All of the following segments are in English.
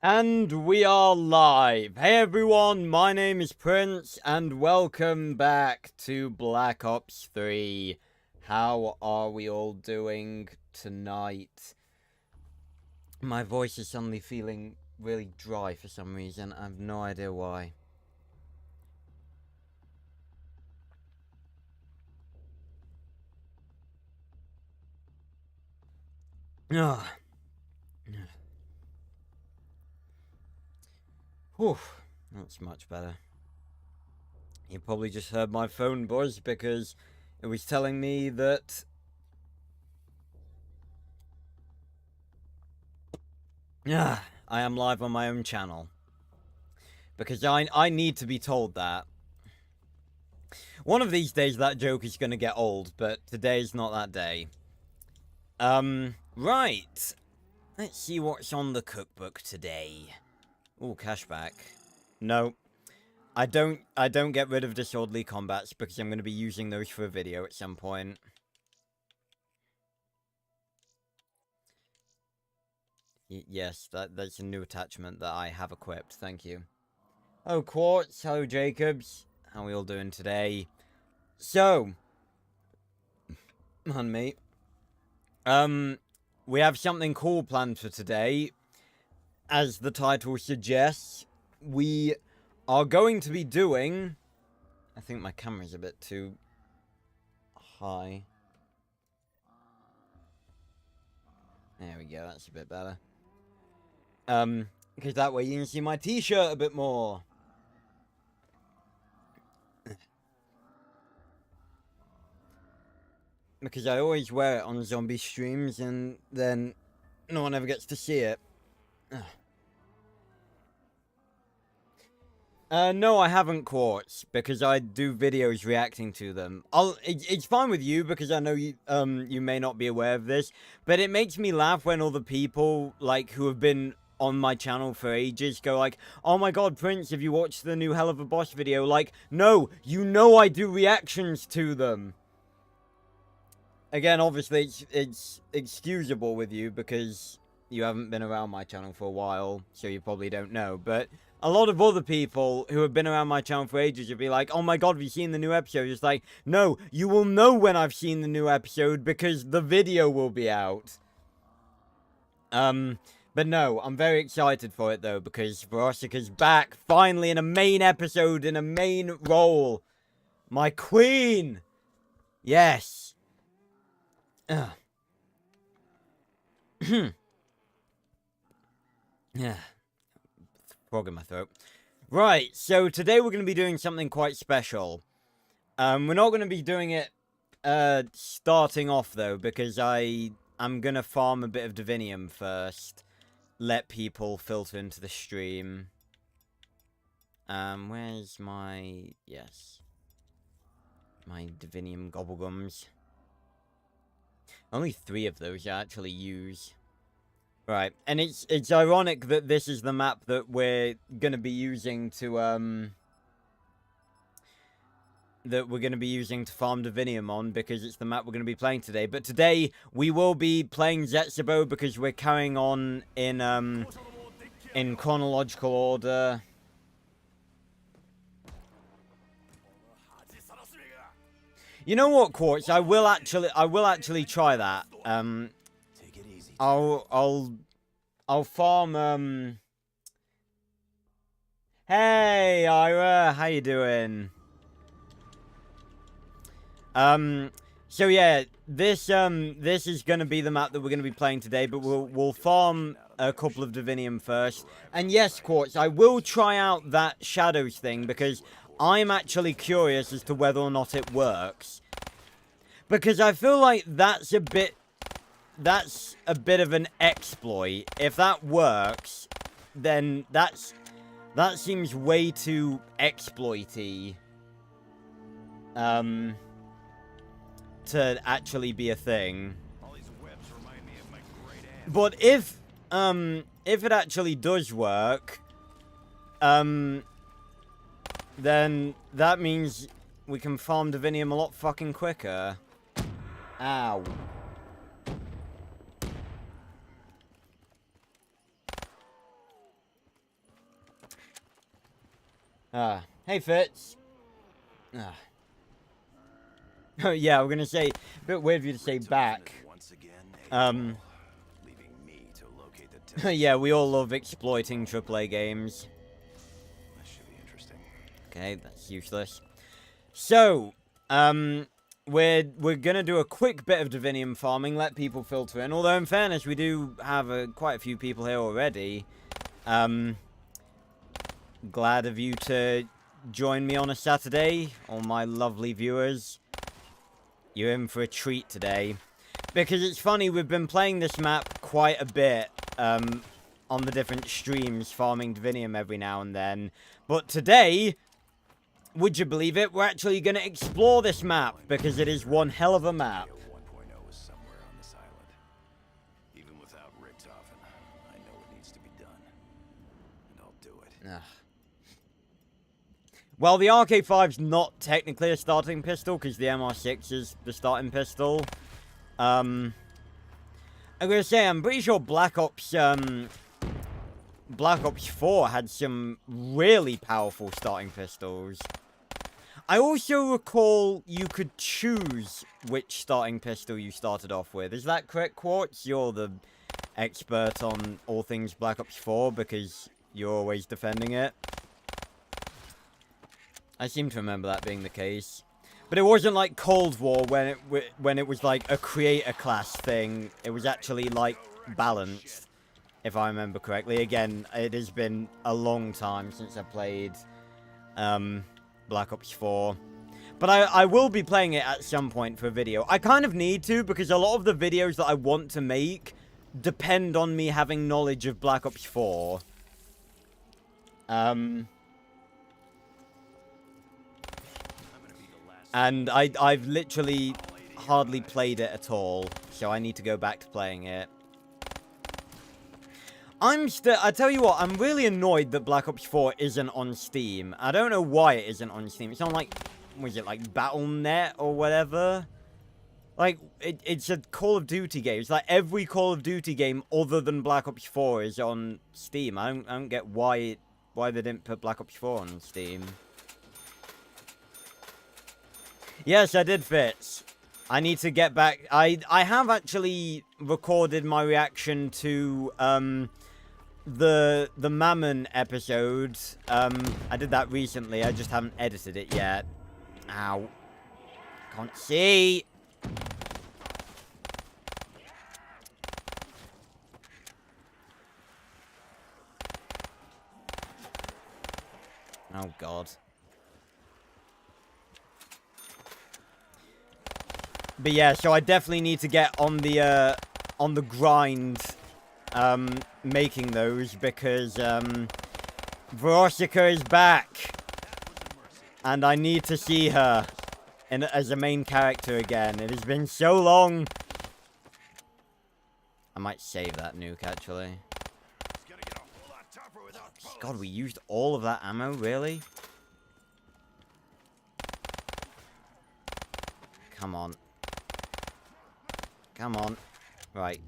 And we are live. Hey everyone, my name is Prince, and welcome back to Black Ops 3. How are we all doing tonight? My voice is suddenly feeling really dry for some reason. I have no idea why. Ugh. Whew, that's much better. You probably just heard my phone buzz because it was telling me that I am live on my own channel. Because I need to be told that. One of these days that joke is going to get old, but today's not that day. Right. Let's see what's on the cookbook today. Ooh, cashback. No. I don't get rid of disorderly combats because I'm going to be using those for a video at some point. Yes, that's a new attachment that I have equipped. Thank you. Oh, Quartz. Hello, Jacobs. How are we all doing today? So, on mate. We have something cool planned for today. As the title suggests, we are going to be doing... I think my camera's a bit too high. There we go, that's a bit better. Because that way you can see my t-shirt a bit more. Because I always wear it on zombie streams and then no one ever gets to see it. No, I haven't, Quartz, because I do videos reacting to them. It's fine with you, because I know you may not be aware of this, but it makes me laugh when all the people, like, who have been on my channel for ages go like, oh my god, Prince, have you watched the new Hell of a Boss video? Like, no, you know I do reactions to them. Again, obviously, it's excusable with you, because you haven't been around my channel for a while, so you probably don't know, but... A lot of other people who have been around my channel for ages would be like, oh my god, have you seen the new episode? It's like, no, you will know when I've seen the new episode because the video will be out. But no, I'm very excited for it though, because Veronica's back, finally in a main episode, in a main role. My queen! Yes. Yeah. Frog in my throat. Right, so today we're going to be doing something quite special. We're not going to be doing it starting off, though, because I'm going to farm a bit of Divinium first. Let people filter into the stream. Where's my... Yes. My Divinium Gobblegums. Only 3 of those I actually use. Right, and it's ironic that this is the map that we're gonna be using to farm Divinium on, because it's the map we're gonna be playing today. But today we will be playing Zetsubou because we're carrying on in chronological order. You know what, Quartz? I will actually try that. I'll farm, Hey, Ira, how you doing? So yeah, this is gonna be the map that we're gonna be playing today, but we'll farm a couple of Divinium first. And yes, Quartz, I will try out that Shadows thing, because I'm actually curious as to whether or not it works. Because I feel like that's a bit of an exploit. If that works, then that seems way too exploity to actually be a thing. But if it actually does work, then that means we can farm Divinium a lot fucking quicker. Ow. Hey, Fitz. Ah. Yeah, we're gonna say, a bit weird of you to say back. Yeah, we all love exploiting AAA games. That should be interesting. Okay, that's useless. So, we're gonna do a quick bit of Divinium farming, let people filter in. Although, in fairness, we do have quite a few people here already. Glad of you to join me on a Saturday, all my lovely viewers. You're in for a treat today. Because it's funny, we've been playing this map quite a bit, on the different streams, farming Divinium every now and then. But today, would you believe it, we're actually going to explore this map, because it is one hell of a map. 1.0 is somewhere on this island. Even without Richtofen, I know what needs to be done. And I'll do it. Ugh. Well, the RK5's not technically a starting pistol, because the MR6 is the starting pistol. I'm gonna say, I'm pretty sure Black Ops 4 had some really powerful starting pistols. I also recall you could choose which starting pistol you started off with. Is that correct, Quartz? You're the expert on all things Black Ops 4 because you're always defending it. I seem to remember that being the case. But it wasn't like Cold War when it was like a creator class thing. It was actually like balanced, if I remember correctly. Again, it has been a long time since I played Black Ops 4. But I will be playing it at some point for a video. I kind of need to, because a lot of the videos that I want to make depend on me having knowledge of Black Ops 4. And I've literally hardly played it at all, so I need to go back to playing it. I tell you what, I'm really annoyed that Black Ops 4 isn't on Steam. I don't know why it isn't on Steam. It's on, like, was it, like, Battle.net or whatever? Like, it's a Call of Duty game. It's like every Call of Duty game other than Black Ops 4 is on Steam. I don't get why they didn't put Black Ops 4 on Steam. Yes, I did, Fitz. I need to get back. I have actually recorded my reaction to the Mammon episode. I did that recently. I just haven't edited it yet. Ow. Can't see. Oh God. But yeah, so I definitely need to get on the grind, making those, because, Veronica is back, and I need to see her as a main character again. It has been so long. I might save that nuke, actually. God, we used all of that ammo, really? Come on. Come on. Right.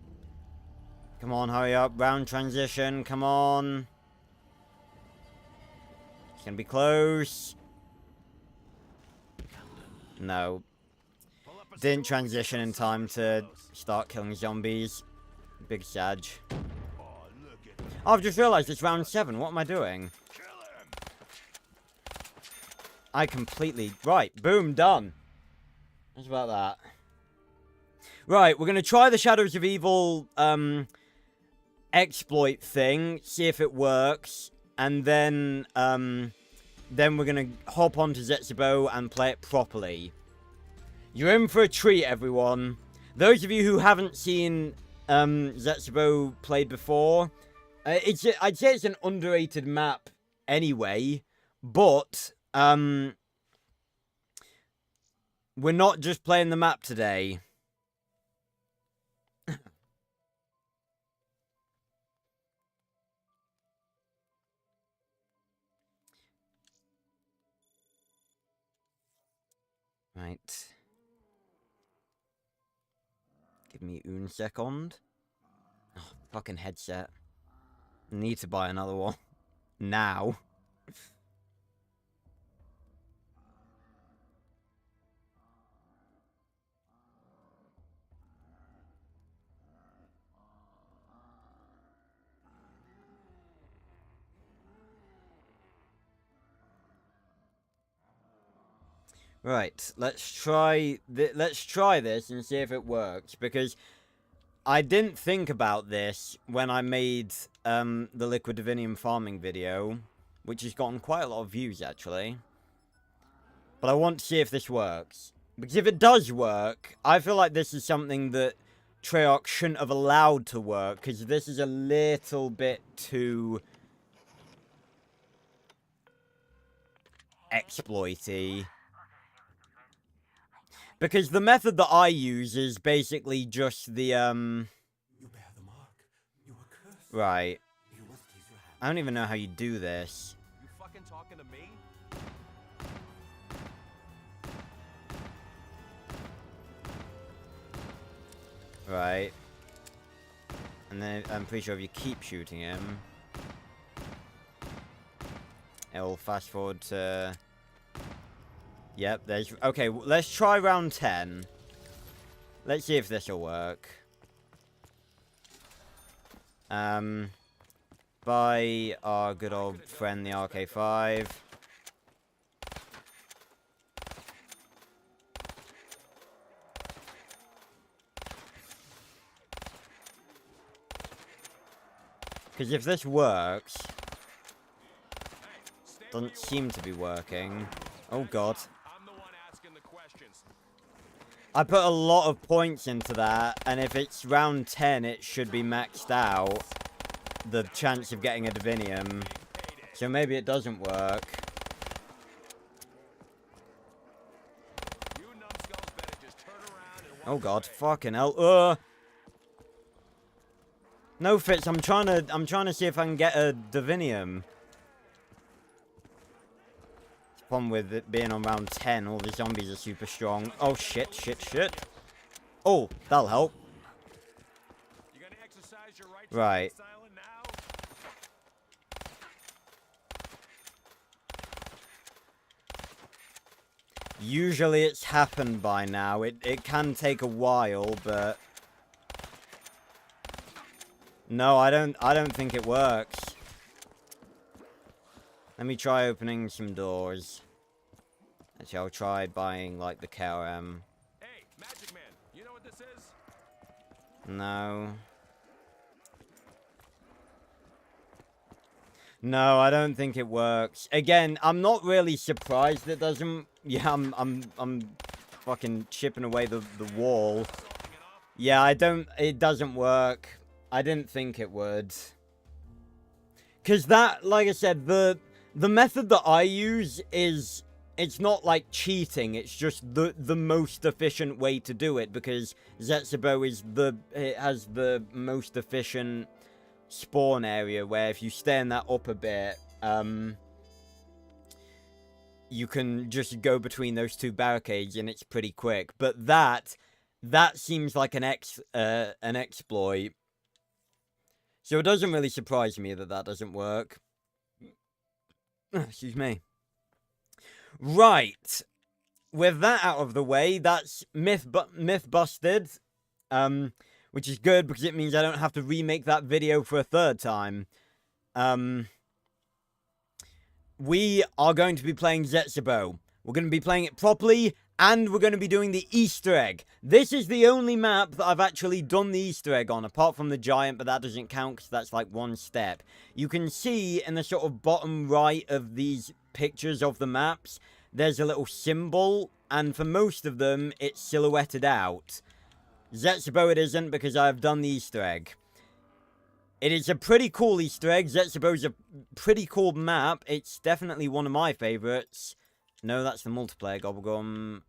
Come on, hurry up. Round transition. Come on. It's gonna be close. No. Didn't transition in time to start killing zombies. Big Sag. Oh, I've just realized it's round 7. What am I doing? I completely... Right. Boom. Done. How's about that? Right, we're going to try the Shadows of Evil exploit thing, see if it works, and then we're going to hop onto Zetsubou and play it properly. You're in for a treat, everyone. Those of you who haven't seen Zetsubou played before, I'd say it's an underrated map anyway, but we're not just playing the map today. Right. Give me un second. Oh, fucking headset. Need to buy another one. Now. Right, let's try this and see if it works, because I didn't think about this when I made the Liquid Divinium farming video, which has gotten quite a lot of views actually. But I want to see if this works. Because if it does work, I feel like this is something that Treyarch shouldn't have allowed to work, because this is a little bit too exploity. Because the method that I use is basically just the, You bear the mark. You are cursed. Right. You must use your hand. I don't even know how you do this. You fucking talking to me? Right. And then I'm pretty sure if you keep shooting him, it'll fast forward to... Yep, there's... Okay, let's try round 10. Let's see if this will work. By our good old friend, the RK5. Because if this works... Doesn't seem to be working. Oh god. I'm the one asking the questions. I put a lot of points into that, and if it's round 10, it should be maxed out. The chance of getting a Divinium. So maybe it doesn't work. You numbskulls better just turn around and Oh walk god, away. fucking hell. No, Fitz, I'm trying to see if I can get a Divinium. The problem with it being on round 10, all the zombies are super strong. Oh shit, shit, shit. Oh, that'll help. You gonna exercise your right to Right. remain silent now? Usually it's happened by now. It can take a while, but... No, I don't think it works. Let me try opening some doors. Actually, I'll try buying, like, the KRM. Hey, Magic Man, you know what this is? No. No, I don't think it works. Again, I'm not really surprised it doesn't... Yeah, I'm fucking chipping away the wall. Yeah, it doesn't work. I didn't think it would. Because that, like I said, the method that I use is... It's not like cheating, it's just the most efficient way to do it, because Zetsubou is it has the most efficient spawn area, where if you stay in that upper bit, you can just go between those two barricades and it's pretty quick. But that seems like an exploit. So it doesn't really surprise me that doesn't work. Excuse me. Right. With that out of the way, that's myth busted. Which is good because it means I don't have to remake that video for a third time. We are going to be playing Zetsubou. We're going to be playing it properly, and we're going to be doing the Easter egg. This is the only map that I've actually done the Easter egg on, apart from the giant, but that doesn't count because that's like one step. You can see in the sort of bottom right of these pictures of the maps, there's a little symbol, and for most of them, it's silhouetted out. Zetsubou it isn't, because I've done the Easter egg. It is a pretty cool Easter egg. Zetsubou is a pretty cool map. It's definitely one of my favourites. No, that's the multiplayer Gobblegum.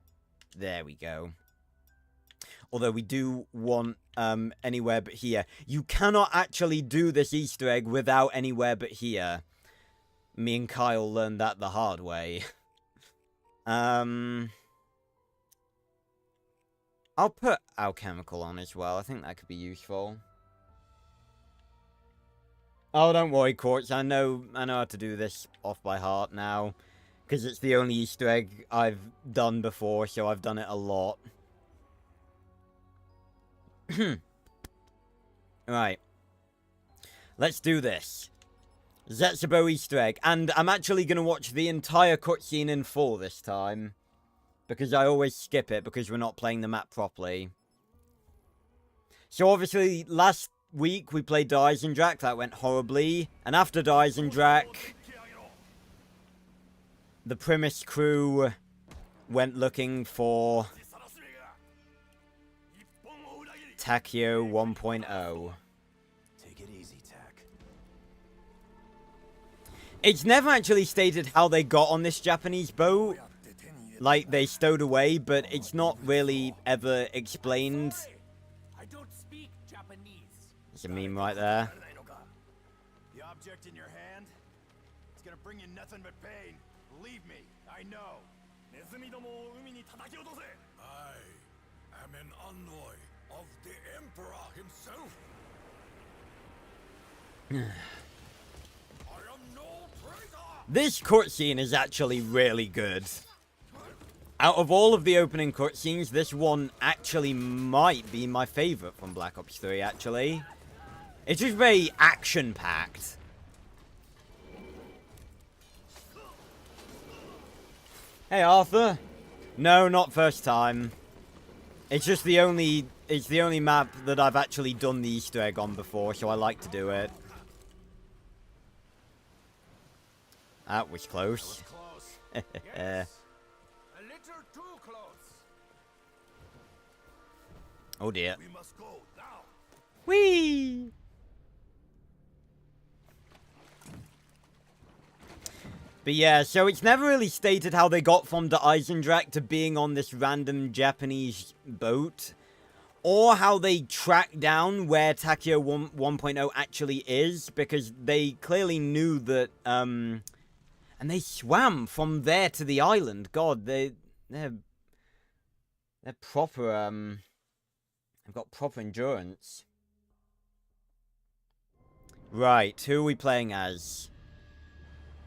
There we go. Although we do want anywhere but here. You cannot actually do this Easter egg without anywhere but here. Me and Kyle learned that the hard way. I'll put alchemical on as well. I think that could be useful. Oh, don't worry, Quartz. I know how to do this off by heart now. Because it's the only Easter egg I've done before, so I've done it a lot. Right. Let's do this. Zetsubou Easter egg. And I'm actually going to watch the entire cutscene in full this time. because I always skip it because we're not playing the map properly. So obviously, last week we played Deisendrach. That went horribly. And after Deisendrach, the Primus crew went looking for Takio 1.0. Take it easy, Tak. It's never actually stated how they got on this Japanese boat. Like, they stowed away, but it's not really ever explained. I don't speak Japanese. There's a meme right there. The object in your hand, it's gonna bring you nothing but pain. Believe me, I know. I am an envoy of the Emperor himself. I am no traitor. This cutscene is actually really good. Out of all of the opening cutscenes, this one actually might be my favorite from Black Ops 3, actually. It's just very action-packed. Hey, Arthur. No, not first time. It's just the only map that I've actually done the Easter egg on before, so I like to do it. That was close. Close. Yes. A little too close. Oh dear. We must go now. Whee! But yeah, so it's never really stated how they got from the Deisendrach to being on this random Japanese boat. Or how they tracked down where Takio 1.0 actually is. Because they clearly knew that, and they swam from there to the island. God, they're proper, they've got proper endurance. Right, who are we playing as?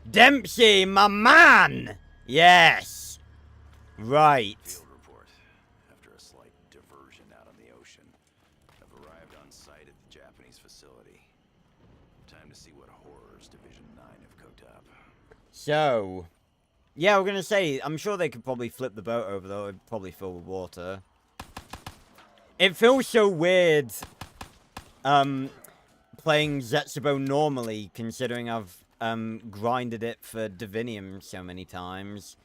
Dempsey, my man! Yes! Right. Field report. After a slight diversion out on the ocean, I've arrived on site at the Japanese facility. Time to see what horrors Division 9 have cooked up. So, yeah, we're gonna say, I'm sure they could probably flip the boat over, though. It'd probably fill with water. It feels so weird, playing Zetsubou normally, considering I've, grinded it for Divinium so many times.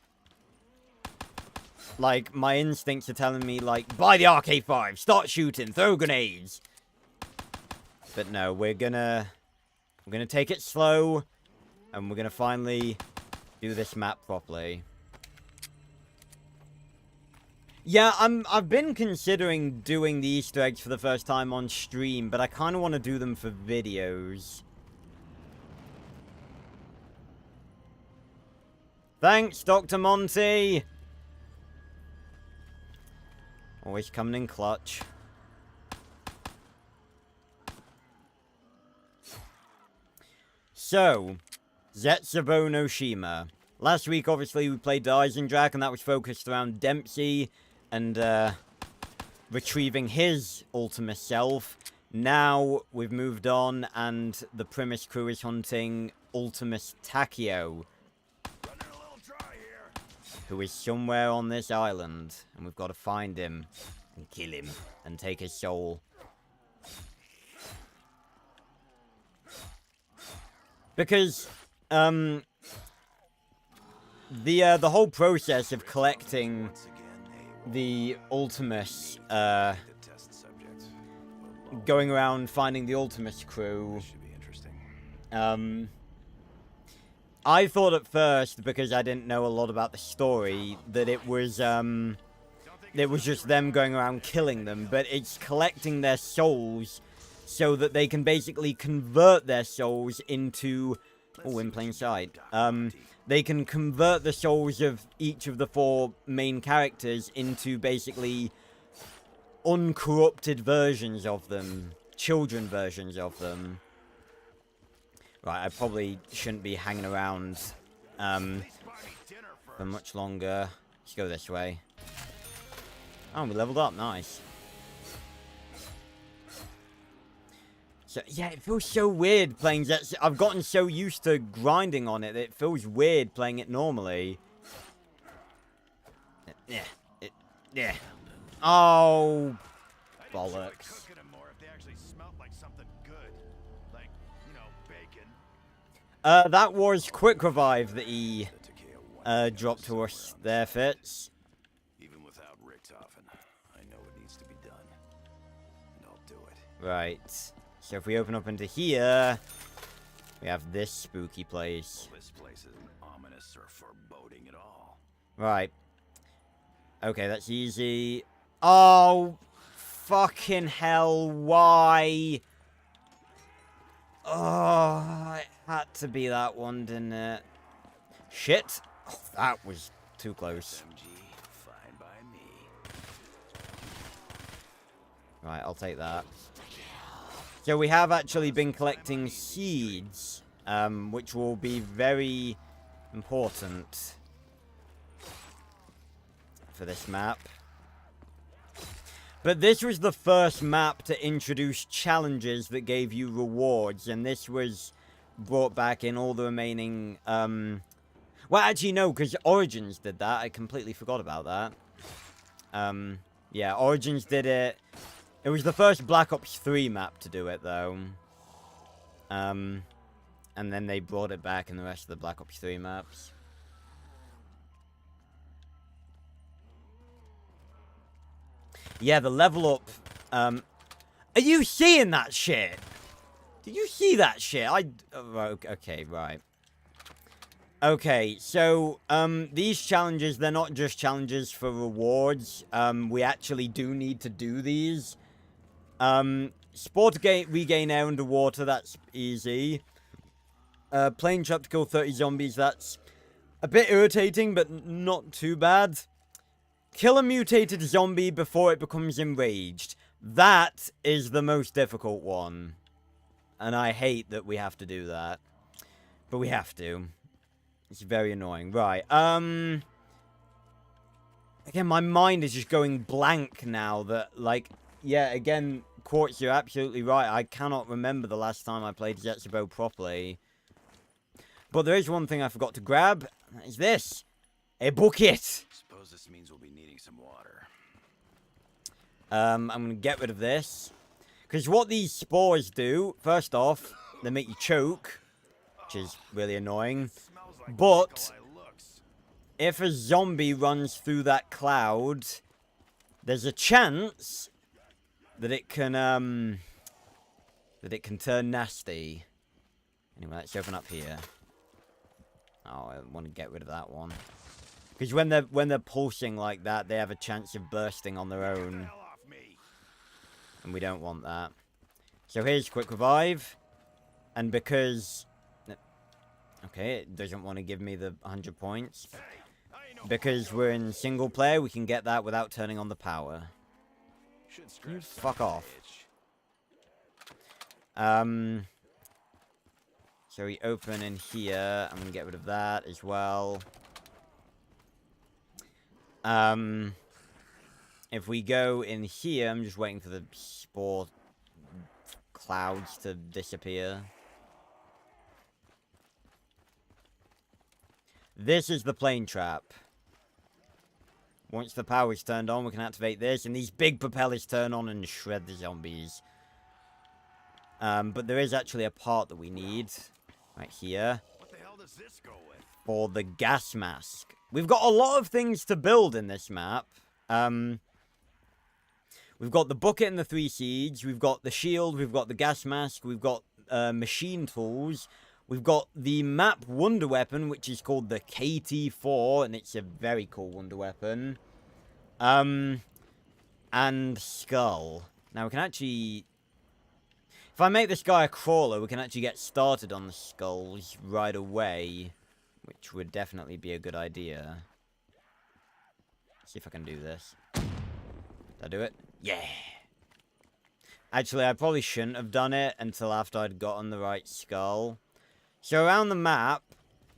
Like, my instincts are telling me, like, buy the RK5, start shooting, throw grenades. But no, we're gonna take it slow, and we're gonna finally do this map properly. Yeah, I've been considering doing the Easter eggs for the first time on stream, but I kind of want to do them for videos. Thanks, Dr. Monty! Always coming in clutch. So, Zetsubou no Shima. Last week, obviously, we played Deisendrach, and that was focused around Dempsey and retrieving his ultimate self. Now, we've moved on, and the Primus crew is hunting Ultimus Takio, who is somewhere on this island, and we've got to find him and kill him and take his soul. Because the whole process of collecting the Ultimus, going around finding the Ultimus crew, I thought at first, because I didn't know a lot about the story, that it was just them going around killing them, but it's collecting their souls so that they can basically convert their souls into... Oh, in plain sight. They can convert the souls of each of the 4 main characters into basically uncorrupted versions of them. Children versions of them. Right, I probably shouldn't be hanging around for much longer. Let's go this way. Oh, we leveled up. Nice. So, yeah, it feels so weird playing Zetsubou. I've gotten so used to grinding on it that it feels weird playing it normally. Yeah. Yeah. Oh, I enjoy bollocks. cooking them more if they actually smelled like something good. Like, you know, bacon. That was quick revive that he The Takeo one dropped to us there, Fitz. Even without Richtofen, I know it needs to be done. And I'll do it. Right. So if we open up into here, we have this spooky place. Well, this place isn't ominous or foreboding at all. Right. Okay, that's easy. Oh, fucking hell, why? Oh, it had to be that one, didn't it? Shit. Oh, that was too close. SMG, fine by me. Right, I'll take that. So we have actually been collecting seeds, which will be very important for this map. But this was the first map to introduce challenges that gave you rewards, and this was brought back in all the remaining, well, actually, no, because Origins did that. I completely forgot about that. Yeah, Origins did it. It was the first Black Ops 3 map to do it, though. And then they brought it back in the rest of the Black Ops 3 maps. Yeah, the level up, are you seeing that shit? Did you see that shit? Okay, right. Okay, so, these challenges, they're not just challenges for rewards. We actually do need to do these. Sport to regain air underwater, that's easy. Plane trap to kill 30 zombies, that's a bit irritating, but not too bad. Kill a mutated zombie before it becomes enraged. That is the most difficult one. And I hate that we have to do that. But we have to. It's very annoying. Right, again, my mind is just going blank now that, like, yeah, again, Quartz, you're absolutely right. I cannot remember the last time I played Zetsubou properly. But there is one thing I forgot to grab. That is this. A bucket. Suppose this means we'll be needing some water. I'm going to get rid of this. Because what these spores do, first off, they make you choke. Which is really annoying. But if a zombie runs through that cloud, there's a chance that it can turn nasty. Anyway, let's open up here. Oh, I want to get rid of that one. Because when they're pulsing like that, they have a chance of bursting on their own. And we don't want that. So here's quick revive. And because... Okay, it doesn't want to give me the 100 points. Because we're in single player, we can get that without turning on the power. You fuck off. So we open in here. I'm going to get rid of that as well. If we go in here, I'm just waiting for the spore clouds to disappear. This is the plane trap. Once the power is turned on, we can activate this, and these big propellers turn on and shred the zombies. But there is actually a part that we need right here. What the hell does this go with? For the gas mask. We've got a lot of things to build in this map. We've got the bucket and the 3 seeds. We've got the shield. We've got the gas mask. We've got machine tools. We've got the map wonder weapon, which is called the KT-4, and it's a very cool wonder weapon. And skull. Now we can actually... If I make this guy a crawler, we can actually get started on the skulls right away. Which would definitely be a good idea. See if I can do this. Did I do it? Yeah! Actually, I probably shouldn't have done it until after I'd gotten the right skull. So around the map,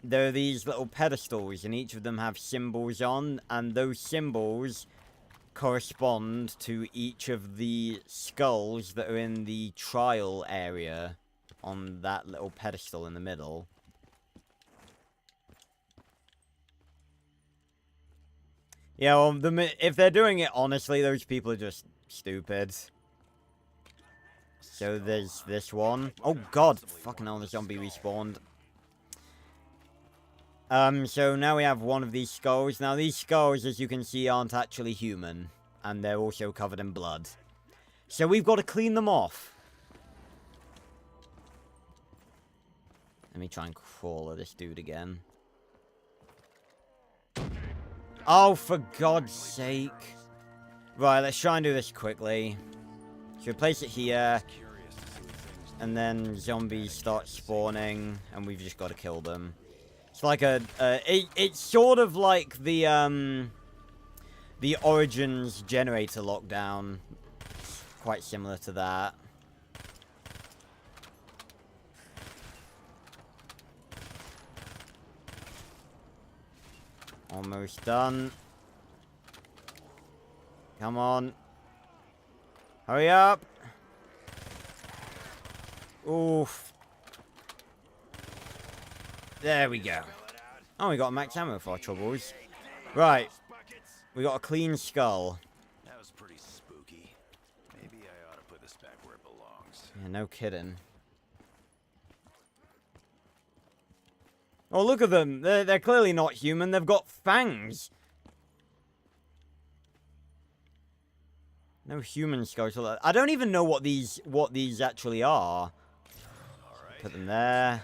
there are these little pedestals, and each of them have symbols on, and those symbols correspond to each of the skulls that are in the trial area on that little pedestal in the middle. Yeah, well, if they're doing it honestly, those people are just stupid. So there's this one. Oh god, fucking hell, the zombie respawned. So now we have one of these skulls. Now these skulls, as you can see, aren't actually human. And they're also covered in blood. So we've got to clean them off. Let me try and crawler this dude again. Oh, for God's sake. Right, let's try and do this quickly. So we place it here. And then zombies start spawning. And we've just got to kill them. It's like it's sort of like the Origins generator lockdown. It's quite similar to that. Almost done. Come on. Hurry up. Oof. There we go. Oh, we got max ammo for our troubles. Right. We got a clean skull. That was pretty spooky. Maybe I ought to put this back where it belongs. Yeah, no kidding. Oh, look at them. They're clearly not human. They've got fangs. No human skulls. I don't even know what these actually are. Put them there.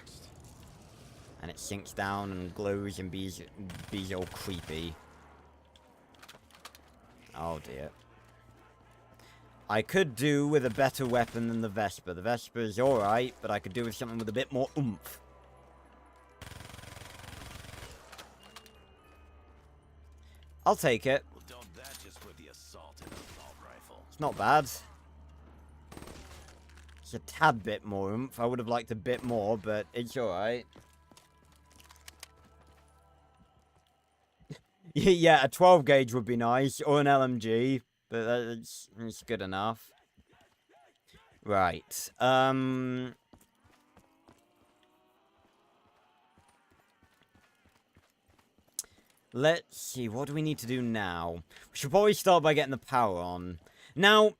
And it sinks down and glows and bees all creepy. Oh dear. I could do with a better weapon than the Vesper. The Vesper is alright, but I could do with something with a bit more oomph. I'll take it. Well, don't that just put the assault in an assault rifle? It's not bad. It's a tad bit more oomph. I would have liked a bit more, but it's alright. Yeah, a 12 gauge would be nice, or an LMG, but it's good enough. Right, let's see, what do we need to do now? We should probably start by getting the power on. Now,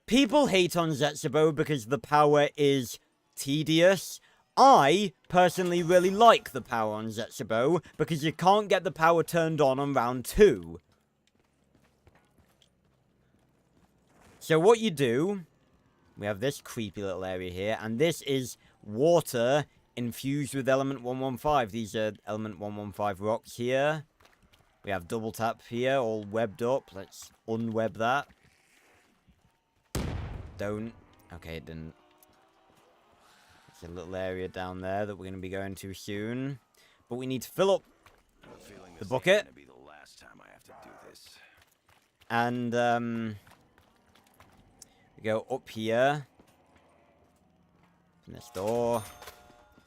people hate on Zetsubou because the power is tedious. I personally really like the power on Zetsubou because you can't get the power turned on round 2. So what you do, we have this creepy little area here, and this is water infused with element 115. These are element 115 rocks here. We have double tap here, all webbed up. Let's unweb that. Don't. Okay, it didn't. There's a little area down there that we're going to be going to soon. But we need to fill up the bucket. Be the last time I have to do this. And, we go up here. Open this door.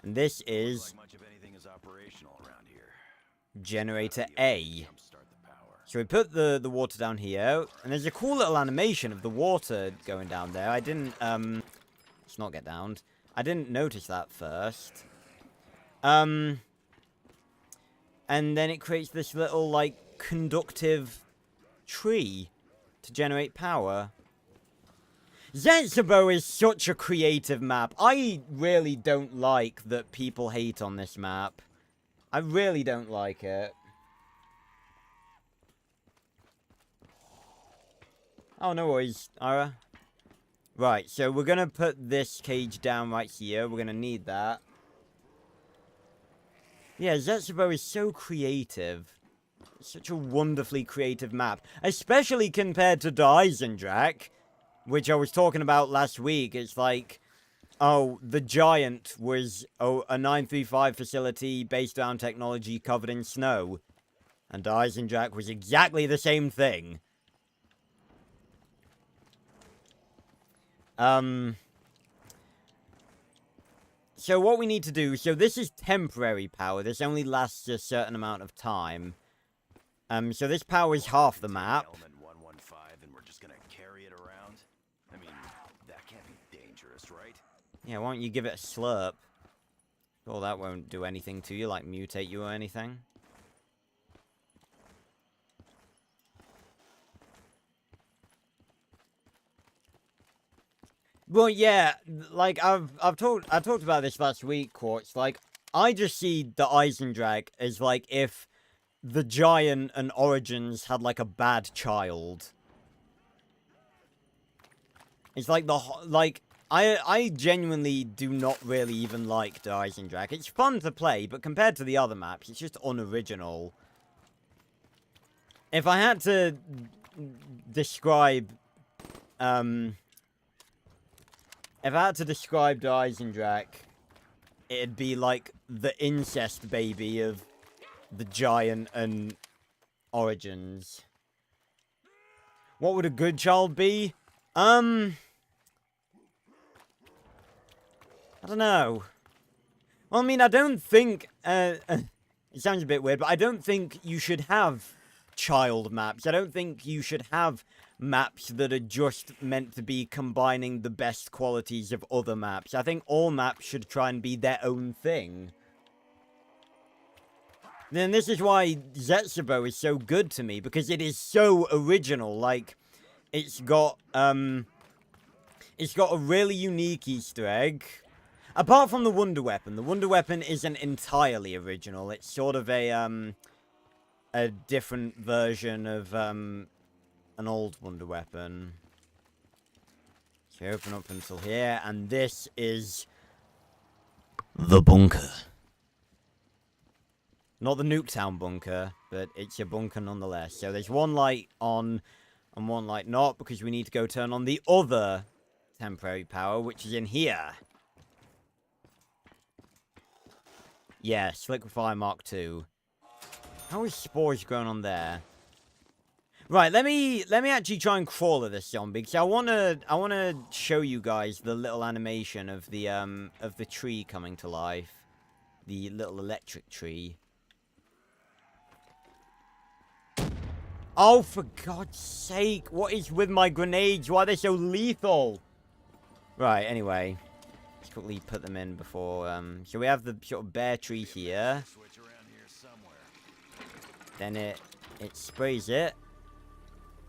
And this is Like much of anything is operational around here. generator A. So we put the water down here. And there's a cool little animation of the water going down there. I didn't, let's not get downed. I didn't notice that first. And then it creates this little, like, conductive tree to generate power. Zetsubou is such a creative map. I really don't like that people hate on this map. I really don't like it. Oh, no worries, Ara. Right, so we're going to put this cage down right here. We're going to need that. Yeah, Zetsubou is so creative. Such a wonderfully creative map. Especially compared to Eisendrache, which I was talking about last week. It's like, oh, the Giant was a 935 facility based around technology covered in snow. And Eisendrache was exactly the same thing. So what we need to do, so this is temporary power. This only lasts a certain amount of time. So this power is half the map. Element 115 and we're just gonna carry it around? I mean, that can't be dangerous, right? Yeah, why don't you give it a slurp? Well, that won't do anything to you, like mutate you or anything. Well, yeah, like I talked about this last week, Quartz. Like, I just see the Eisendrach as like if the Giant and Origins had like a bad child. It's like I genuinely do not really even like the Eisendrach. It's fun to play, but compared to the other maps, it's just unoriginal. If I had to describe if I had to describe the Eisendrach, it'd be like the incest baby of the Giant and Origins. What would a good child be? I don't know. Well, I mean, I don't think, it sounds a bit weird, but I don't think you should have child maps. I don't think you should have maps that are just meant to be combining the best qualities of other maps. I think all maps should try and be their own thing. Then this is why Zetsubou is so good to me, because it is so original. Like, it's got a really unique Easter egg. Apart from the Wonder Weapon. The Wonder Weapon isn't entirely original. It's sort of a different version of, an old Wonder Weapon. So open up until here, and this is the bunker. Not the Nuketown bunker, but it's a bunker nonetheless. So there's one light on and one light not, because we need to go turn on the other temporary power, which is in here. Yes, Liquefy Mark II. How is spores going on there? Right, let me actually try and crawl at this zombie, because I wanna show you guys the little animation of the tree coming to life. The little electric tree. Oh, for God's sake, what is with my grenades? Why are they so lethal? Right, anyway. Let's quickly put them in before, so we have the sort of bare tree here. Then it sprays it.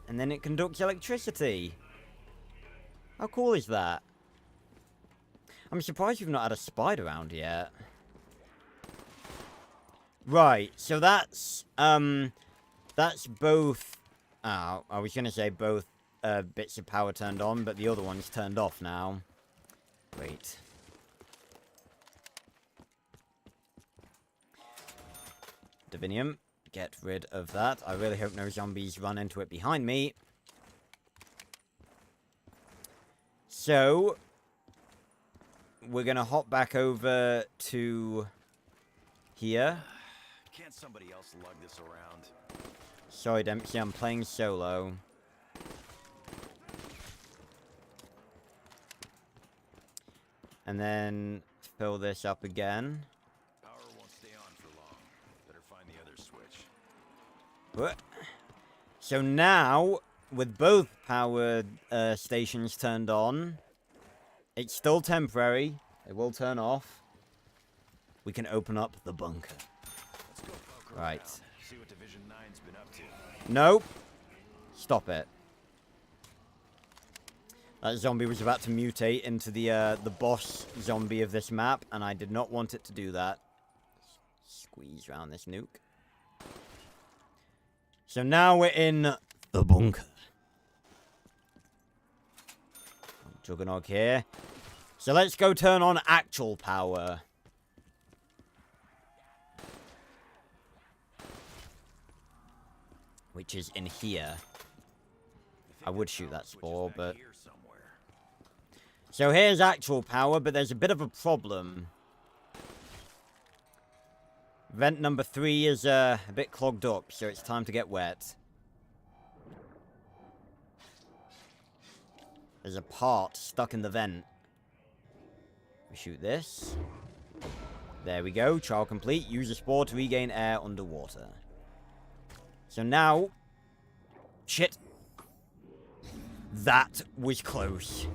And then it conducts electricity. How cool is that? I'm surprised we've not had a spider around yet. Right, so that's both... Oh, I was going to say both bits of power turned on, but the other one's turned off now. Wait. Divinium. Get rid of that. I really hope no zombies run into it behind me. So, we're going to hop back over to here. Can't somebody else lug this around? Sorry, Dempsey, I'm playing solo. And then fill this up again. Power won't stay on for long. Better find the other switch. So now, with both power stations turned on, it's still temporary. It will turn off. We can open up the bunker. Let's go poke Right. around, see what Division 9's been up to. Nope. Stop it. That zombie was about to mutate into the boss zombie of this map, and I did not want it to do that. Squeeze around this nuke. So now we're in the bunker. Juggernog here. So let's go turn on actual power. Which is in here. I would shoot that spore, but... So here's actual power, but there's a bit of a problem. Vent number 3 is a bit clogged up, so it's time to get wet. There's a part stuck in the vent. We shoot this. There we go. Trial complete. Use a spore to regain air underwater. So now... Shit. That was close.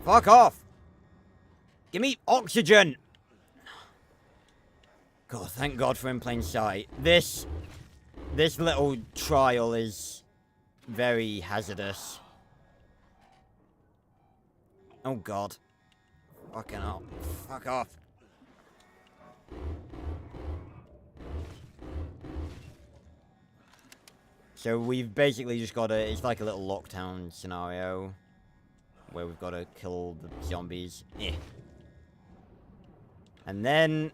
Fuck off! Give me oxygen! God, thank God for in plain sight. This little trial is very hazardous. Oh, God. Fucking hell. Fuck off. So we've basically just got to... It's like a little lockdown scenario. Where we've got to kill the zombies. Eh. And then...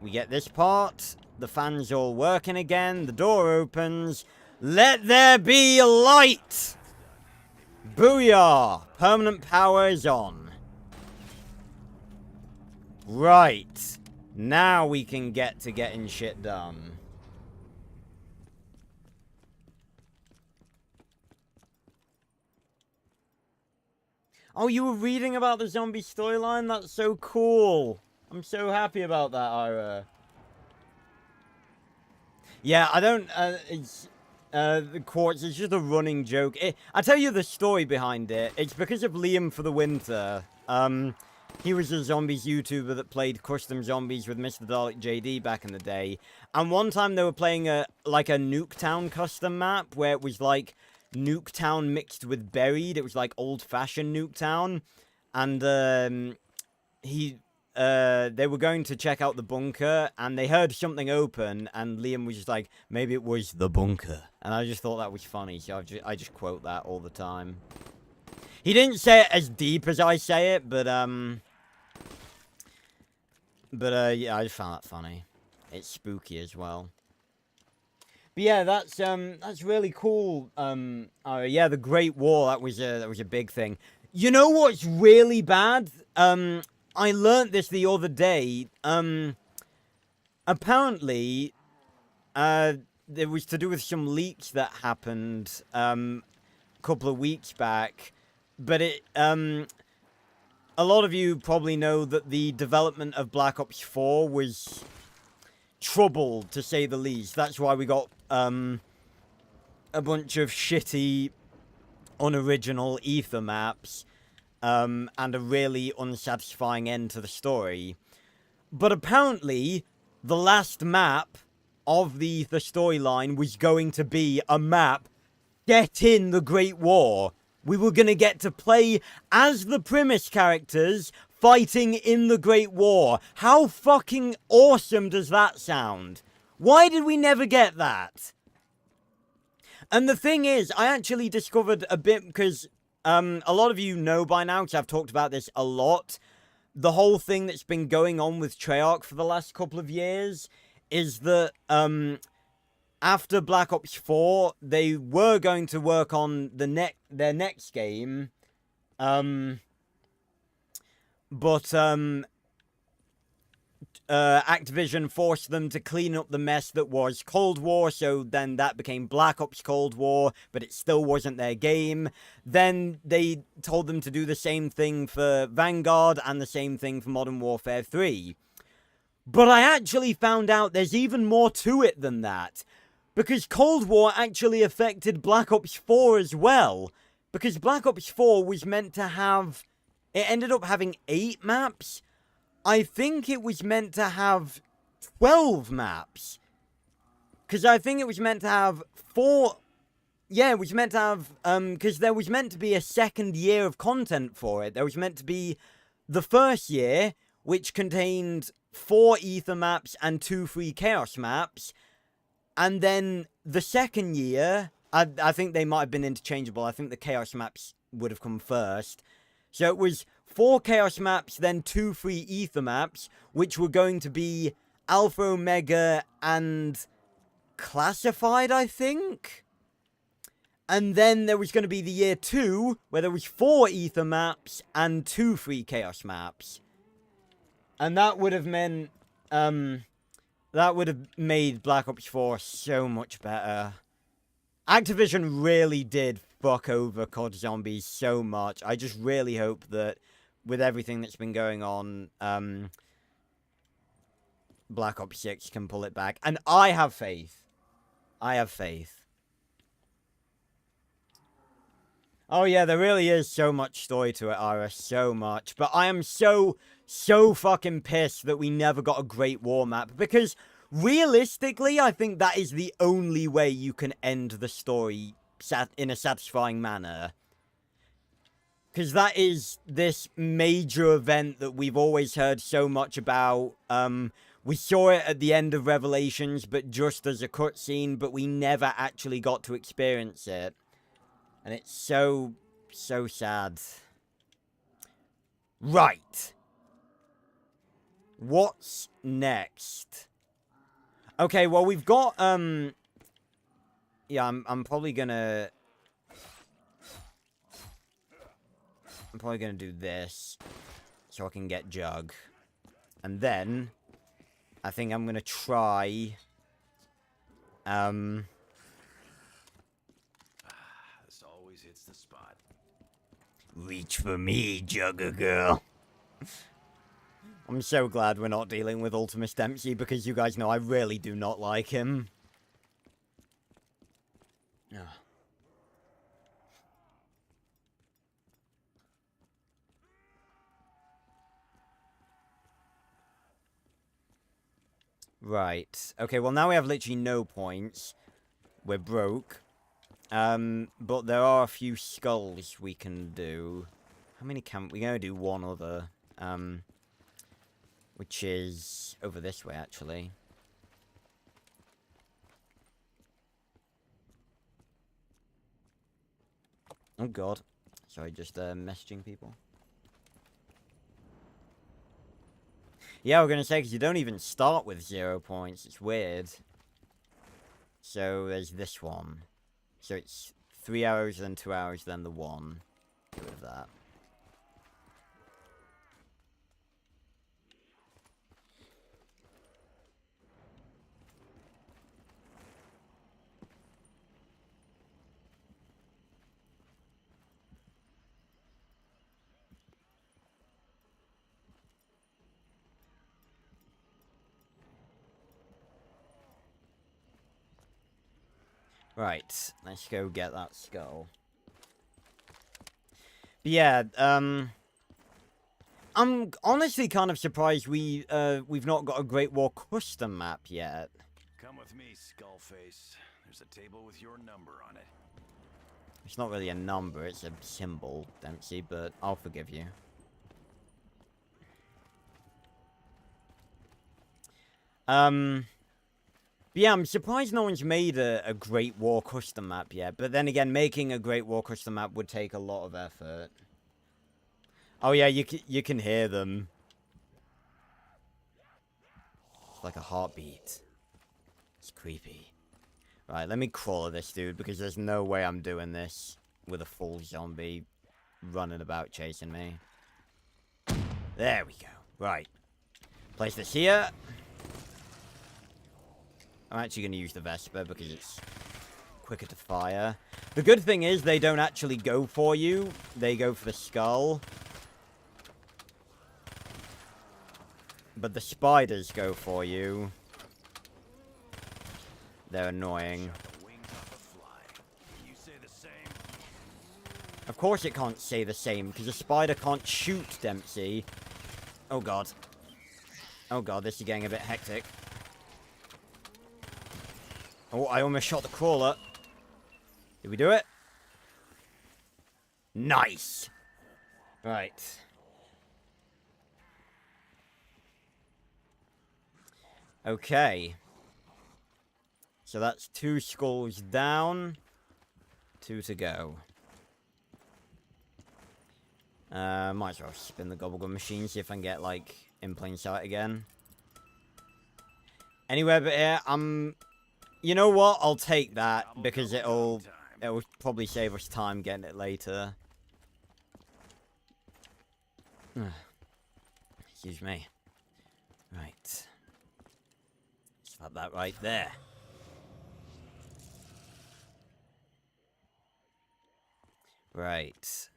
we get this part. The fan's all working again. The door opens. Let there be a light! Booyah! Permanent power is on. Right. Now we can get to getting shit done. Oh, you were reading about the zombie storyline? That's so cool. I'm so happy about that, Ira. Yeah, I don't... it's... the Quartz is just a running joke. I tell you the story behind it. It's because of Liam for the Winter. He was a zombies YouTuber that played custom zombies with Mr. Dalek JD back in the day. And one time they were playing a Nuketown custom map where it was like Nuketown mixed with Buried. It was like old-fashioned Nuketown. And they were going to check out the bunker, and they heard something open, and Liam was just like, maybe it was the bunker. And I just thought that was funny, so I just quote that all the time. He didn't say it as deep as I say it, but yeah, I just found that funny. It's spooky as well. But yeah, that's really cool. Yeah, the Great War, that was a big thing. You know what's really bad? I learnt this the other day. Apparently, it was to do with some leaks that happened a couple of weeks back. But a lot of you probably know that the development of Black Ops 4 was troubled, to say the least. That's why we got a bunch of shitty, unoriginal ether maps. And a really unsatisfying end to the story. But apparently, the last map of the storyline was going to be a map set in the Great War. We were going to get to play as the Primus characters fighting in the Great War. How fucking awesome does that sound? Why did we never get that? And the thing is, I actually discovered a bit because... a lot of you know by now, because I've talked about this a lot, the whole thing that's been going on with Treyarch for the last couple of years is that, after Black Ops 4, they were going to work on their next game, but, Activision forced them to clean up the mess that was Cold War, so then that became Black Ops Cold War, but it still wasn't their game. Then they told them to do the same thing for Vanguard and the same thing for Modern Warfare 3. But I actually found out there's even more to it than that, because Cold War actually affected Black Ops 4 as well, because Black Ops 4 was meant to have... it ended up having 8 maps. I think it was meant to have 12 maps. Because I think it was meant to have 4... yeah, it was meant to have... because there was meant to be a second year of content for it. There was meant to be the first year, which contained 4 Ether maps and 2 free Chaos maps. And then the second year... I think they might have been interchangeable. I think the Chaos maps would have come first. So it was... 4 Chaos maps, then 2 free Ether maps, which were going to be Alpha, Omega, and Classified, I think? And then there was going to be the year 2, where there was 4 Ether maps and 2 free Chaos maps. And that would have meant, that would have made Black Ops 4 so much better. Activision really did fuck over COD Zombies so much. I just really hope that with everything that's been going on, Black Ops 6 can pull it back. And I have faith. I have faith. Oh yeah, there really is so much story to it, Ira. So much. But I am so fucking pissed that we never got a Great War map. Because, realistically, I think that is the only way you can end the story in a satisfying manner. Because that is this major event that we've always heard so much about. We saw it at the end of Revelations, but just as a cutscene, but we never actually got to experience it. And it's so sad. Right. What's next? Okay, well, we've got, yeah, I'm probably gonna do this so I can get Jug. And then I think I'm gonna try This always hits the spot. reach for me, Jugger girl. I'm so glad we're not dealing with Ultimus Dempsey because you guys know I really do not like him. Ugh. Right. Okay, well now we have literally no points. We're broke. But there are a few skulls we can do. How many can... We're gonna do one other. Which is over this way, actually. Oh god. Sorry, just messaging people. Yeah, we're gonna say, because you don't even start with 0 points. It's weird. So, there's this one. So it's 3 hours, then 2 hours, then the 1. Get rid of that. Right, let's go get that skull. But yeah, I'm honestly kind of surprised we've not got a Great War custom map yet. Come with me, Skullface. There's a table with your number on it. It's not really a number, it's a symbol, Dempsey, but I'll forgive you. But yeah, I'm surprised no one's made a Great War custom map yet. But then again, making a Great War custom map would take a lot of effort. Oh yeah, you can hear them. It's like a heartbeat. It's creepy. Right, let me crawl at this dude, because there's no way I'm doing this with a full zombie running about chasing me. There we go. Right. Place this here. I'm actually going to use the Vesper because it's quicker to fire. The good thing is they don't actually go for you. They go for the skull. But the spiders go for you. They're annoying. Of course it can't say the same, because a spider can't shoot Dempsey. Oh god. Oh god, this is getting a bit hectic. Oh, I almost shot the crawler. Did we do it? Nice! Right. Okay. So that's 2 skulls down. 2 to go. Might as well spin the gobblegum machine, see if I can get, like, in plain sight again. Anywhere but here, you know what? I'll take that, because it'll probably save us time getting it later. Excuse me. Right. Let's have that right there. Right.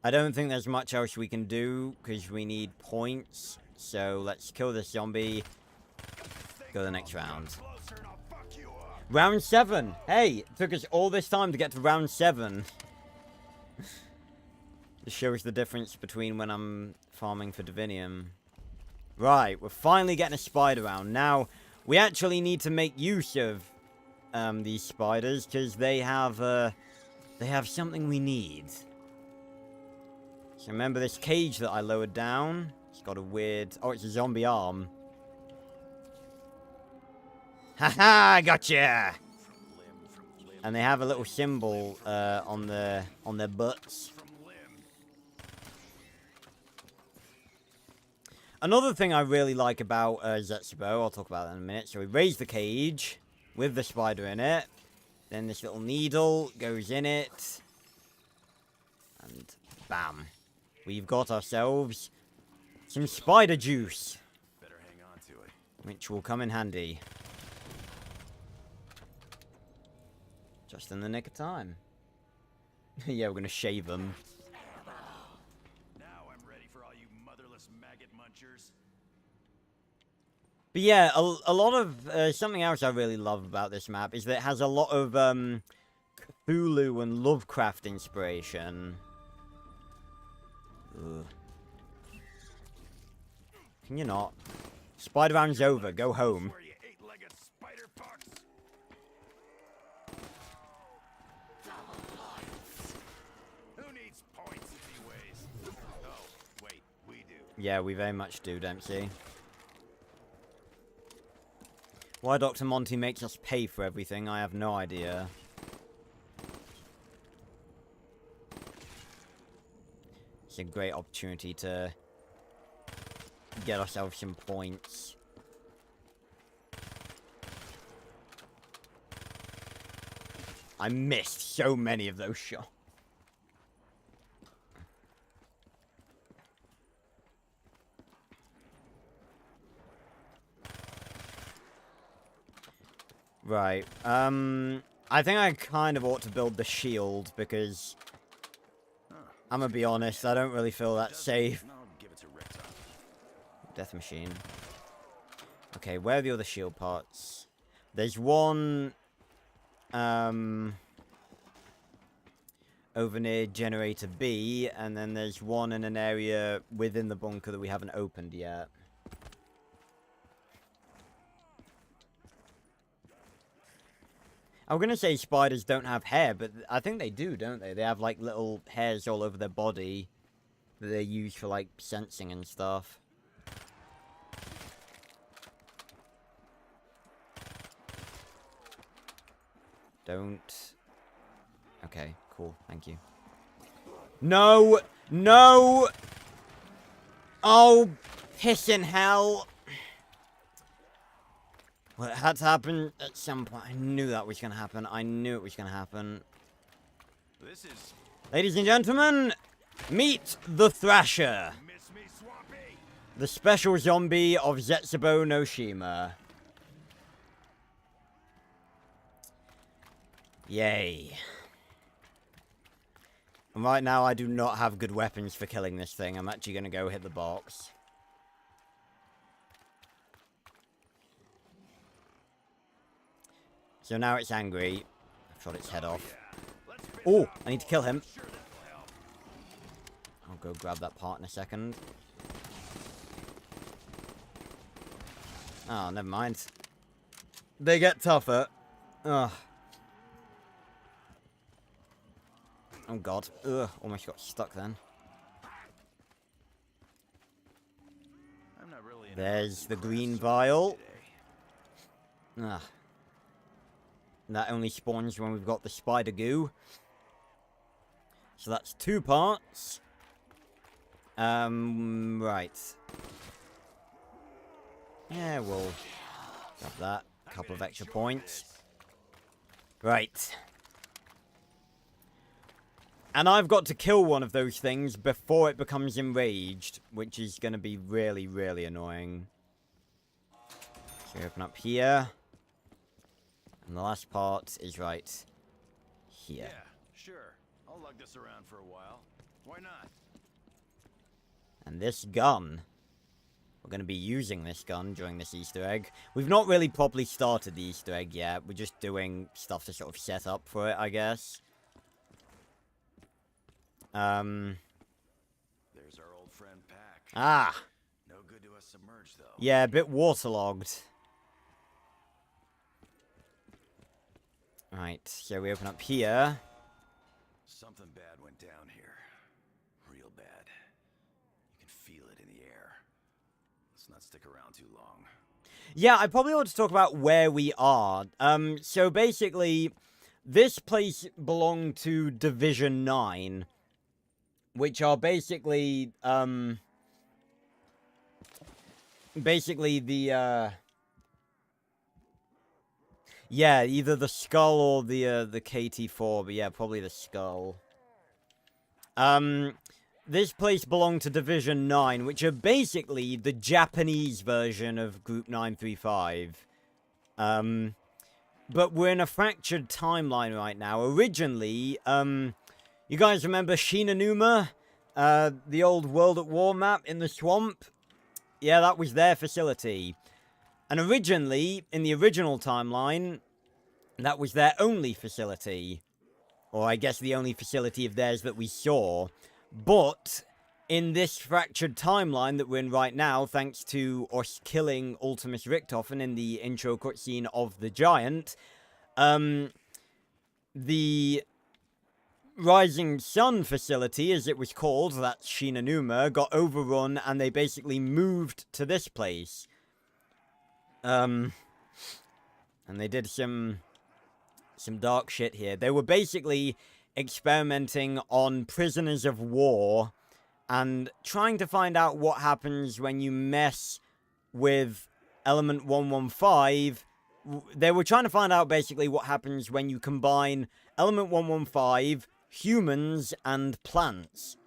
I don't think there's much else we can do, because we need points. So let's kill this zombie. Go to the next round. Round 7! Hey! It took us all this time to get to round 7. This shows the difference between when I'm farming for Divinium. Right, we're finally getting a spider round. Now, we actually need to make use of these spiders, because they have something we need. So remember this cage that I lowered down? It's got a weird... Oh, it's a zombie arm. Haha, gotcha! And they have a little symbol on their butts. Another thing I really like about Zetsubou, I'll talk about that in a minute. So we raise the cage with the spider in it. Then this little needle goes in it. And bam. We've got ourselves some spider juice. Better hang on to it. Which will come in handy. Just in the nick of time. Yeah, we're gonna shave them. Now I'm ready for all you motherless maggot munchers. But yeah, a lot of... something else I really love about this map is that it has a lot of Cthulhu and Lovecraft inspiration. Ugh. Can you not? Spider round's over. Go home. Where you eight-legged spider fox. Who needs points anyways? Oh, wait, we do. Yeah, we very much do, Dempsey. Why Dr. Monty makes us pay for everything, I have no idea. It's a great opportunity to get ourselves some points. I missed so many of those shots. Right, I think I kind of ought to build the shield, because I'm gonna be honest, I don't really feel that safe. I'll give it to Reptile. Death machine. Okay, where are the other shield parts? There's one, over near Generator B, and then there's one in an area within the bunker that we haven't opened yet. I'm gonna say spiders don't have hair, but I think they do, don't they? They have, like, little hairs all over their body that they use for, like, sensing and stuff. Don't... Okay, cool, thank you. No! No! Oh, piss in hell! Well, it had to happen at some point. I knew that was going to happen. I knew it was going to happen. This is Ladies and gentlemen, meet the Thrasher. Miss Me Swampy. The special zombie of Zetsubou no Shima. Yay. And right now, I do not have good weapons for killing this thing. I'm actually going to go hit the box. So now it's angry. I've shot its head off. Oh, I need to kill him. I'll go grab that part in a second. Oh, never mind. They get tougher. Ugh. Oh god. Ugh, almost got stuck then. I'm not really There's the green vial. Ugh. That only spawns when we've got the spider goo. So that's 2 parts. Right. Yeah, we'll grab that. A couple of extra points. Right. And I've got to kill one of those things before it becomes enraged, which is going to be really, really annoying. So open up here. And the last part is right here. Yeah, sure. I'll lug this around for a while. Why not? And this gun, we're going to be using this gun during this Easter egg. We've not really properly started the Easter egg yet. We're just doing stuff to sort of set up for it, I guess. There's our old friend Pack. Ah! No good to us submerged, though. Yeah, a bit waterlogged. Right, so we open up here. Something bad went down here. Real bad. it in the air. Let's not stick around too long. Yeah, I probably ought to talk about where we are. So basically, this place belonged to Division 9, which are basically, basically the, yeah, either the Skull or the KT-4, but yeah, probably the Skull. This place belonged to Division 9, which are basically the Japanese version of Group 935. But we're in a fractured timeline right now. Originally, you guys remember Shinanuma? The old World at War map in the swamp? Yeah, that was their facility. And originally, in the original timeline, that was their only facility. Or I guess the only facility of theirs that we saw. But in this fractured timeline that we're in right now, thanks to us killing Ultimus Richtofen in the intro cutscene of the Giant, the Rising Sun facility, as it was called, that's Shinanuma, got overrun and they basically moved to this place. And they did some dark shit here. They were basically experimenting on prisoners of war and trying to find out what happens when you mess with element 115. They were trying to find out basically what happens when you combine element 115, humans, and plants.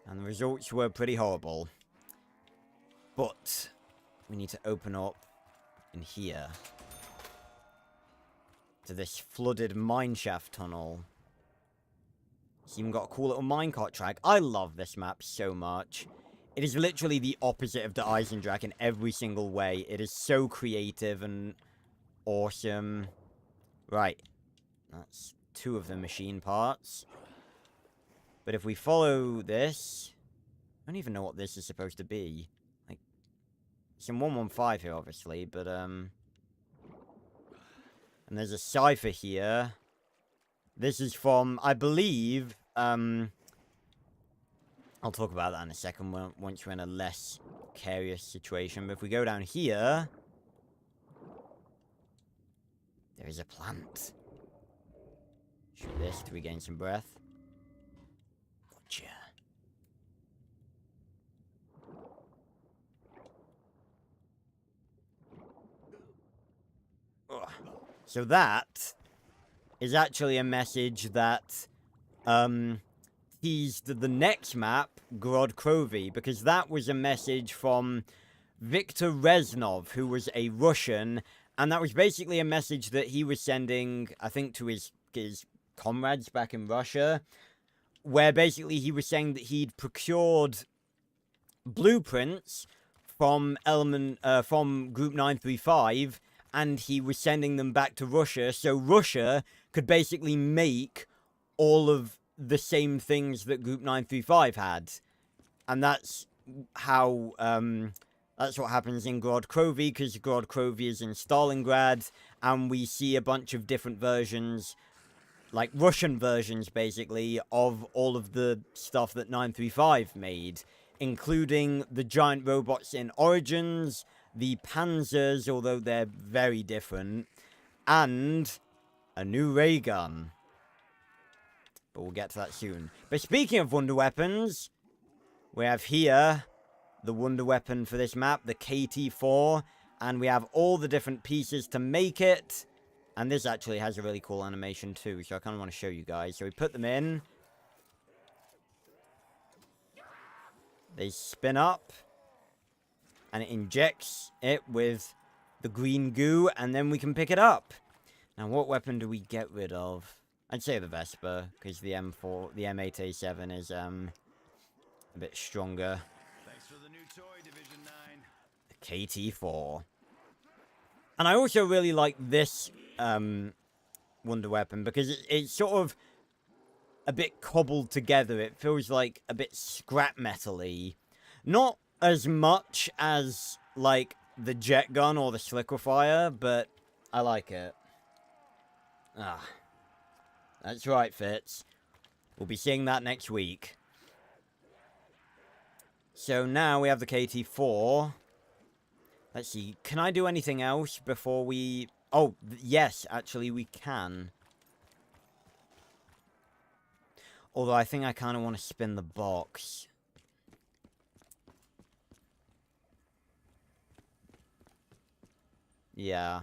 And the results were pretty horrible. But we need to open up in here to this flooded mineshaft tunnel. It's even got a cool little minecart track. I love this map so much. It is literally the opposite of the Eisendrache in every single way. It is so creative and awesome. Right. That's 2 of the machine parts. But if we follow this... I don't even know what this is supposed to be. Like, it's in 115 here, obviously, but, And there's a cipher here. This is from, I believe, I'll talk about that in a second once we're in a less precarious situation. But if we go down here, there is a plant. Shoot this to regain some breath. Gotcha. Ugh. So that is actually a message that teased the next map, Grodkrovi, because that was a message from Viktor Reznov, who was a Russian, and that was basically a message that he was sending, I think, to his comrades back in Russia, where basically he was saying that he'd procured blueprints from from Group 935, and he was sending them back to Russia, so Russia could basically make all of the same things that Group 935 had. And that's how, that's what happens in Grodkrovi, because Grodkrovi is in Stalingrad, and we see a bunch of different versions, like Russian versions, basically, of all of the stuff that 935 made, including the giant robots in Origins, the Panzers, although they're very different, and a new ray gun. But we'll get to that soon. But speaking of wonder weapons, we have here the wonder weapon for this map, the KT-4, and we have all the different pieces to make it. And this actually has a really cool animation too, so I kind of want to show you guys. So we put them in. They spin up. And it injects it with the green goo, and then we can pick it up. Now, what weapon do we get rid of? I'd say the Vesper, because the M8A7 is, a bit stronger. Thanks for the new toy, Division 9. The KT-4. And I also really like this, wonder weapon, because it's sort of a bit cobbled together. It feels like a bit scrap metal-y. Not as much as, like, the jet gun or the sliquifier, but I like it. Ah. That's right, Fitz. We'll be seeing that next week. So now we have the KT4. Let's see. Can I do anything else before we... Oh, yes, actually we can. Although I think I kind of want to spin the box. Yeah.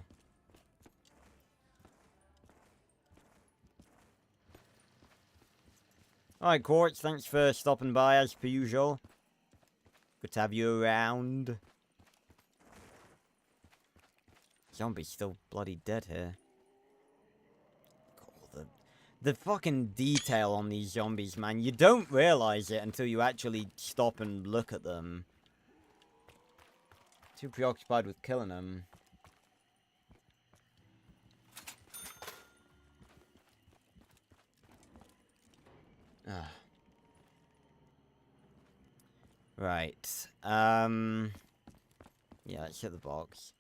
Alright, Quartz, thanks for stopping by as per usual. Good to have you around. Zombie's still bloody dead here. God, the fucking detail on these zombies, man. You don't realize it until you actually stop and look at them. Too preoccupied with killing them. Ah. Right. Yeah, let's hit the box.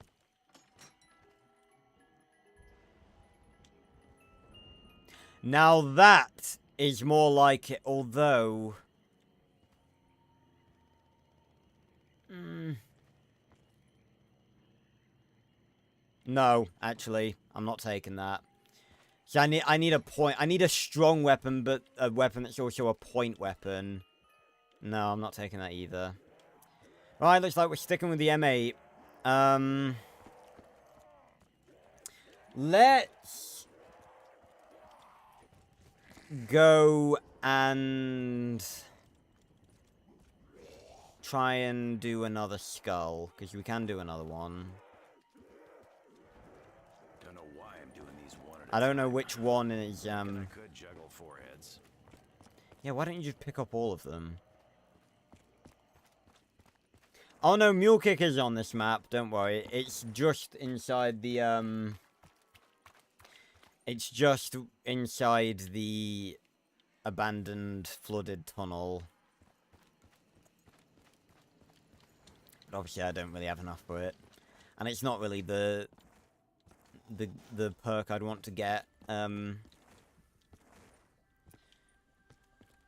Now that is more like it, although... No, actually, I'm not taking that. So I need a point. I need a strong weapon, but a weapon that's also a point weapon. No, I'm not taking that either. Right, looks like we're sticking with the M8. Let's go and try and do another skull, because we can do another one. Don't know why I'm doing these one at a I don't know time. which one is, I could juggle foreheads. Yeah, why don't you just pick up all of them? Oh no, Mule Kick is on this map, don't worry. It's just inside the, It's just inside the abandoned, flooded tunnel. But obviously I don't really have enough for it. And it's not really the perk I'd want to get,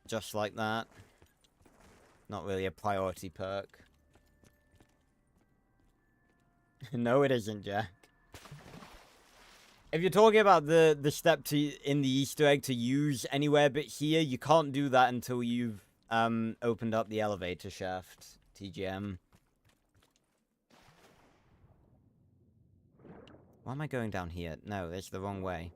just like that. Not really a priority perk. No, it isn't, Jack. If you're talking about the step in the Easter egg to use anywhere but here, you can't do that until you've opened up the elevator shaft, TGM. Why am I going down here? No, that's the wrong way.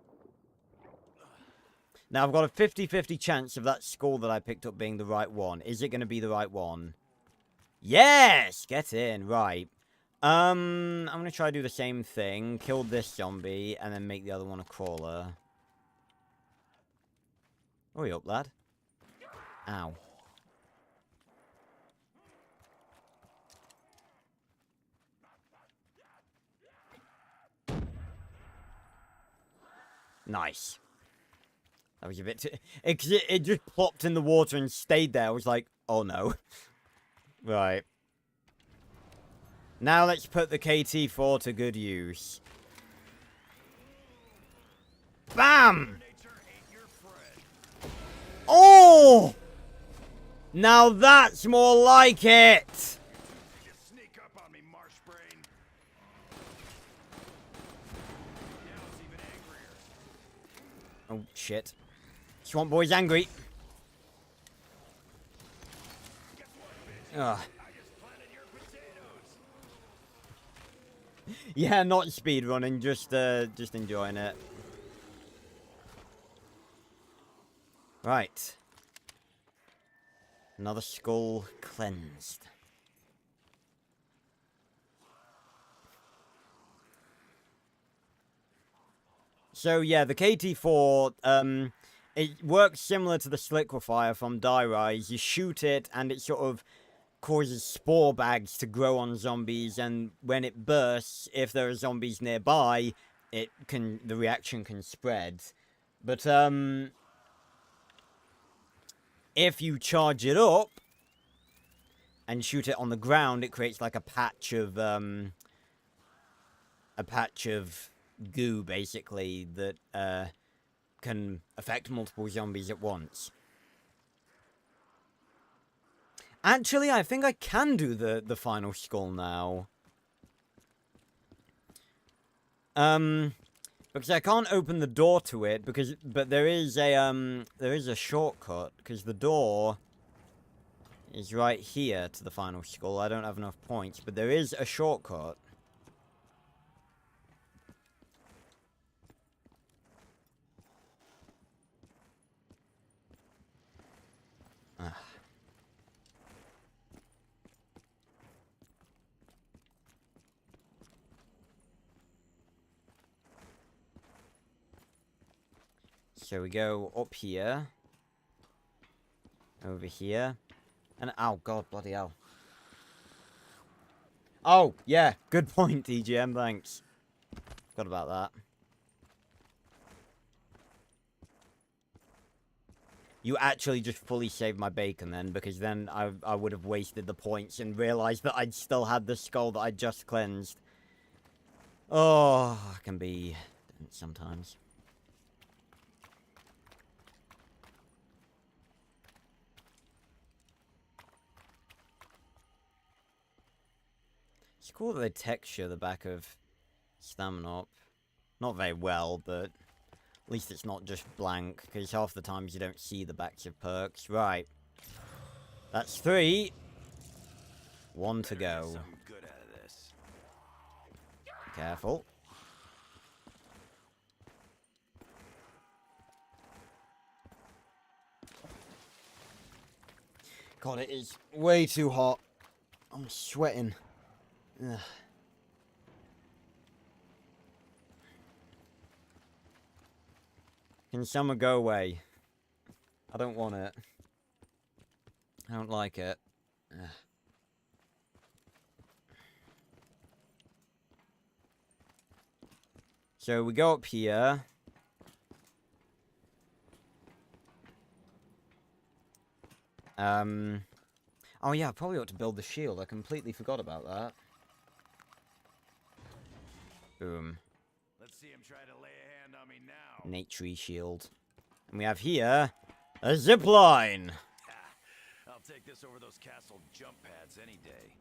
Now, I've got a 50-50 chance of that skull that I picked up being the right one. Is it going to be the right one? Yes! Get in. Right. I'm going to try to do the same thing. Kill this zombie, and then make the other one a crawler. Hurry up, lad. Ow. Nice. That was a bit too... It just plopped in the water and stayed there. I was like, oh no. Right. Now let's put the KT4 to good use. Bam! Oh! Now that's more like it! Just sneak up on me, marsh brain. Now it's even angrier. Oh, shit. Swamp Boy's angry. Ugh. Yeah, not speedrunning, just enjoying it. Right. Another skull cleansed. So yeah, the KT4, it works similar to the Sliquifier from Die Rise. You shoot it, and it sort of causes spore bags to grow on zombies, and when it bursts, if there are zombies nearby, the reaction can spread. But if you charge it up and shoot it on the ground, it creates like a patch of goo, basically, that can affect multiple zombies at once. Actually, I think I can do the final skull now. Because I can't open the door to it but there is a shortcut because the door is right here to the final skull. I don't have enough points, but there is a shortcut. So we go up here. Over here. And, oh god, bloody hell. Oh, yeah, good point, DGM, thanks. Forgot about that. You actually just fully saved my bacon then, because then I would have wasted the points and realised that I'd still had the skull that I'd just cleansed. Oh, I can be sometimes. It's cool that they texture the back of stamina up. Not very well, but at least it's not just blank, because half the times you don't see the backs of perks. Right. That's 3. 1 to go. Something good out of this. Careful. God, it is way too hot. I'm sweating. Ugh. Can summer go away? I don't want it. I don't like it. Ugh. So we go up here. Oh yeah, I probably ought to build the shield. I completely forgot about that. Boom. Let's see him try to lay a hand on me now. Nature shield. And we have here a zip line. I'll take this over those castle jump pads any day.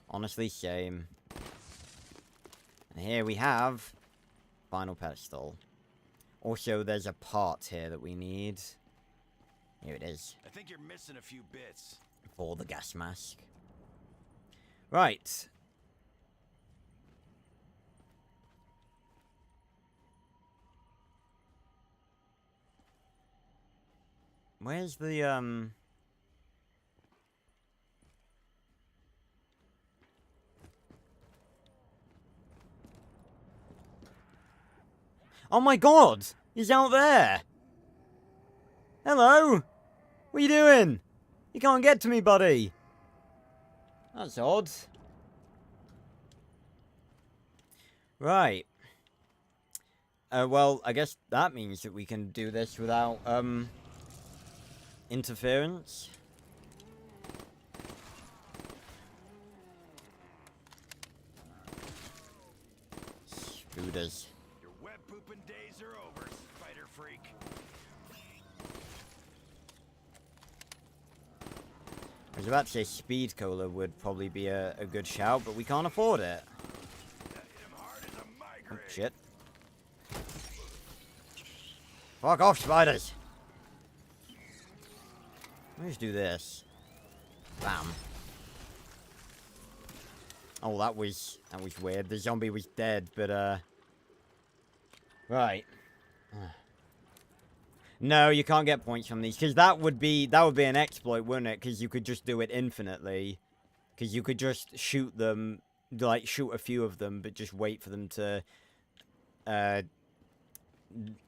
Honestly, same. And here we have final pedestal. Also, there's a part here that we need. Here it is. I think you're missing a few bits. For the gas mask. Right. Where's the, Oh my god! He's out there! Hello! What are you doing? You can't get to me, buddy! That's odd. Right. Well, I guess that means that we can do this without, interference. Spooders. Your web pooping days are over, spider freak. I was about to say speed cola would probably be a good shout, but we can't afford it. Oh, shit. Fuck off, spiders! Let's do this. Bam. Oh, that was weird. The zombie was dead, but right. No, you can't get points from these because that would be an exploit, wouldn't it? Because you could just do it infinitely. Because you could just shoot them, like shoot a few of them, but just wait for them to,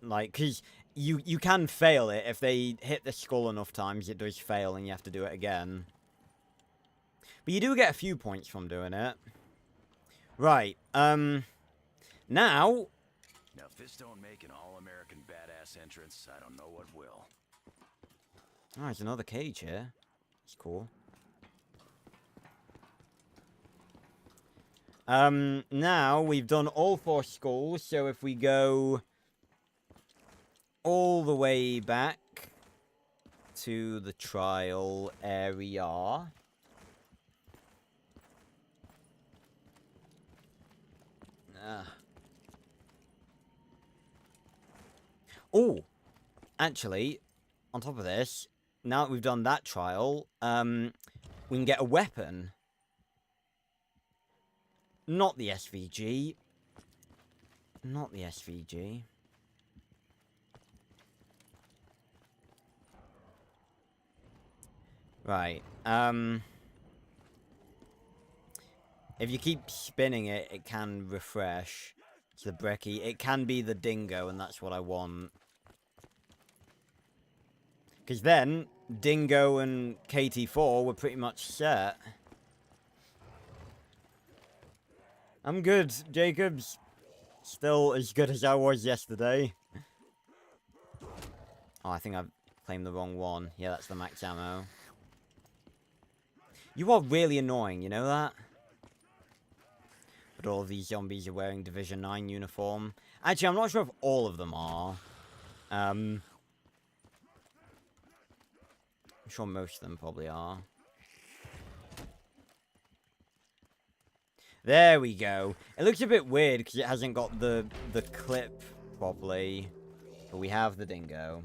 like, because you can fail it if they hit the skull enough times. It does fail, and you have to do it again. But you do get a few points from doing it. Right. Now. Now, if this don't make an all-American badass entrance, I don't know what will. Oh, there's another cage here. It's cool. Now we've done all 4 skulls, so if we go all the way back to the trial area. Oh, actually, on top of this, now that we've done that trial, we can get a weapon. Not the SVG. Not the SVG. Right, if you keep spinning it, it can refresh. It's the brekkie. It can be the dingo, and that's what I want. Because then, dingo and KT4 were pretty much set. I'm good, Jacobs. Still as good as I was yesterday. Oh, I think I've claimed the wrong one. Yeah, that's the max ammo. You are really annoying, you know that? But all of these zombies are wearing Division 9 uniform. Actually, I'm not sure if all of them are. I'm sure most of them probably are. There we go. It looks a bit weird because it hasn't got the clip properly. But we have the dingo.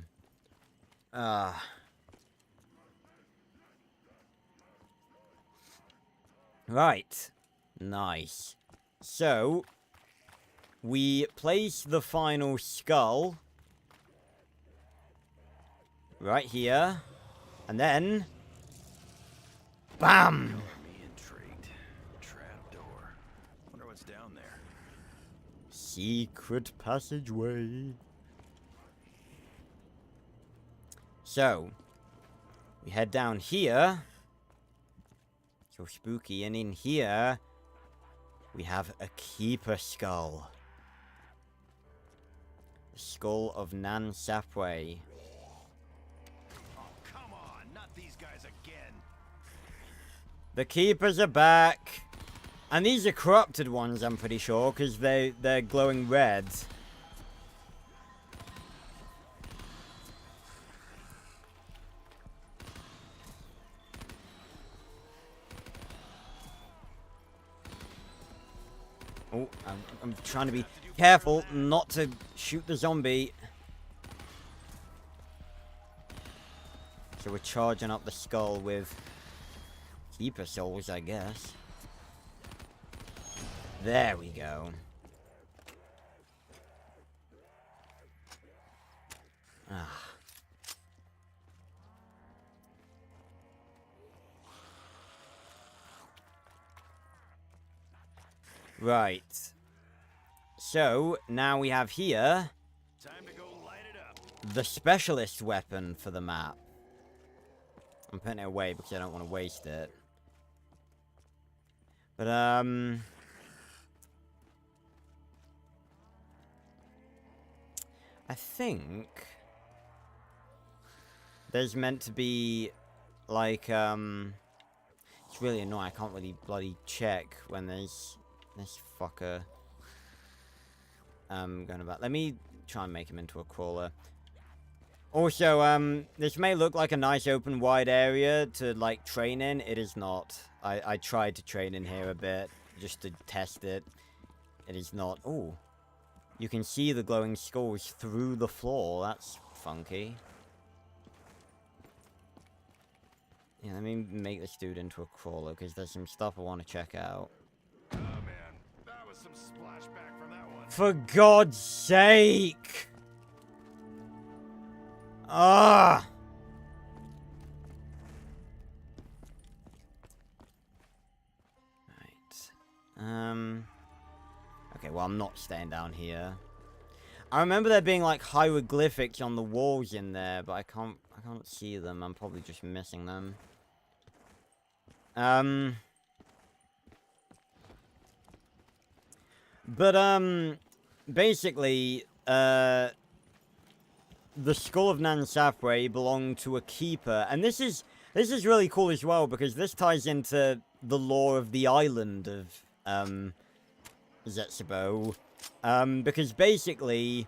Right. Nice. So, we place the final skull right here. And then, bam! Me intrigued. Trapdoor. Wonder what's down there. Secret passageway. So, we head down here. So spooky, and in here, we have a keeper skull. The skull of Nan Sapway. Oh, come on, not these guys again. The keepers are back. And these are corrupted ones, I'm pretty sure, because they're glowing red. Oh, I'm trying to be careful not to shoot the zombie. So we're charging up the skull with keeper souls, I guess. There we go. Ah. Right. So, now we have here Time to go light it up. the specialist weapon for the map. I'm putting it away because I don't want to waste it. But, I think there's meant to be, like, it's really annoying. I can't really bloody check when there's this fucker going about. Let me try and make him into a crawler. Also, this may look like a nice open wide area to like train in. It is not. I tried to train in here a bit just to test it. It is not. Oh, you can see the glowing skulls through the floor. That's funky. Yeah, let me make this dude into a crawler because there's some stuff I want to check out. Oh man, that was some splashback from that one. For God's sake! Ah! Right. Okay, well, I'm not staying down here. I remember there being, like, hieroglyphics on the walls in there, but I can't see them. I'm probably just missing them. But, basically, the skull of Nan Sapway belonged to a keeper, and this is really cool as well, because this ties into the lore of the island of, Zetsubou, because basically,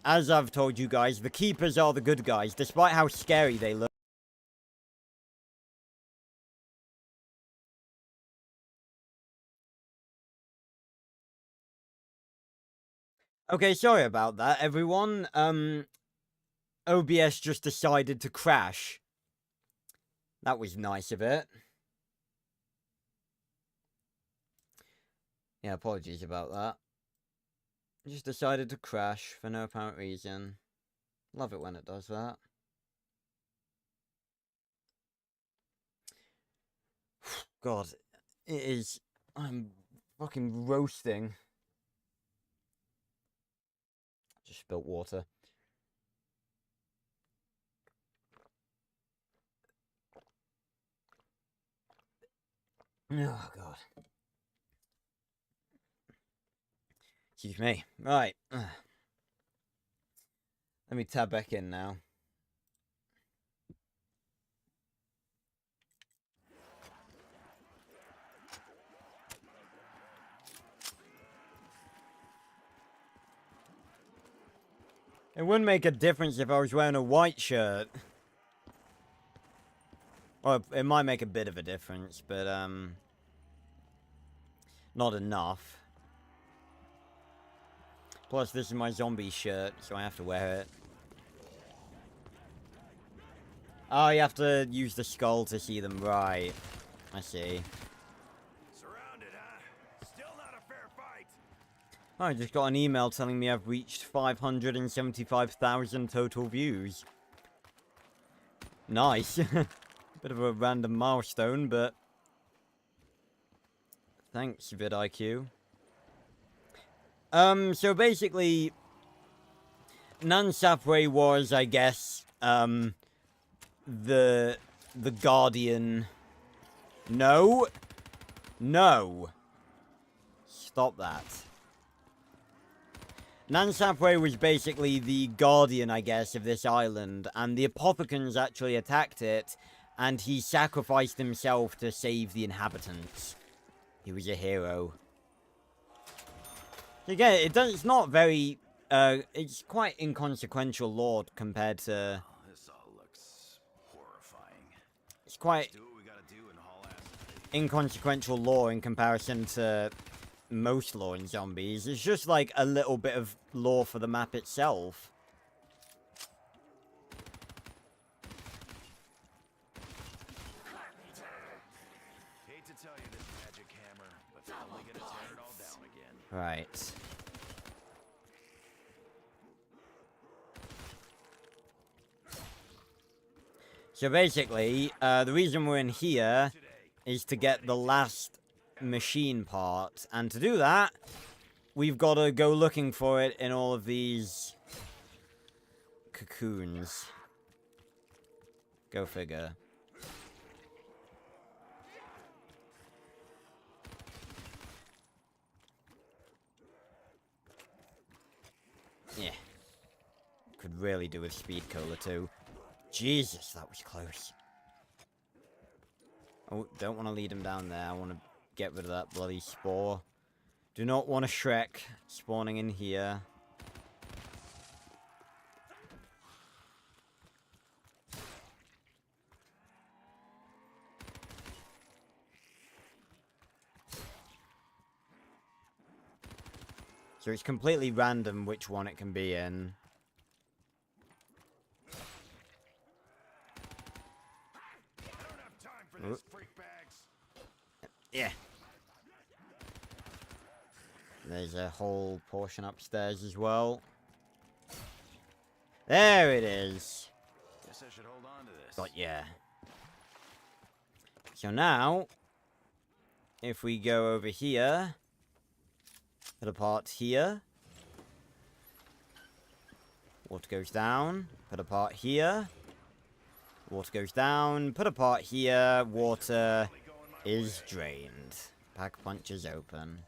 as I've told you guys, the keepers are the good guys, despite how scary they look. Okay, sorry about that, everyone. OBS just decided to crash. That was nice of it. Yeah, apologies about that. Just decided to crash for no apparent reason. Love it when it does that. God, it is... I'm fucking roasting. Just spilt water. Oh, God. Excuse me. Right. Let me tab back in now. It wouldn't make a difference if I was wearing a white shirt. Well, it might make a bit of a difference, but, not enough. Plus, this is my zombie shirt, so I have to wear it. Oh, you have to use the skull to see them, right. I see. Surrounded, huh? Still not a fair fight. Oh, I just got an email telling me I've reached 575,000 total views. Nice. Bit of a random milestone, but... Thanks, vidIQ. So basically... Nansapwe was, I guess, the Guardian... No! No! Stop that. Nansapwe was basically the guardian, I guess, of this island, and the Apothicons actually attacked it, and he sacrificed himself to save the inhabitants. He was a hero. Again, it's not very, it's quite inconsequential lore compared to... Oh, this all looks horrifying. It's quite Do what we gotta do and haul ass. inconsequential lore in comparison to most lore in zombies. It's just like a little bit of lore for the map itself. Hate to tell you this, magic hammer, but they're only gonna tear it all down again. Right. So basically, the reason we're in here is to get the last machine part. And to do that, we've got to go looking for it in all of these cocoons. Go figure. Yeah. Could really do with speed cola too. Jesus, that was close. Oh, don't want to lead him down there. I want to get rid of that bloody spore. Do not want a Shrek spawning in here. So it's completely random which one it can be in. Yeah. There's a whole portion upstairs as well. There it is. Guess I should hold on to this. But yeah. So now, if we go over here, put a part here. Water goes down. Put a part here. Water goes down. Put a part here. Water is drained. Pack punch is open.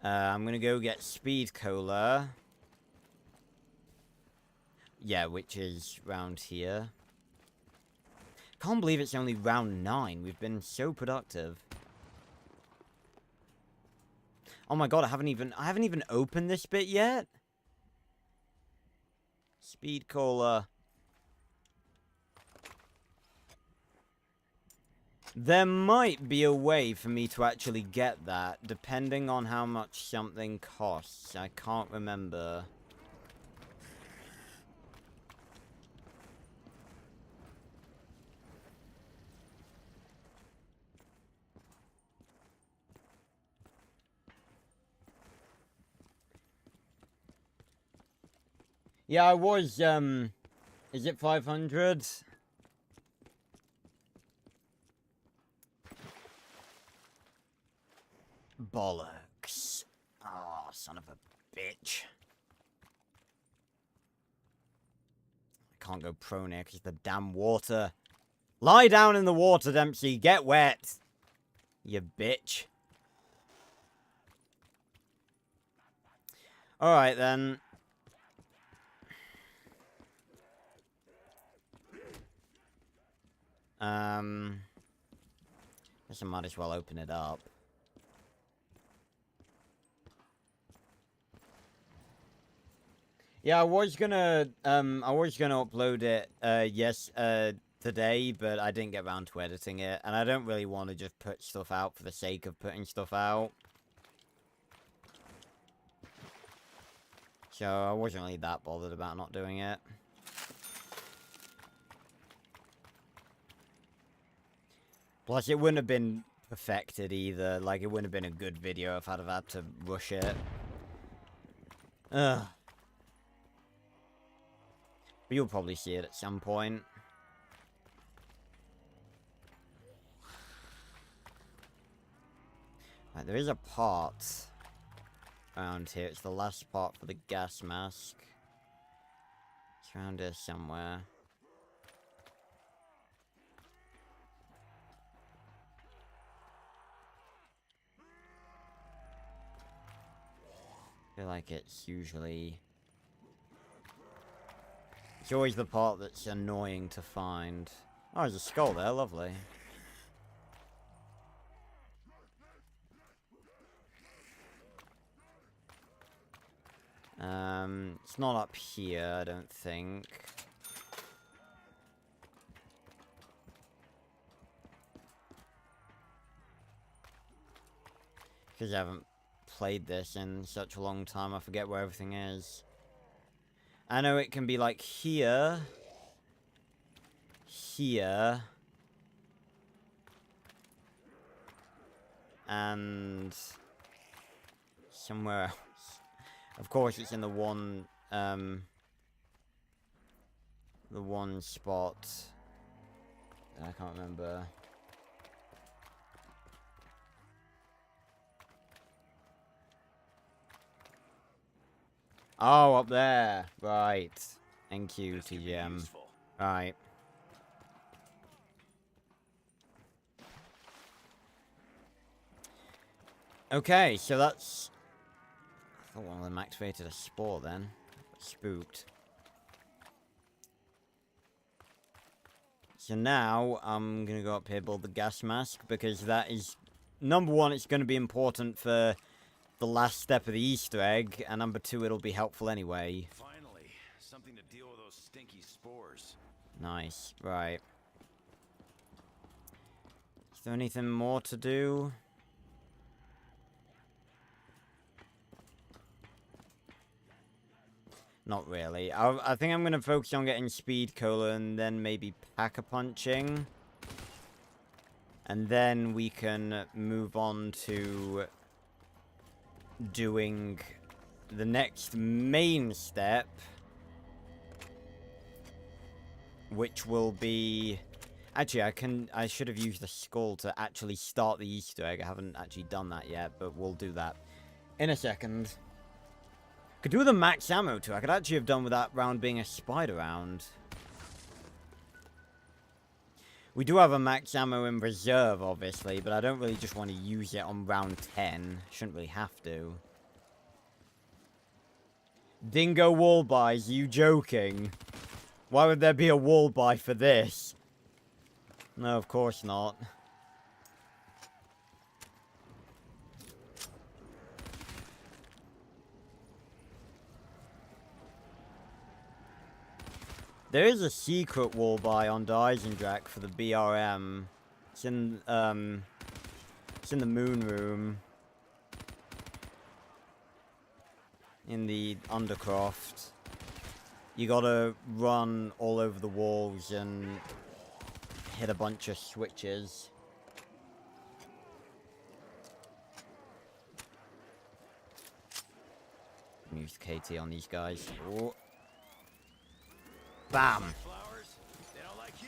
I'm gonna go get speed cola. Yeah, which is round here. Can't believe it's only round 9. We've been so productive. Oh my god, I haven't even opened this bit yet. Speed cola. There might be a way for me to actually get that, depending on how much something costs. I can't remember. Yeah, I was, is it 500? Bollocks. Oh, son of a bitch. I can't go prone here because the damn water. Lie down in the water, Dempsey. Get wet. You bitch. Alright, then. Guess I might as well open it up. Yeah, I was gonna upload it, today, but I didn't get around to editing it, and I don't really want to just put stuff out for the sake of putting stuff out. So I wasn't really that bothered about not doing it. Plus, it wouldn't have been perfected either. Like, it wouldn't have been a good video if I'd have had to rush it. Ugh. But you'll probably see it at some point. Right, there is a part around here. It's the last part for the gas mask. It's around here somewhere. I feel like it's usually... It's always the part that's annoying to find. Oh, there's a skull there, lovely. It's not up here, I don't think. Because I haven't played this in such a long time, I forget where everything is. I know it can be like here, here, and somewhere else. Of course, it's in the one spot. I can't remember. Oh, up there. Right. Thank you, TGM. Right. Okay, so that's... I thought one of them activated a spore then. Spooked. So now, I'm gonna go up here, build the gas mask, because that is... Number one, it's gonna be important for the last step of the Easter egg, and number two, it'll be helpful anyway. Finally, something to deal with those stinky spores. Nice, right. Is there anything more to do? Not really. I think I'm going to focus on getting speed cola and then maybe pack-a-punching. And then we can move on to doing the next main step, which will be... Actually, I should have used the skull to actually start the Easter egg. I haven't actually done that yet, but we'll do that in a second. Could do with a max ammo too. I could actually have done with that round being a spider round. We do have a max ammo in reserve, obviously, but I don't really just want to use it on round 10. Shouldn't really have to. Dingo wall buys, you joking? Why would there be a wall buy for this? No, of course not. There is a secret wall buy on Eisendrach for the BRM. It's in the moon room. In the Undercroft. You gotta run all over the walls and hit a bunch of switches. Use KT on these guys. Ooh. Bam! Flowers, they don't like you.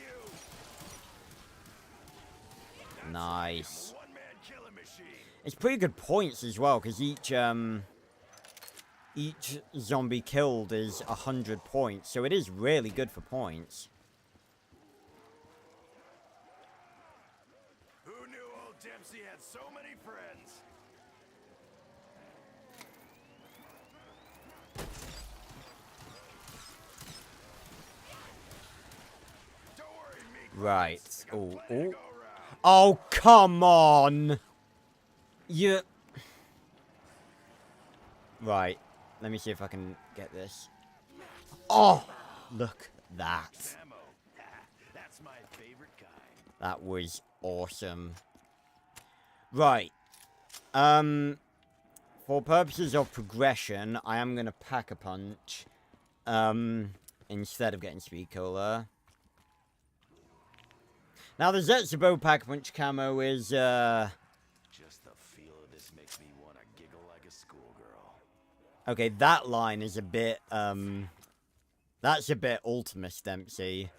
Nice. One-man killing machine. It's pretty good points as well, because each zombie killed is 100 points, so it is really good for points. Who knew old Dempsey had so many friends? Don't worry, meat. Right. Got Oh, plenty to oh. go around. Oh, come on! You... Right. Let me see if I can get this. Oh! Look at that. Ammo. That's my favorite kind. That was awesome. Right. For purposes of progression, I am going to pack a punch. Instead of getting speed cola. Now, the Zetsubou pack punch camo is, Just the feel of this makes me want to giggle like a schoolgirl. okay, that line is a bit, that's a bit Ultimus Dempsey.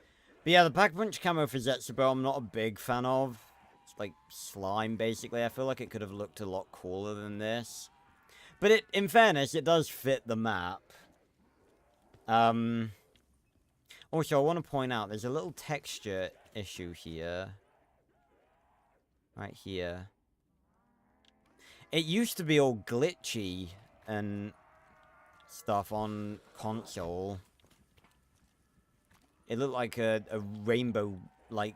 But yeah, the pack punch camo for Zetsubou I'm not a big fan of. It's like slime, basically. I feel like it could have looked a lot cooler than this. But it, in fairness, it does fit the map. Also, I want to point out, there's a little texture issue here. Right here. It used to be all glitchy and stuff on console. It looked like a rainbow, like,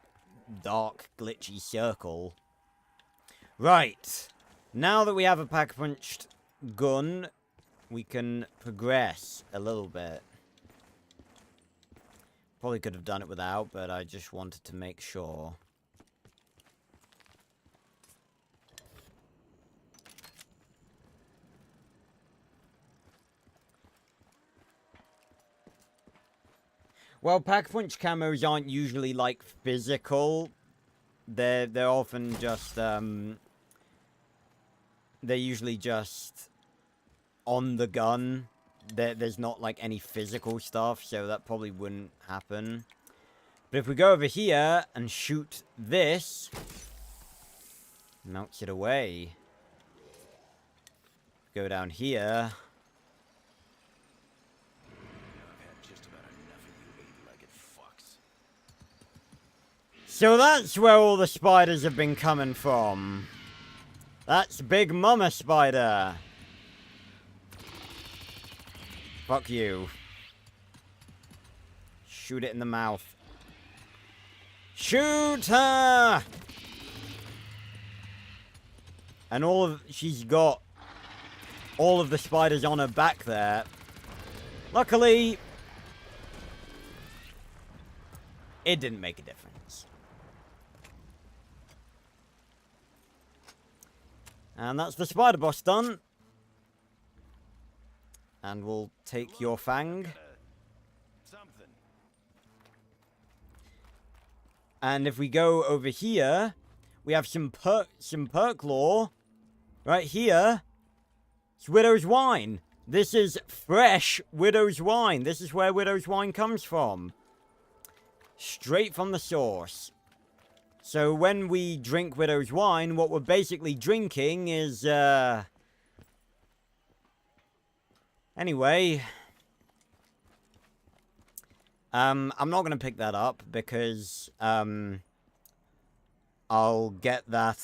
dark, glitchy circle. Right. Now that we have a pack-punched gun, we can progress a little bit. Probably could have done it without, but I just wanted to make sure. Well, pack-punch camos aren't usually, like, physical. They're often just, they're usually just on the gun. There's not, like, any physical stuff, so that probably wouldn't happen. But if we go over here and shoot this, melts it away. Go down here. I've had just about enough of you eight-legged fucks. So that's where all the spiders have been coming from. That's Big Mama Spider. Fuck you. Shoot it in the mouth. Shoot her! And she's got all of the spiders on her back there. Luckily, it didn't make a difference. And that's the spider boss done. And we'll take your fang. Something. And if we go over here, we have some perk lore. Right here. It's Widow's Wine. This is fresh Widow's Wine. This is where Widow's Wine comes from. Straight from the source. So when we drink Widow's Wine, what we're basically drinking is, anyway, I'm not going to pick that up because, I'll get that,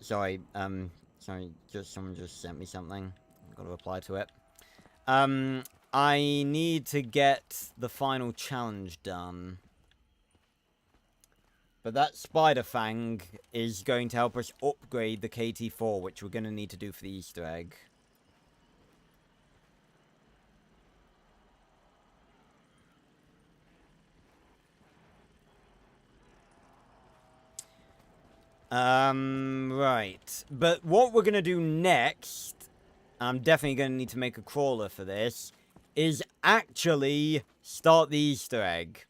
sorry, someone just sent me something. I've got to reply to it. I need to get the final challenge done. But that spider fang is going to help us upgrade the KT-4, which we're going to need to do for the Easter egg. Right. But what we're going to do next, I'm definitely going to need to make a crawler for this, is actually start the Easter egg.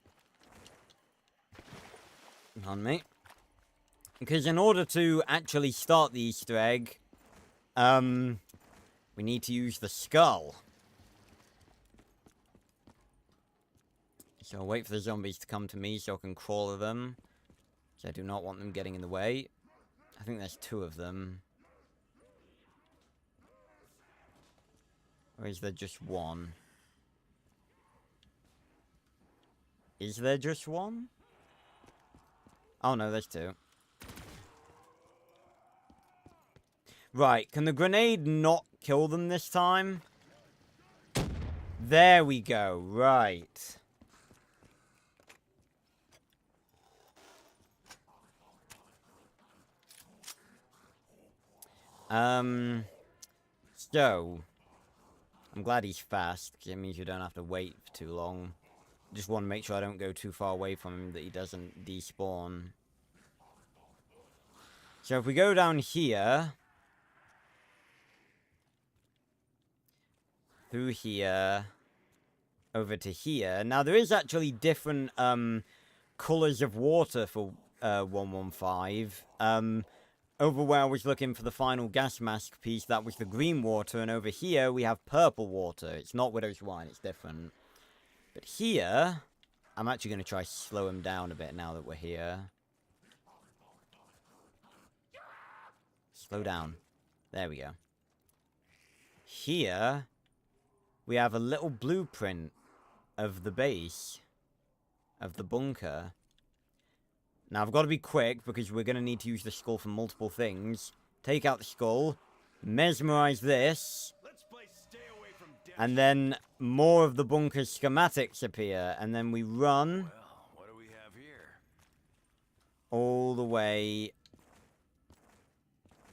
On me. Because in order to actually start the Easter egg, we need to use the skull. So I'll wait for the zombies to come to me so I can crawler them. So I do not want them getting in the way. I think there's 2 of them. Or is there just 1? Is there just 1? Oh no, there's 2. Right, can the grenade not kill them this time? There we go, right. So, I'm glad he's fast, because it means you don't have to wait for too long. Just want to make sure I don't go too far away from him, that he doesn't despawn. So if we go down here, through here, over to here. Now, there is actually different colours of water for 115. Over where I was looking for the final gas mask piece, that was the green water, and over here we have purple water. It's not Widow's Wine, it's different. But here, I'm actually going to try slow him down a bit now that we're here. Slow down. There we go. Here, we have a little blueprint of the base, of the bunker. Now, I've got to be quick, because we're going to need to use the skull for multiple things. Take out the skull, mesmerize this, and then more of the bunker's schematics appear, and then we run Well, what do we have here? all the way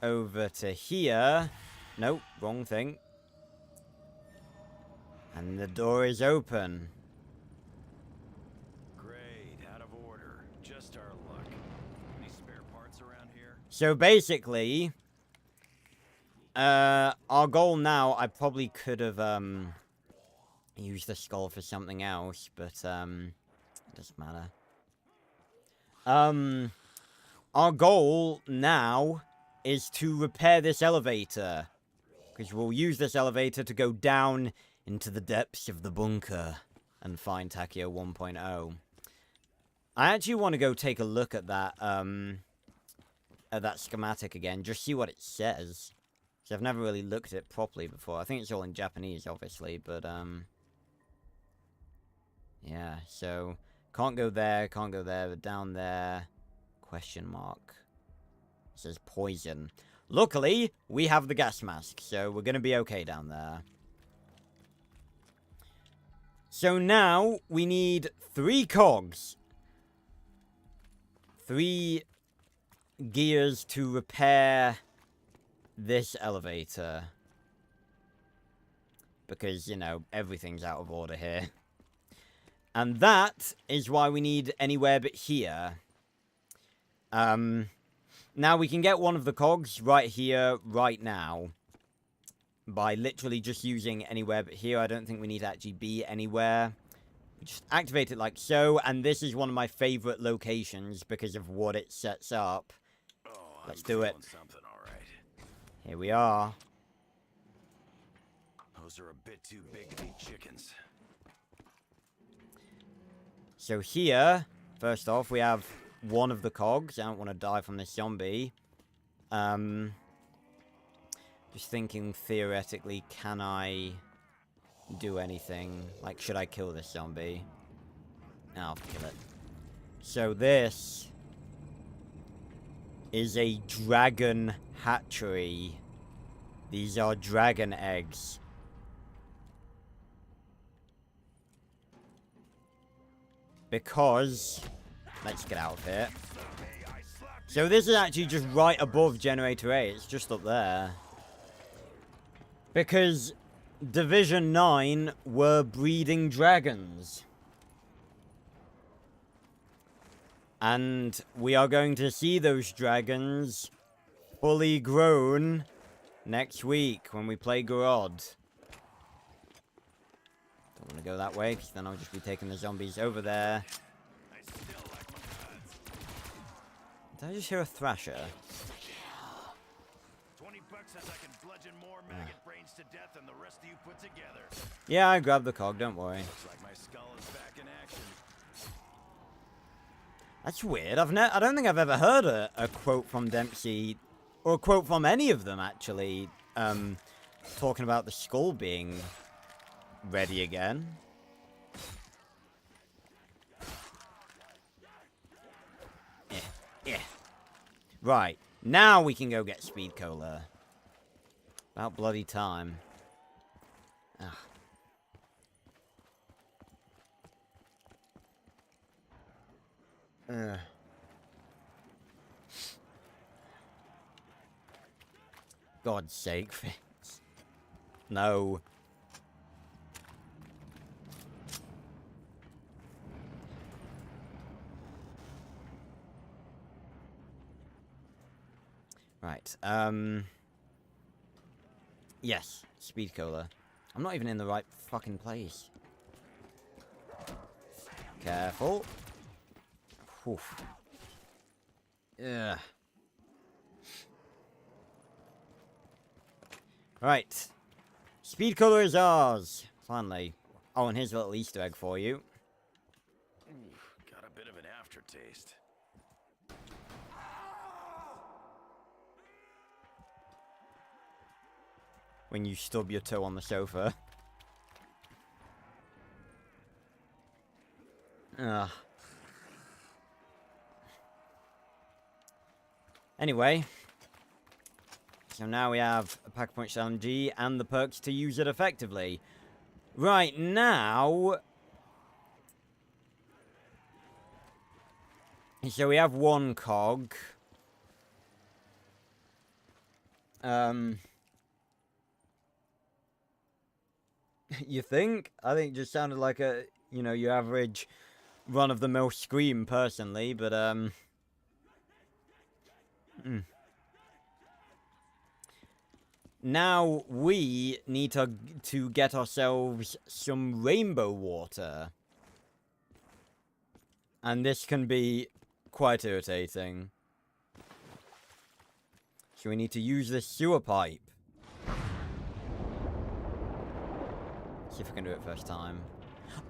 over to here. Nope, wrong thing. And the door is open. Great, out of order. Just our luck. Any spare parts around here? So basically, our goal now, I probably could have used the skull for something else, but it doesn't matter. Our goal now is to repair this elevator, because we'll use this elevator to go down into the depths of the bunker and find Takeo 1.0. I actually want to go take a look at that schematic again, just see what it says. So I've never really looked at it properly before. I think it's all in Japanese, obviously, but yeah, so can't go there, but down there, question mark. It says poison. Luckily, we have the gas mask, so we're going to be okay down there. So now, we need 3 cogs. 3 gears to repair this elevator. Because, you know, everything's out of order here. And that is why we need anywhere but here. Now, we can get one of the cogs right here, right now. By literally just using anywhere but here. I don't think we need to actually be anywhere. Just activate it like so. And this is one of my favorite locations because of what it sets up. Oh, Let's do it. Something, all right. Here we are. Those are a bit too big to be chickens. So here, first off, we have one of the cogs. I don't want to die from this zombie. Just thinking theoretically, can I do anything? Like, should I kill this zombie? No, I'll kill it. So this is a dragon hatchery. These are dragon eggs. Because Let's get out of here. So this is actually just right above Generator 8. It's just up there. Because Division 9 were breeding dragons. And we are going to see those dragons fully grown next week when we play Garod. Don't want to go that way, because then I'll just be taking the zombies over there. Did I just hear a thrasher? 20 bucks says I can bludgeon more maggot brains to death than the rest of you put together. Yeah, I grabbed the cog, don't worry. Looks like my skull is back in action. That's weird. I don't think I've ever heard a quote from Dempsey, or a quote from any of them, actually, talking about the skull being ready again. Yeah. Right, now we can go get Speed Cola. About bloody time. Ugh. God's sake, Fitz. No. Right, yes, Speed Cola. I'm not even in the right fucking place. Careful. Oof. Yeah. Right. Speed Cola is ours. Finally. Oh, and here's a little Easter egg for you. Got a bit of an aftertaste. When you stub your toe on the sofa. Ugh. Anyway. So now we have a Pack-a-Punch LMG and the perks to use it effectively. Right, now... So we have one cog. You think? I think it just sounded like a, you know, your average run-of-the-mill scream, personally, but, Now, we need to get ourselves some rainbow water. And this can be quite irritating. So we need to use this sewer pipe. See if we can do it first time.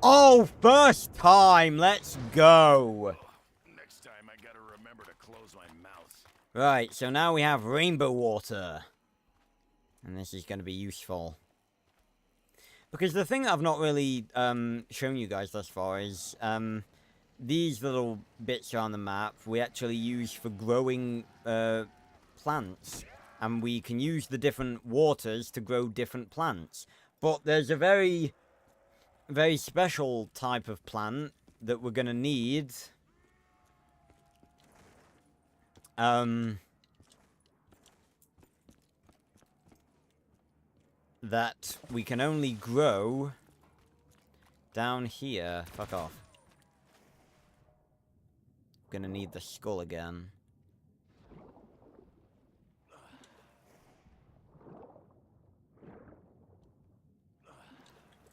Oh, first time! Let's go! Next time I gotta remember to close my mouth. Right, so now we have rainbow water. And this is going to be useful. Because the thing that I've not really shown you guys thus far is these little bits on the map we actually use for growing plants. And we can use the different waters to grow different plants. But there's a very, very special type of plant that we're going to need. That we can only grow down here. Fuck off. Gonna need the skull again.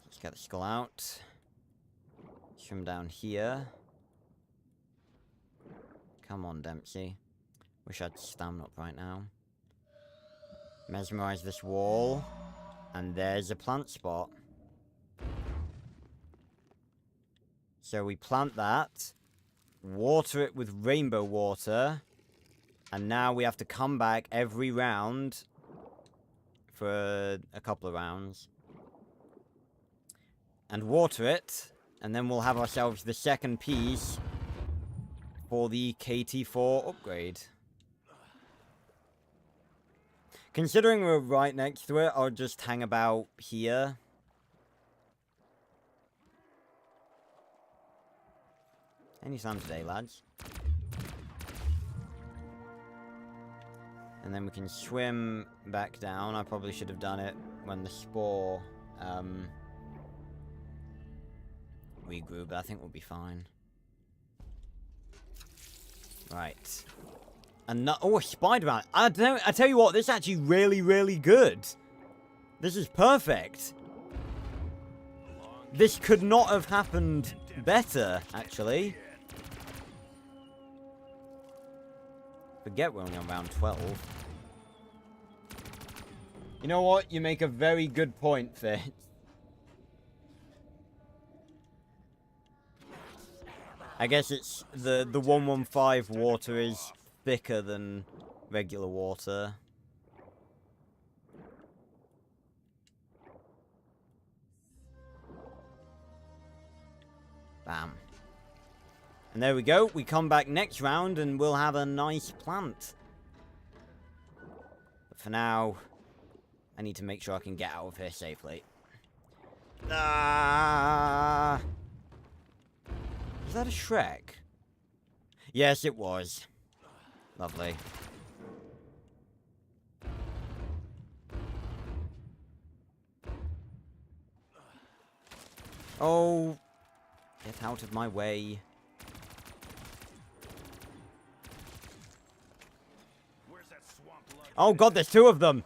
Let's get the skull out. Swim down here. Come on, Dempsey. Wish I'd stamina up right now. Mesmerize this wall. And there's a plant spot. So we plant that. Water it with rainbow water. And now we have to come back every round. For a couple of rounds. And water it. And then we'll have ourselves the second piece. For the KT4 upgrade. Considering we're right next to it, I'll just hang about here. Anytime today, lads. And then we can swim back down. I probably should have done it when the spore regrew, but I think we'll be fine. Right. And oh, a Spider-Man. I tell you what, this is actually really, really good. This is perfect. This could not have happened better, actually. Forget we're only on round 12. You know what? You make a very good point, Fitz. I guess it's the 115 water is thicker than regular water. Bam. And there we go. We come back next round and we'll have a nice plant. But for now, I need to make sure I can get out of here safely. Ah! Was that a Shrek? Yes, it was. Lovely. Oh, get out of my way. Oh god, there's two of them!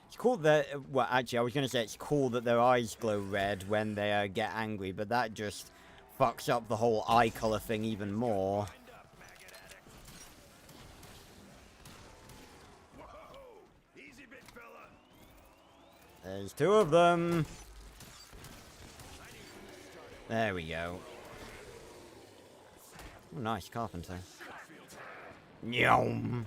It's cool that... Well, actually, I was going to say it's cool that their eyes glow red when they get angry, but that just fucks up the whole eye color thing even more. There's two of them! There we go. Oh, nice carpenter. Nyom.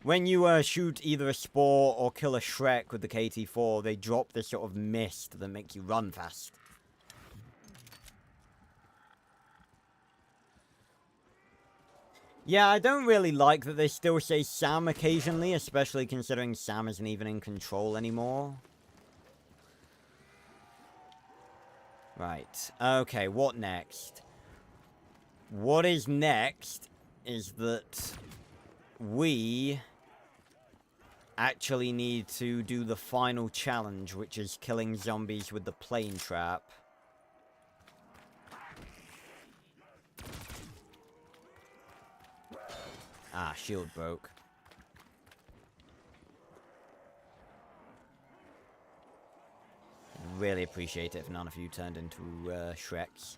When you shoot either a Spore or kill a Shrek with the KT-4, they drop this sort of mist that makes you run fast. Yeah, I don't really like that they still say Sam occasionally, especially considering Sam isn't even in control anymore. Right. Okay, what next? What is next is that we actually need to do the final challenge, which is killing zombies with the plane trap. Ah, shield broke. I'd really appreciate it if none of you turned into Shreks.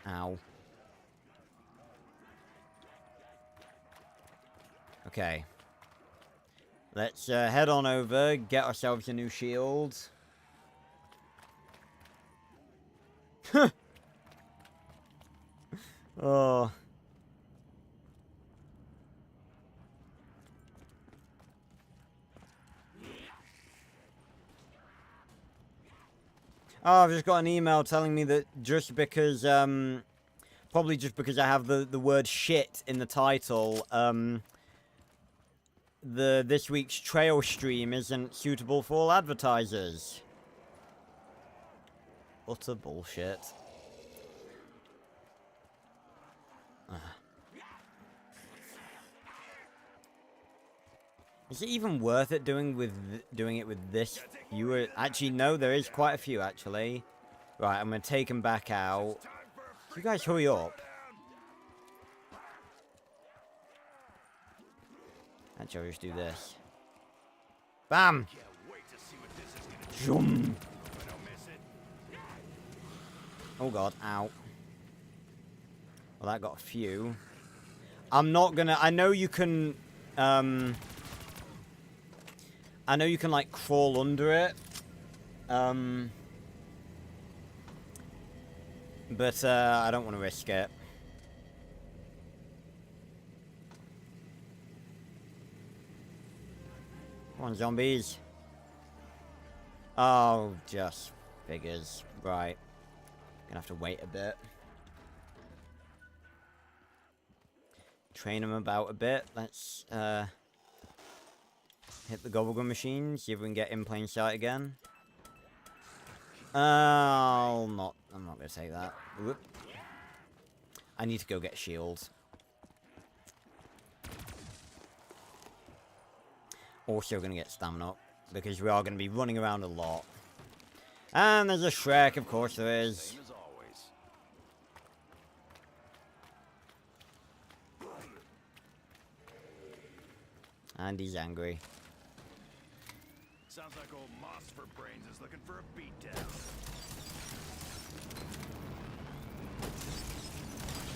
Ow. Okay. Let's head on over, get ourselves a new shield. Oh. Oh, I've just got an email telling me that just because, probably just because I have the word shit in the title, this week's trail stream isn't suitable for all advertisers. Utter bullshit. Is it even worth it doing it with this viewer? Actually, no, there is quite a few, actually. Right, I'm going to take them back out. You guys hurry up. Actually, I'll just do this. Bam! Zoom! Oh god, ow. Well, that got a few. I'm not gonna... I know you can... I know you can, like, crawl under it. But, I don't want to risk it. Come on, zombies. Oh, just figures. Right. Gonna have to wait a bit. Train them about a bit. Let's, hit the gobblegum machine, see if we can get in plain sight again. I'm not gonna take that. Whoop. I need to go get shields. Also going to get stamina up, because we are going to be running around a lot. And there's a Shrek, of course there is. Same as always. And he's angry. Sounds like old Moss for Brains is looking for a beatdown.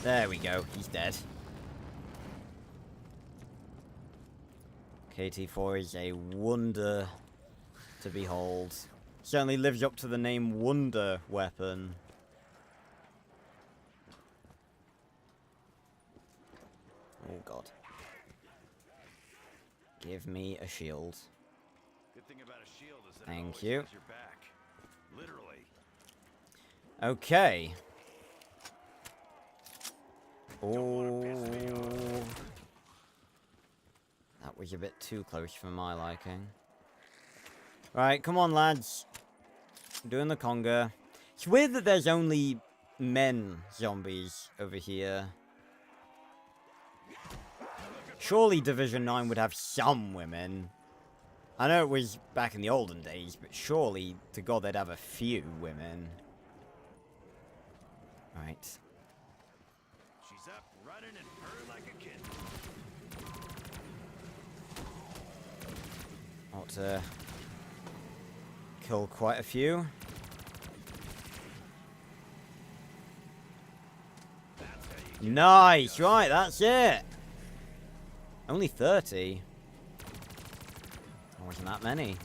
There we go, he's dead. KT4 is a wonder to behold. Certainly lives up to the name Wonder Weapon. Oh god. Give me a shield. Good thing about a shield is that Thank it always you. has your back. Literally. Okay. Oh. That was a bit too close for my liking. Right, come on, lads. Doing the conga. It's weird that there's only men zombies over here. Surely Division 9 would have some women. I know it was back in the olden days, but surely, to God, they'd have a few women. Right. She's up, running, and purring like a kid. Ought to kill quite a few. Nice, right, that's it. Only 30. There wasn't that many.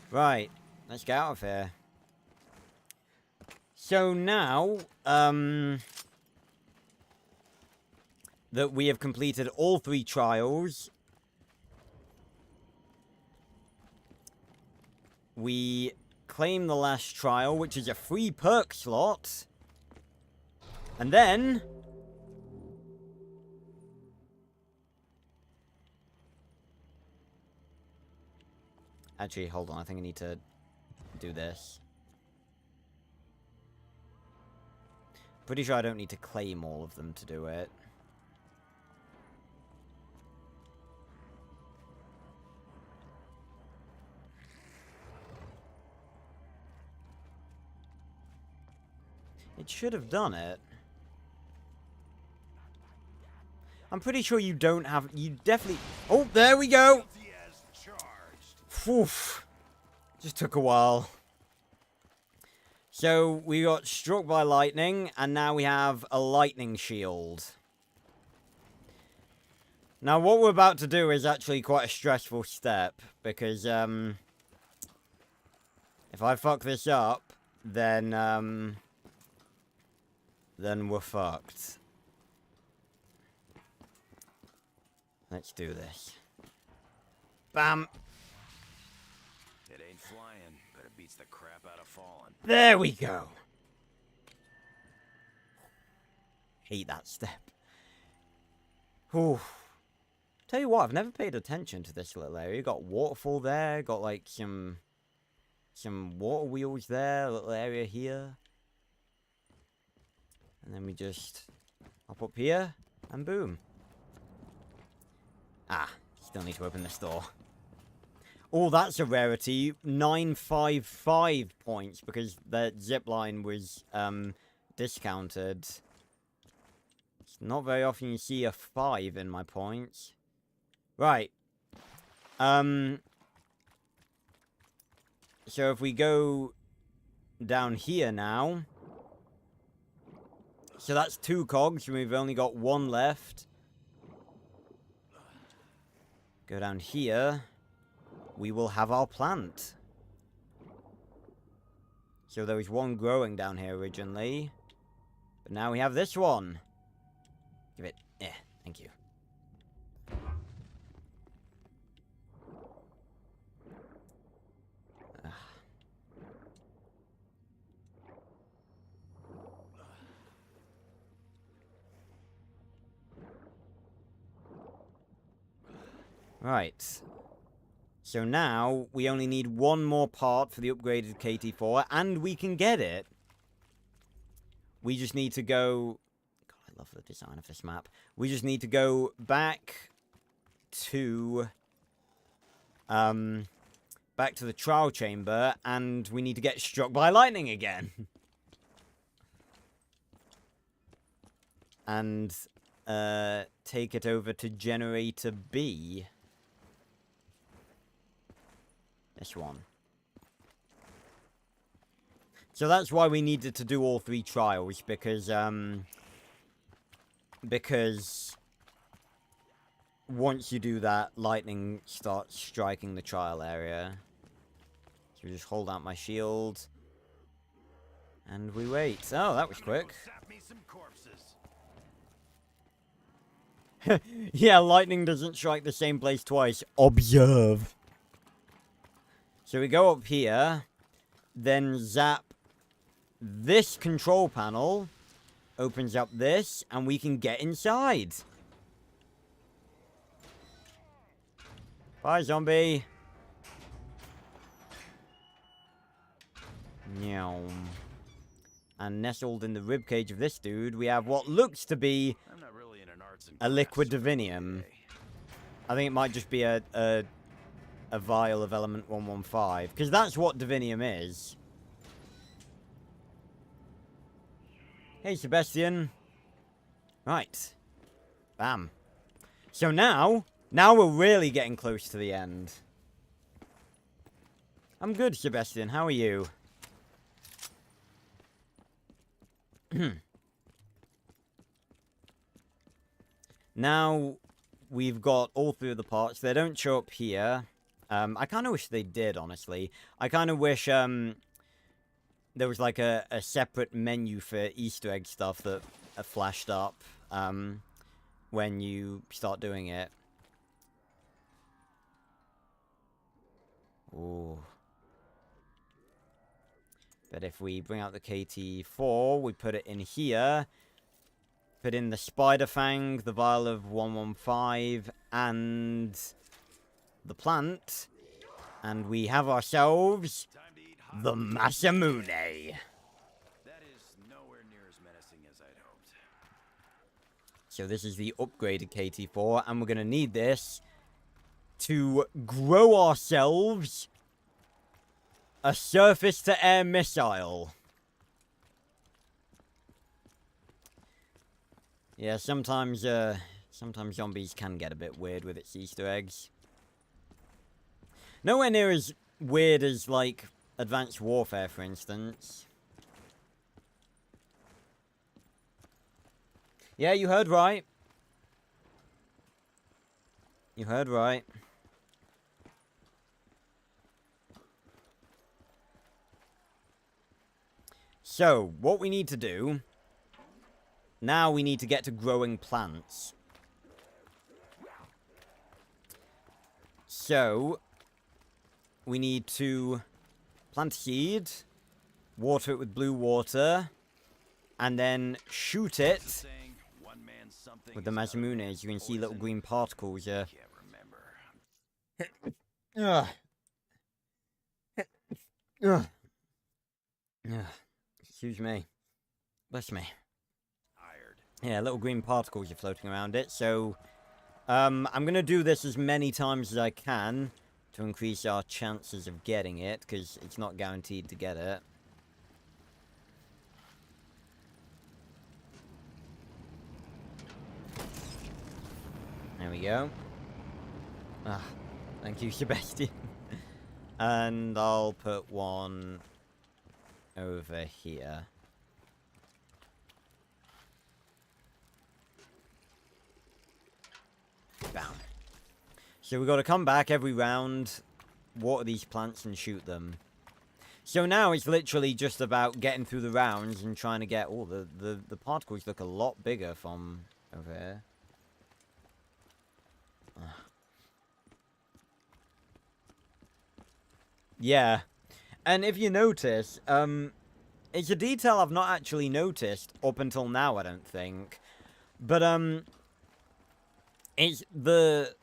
Right, let's get out of here. So now, that we have completed all 3 trials, we claim the last trial, which is a free perk slot. And then actually, hold on, I think I need to do this. Pretty sure I don't need to claim all of them to do it. It should have done it. I'm pretty sure you don't have... You definitely... Oh, there we go! Oof. Just took a while. So, we got struck by lightning, and now we have a lightning shield. Now, what we're about to do is actually quite a stressful step, because, if I fuck this up, then we're fucked. Let's do this. Bam! It ain't flying, but it beats the crap out of falling. There we go. Hate that step. Whew. Tell you what, I've never paid attention to this little area. Got waterfall there, got like some water wheels there, a little area here. And then we just hop up here, and boom. Ah, still need to open this door. Oh, that's a rarity. 955 points, because the zipline was, discounted. It's not very often you see a 5 in my points. Right. So if we go down here now. So that's 2 cogs, and we've only got 1 left. Go down here. We will have our plant. So there was 1 growing down here originally. But now we have this one. Give it... thank you. Right. So now, we only need 1 more part for the upgraded KT4, and we can get it. We just need to go love the design of this map. We just need to go back to the trial chamber, and we need to get struck by lightning again. And take it over to generator B. This one. So that's why we needed to do all 3 trials, because once you do that, lightning starts striking the trial area. So we just hold out my shield. And we wait. Oh, that was quick. Yeah, lightning doesn't strike the same place twice. Observe. So we go up here. Then zap this control panel. Opens up this. And we can get inside. Bye, zombie. Meow. And nestled in the ribcage of this dude, we have what looks to be a liquid divinium. I think it might just be a vial of element 115, because that's what divinium is. Hey, Sebastian. Right. Bam. So now we're really getting close to the end. I'm good, Sebastian. How are you? Now, we've got all 3 of the parts. They don't show up here. I kind of wish they did, honestly. I kind of wish there was like a separate menu for Easter egg stuff that flashed up when you start doing it. Ooh. But if we bring out the KT4, we put it in here. Put in the Spider Fang, the Vial of 115, and the plant. And we have ourselves the Masamune. That is nowhere near as menacing as I'd hoped. So this is the upgraded KT4, and we're going to need this to grow ourselves a surface-to-air missile. Yeah, sometimes zombies can get a bit weird with its Easter eggs. Nowhere near as weird as, like, Advanced Warfare, for instance. Yeah, you heard right. You heard right. So, what we need to do... Now we need to get to growing plants. So, we need to plant a seed, water it with blue water, and then shoot it with the Masamune. As you can see, little green particles here. Excuse me. Bless me. Yeah, little green particles are floating around it, so I'm going to do this as many times as I can to increase our chances of getting it, because it's not guaranteed to get it. There we go. Ah, thank you, Sebastian. And I'll put one over here. Bam. So we've got to come back every round, water these plants and shoot them. So now it's literally just about getting through the rounds and trying to get... Oh, the particles look a lot bigger from over here. Yeah. And if you notice, it's a detail I've not actually noticed up until now, I don't think. But, it's the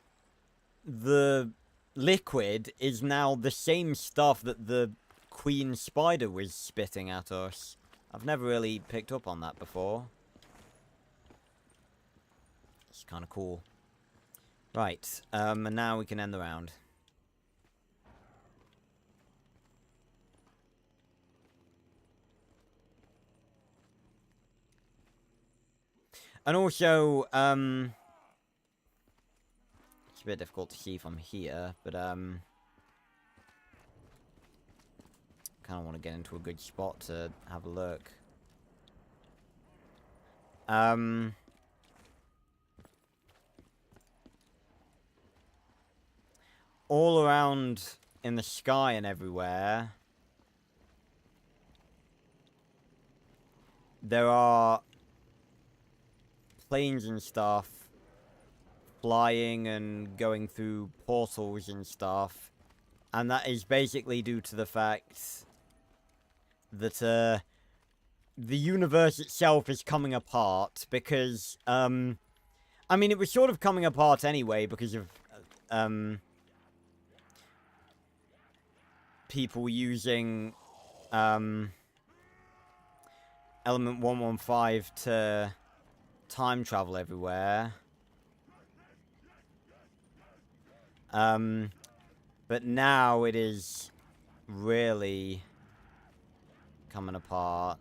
liquid is now the same stuff that the queen spider was spitting at us. I've never really picked up on that before. It's kind of cool. Right, and now we can end the round. And also, it's a bit difficult to see from here, but, kind of want to get into a good spot to have a look. All around in the sky and everywhere, there are planes and stuff flying and going through portals and stuff, and that is basically due to the fact that the universe itself is coming apart because I mean, it was sort of coming apart anyway because of people using element 115 to time travel everywhere. But now it is really coming apart.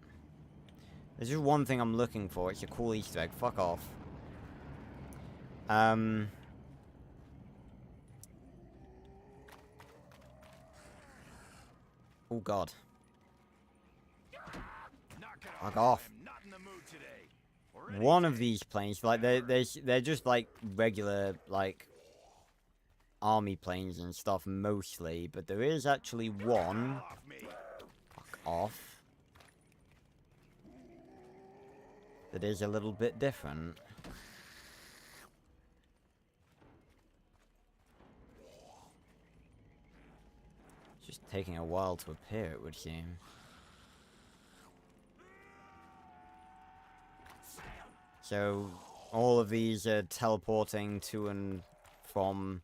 There's just one thing I'm looking for. It's a cool Easter egg. Fuck off. Oh god. Fuck off. One of these planes, like they're just like regular like army planes and stuff mostly, but there is actually one. Fuck off. That is a little bit different. It's just taking a while to appear, it would seem. So, all of these are teleporting to and from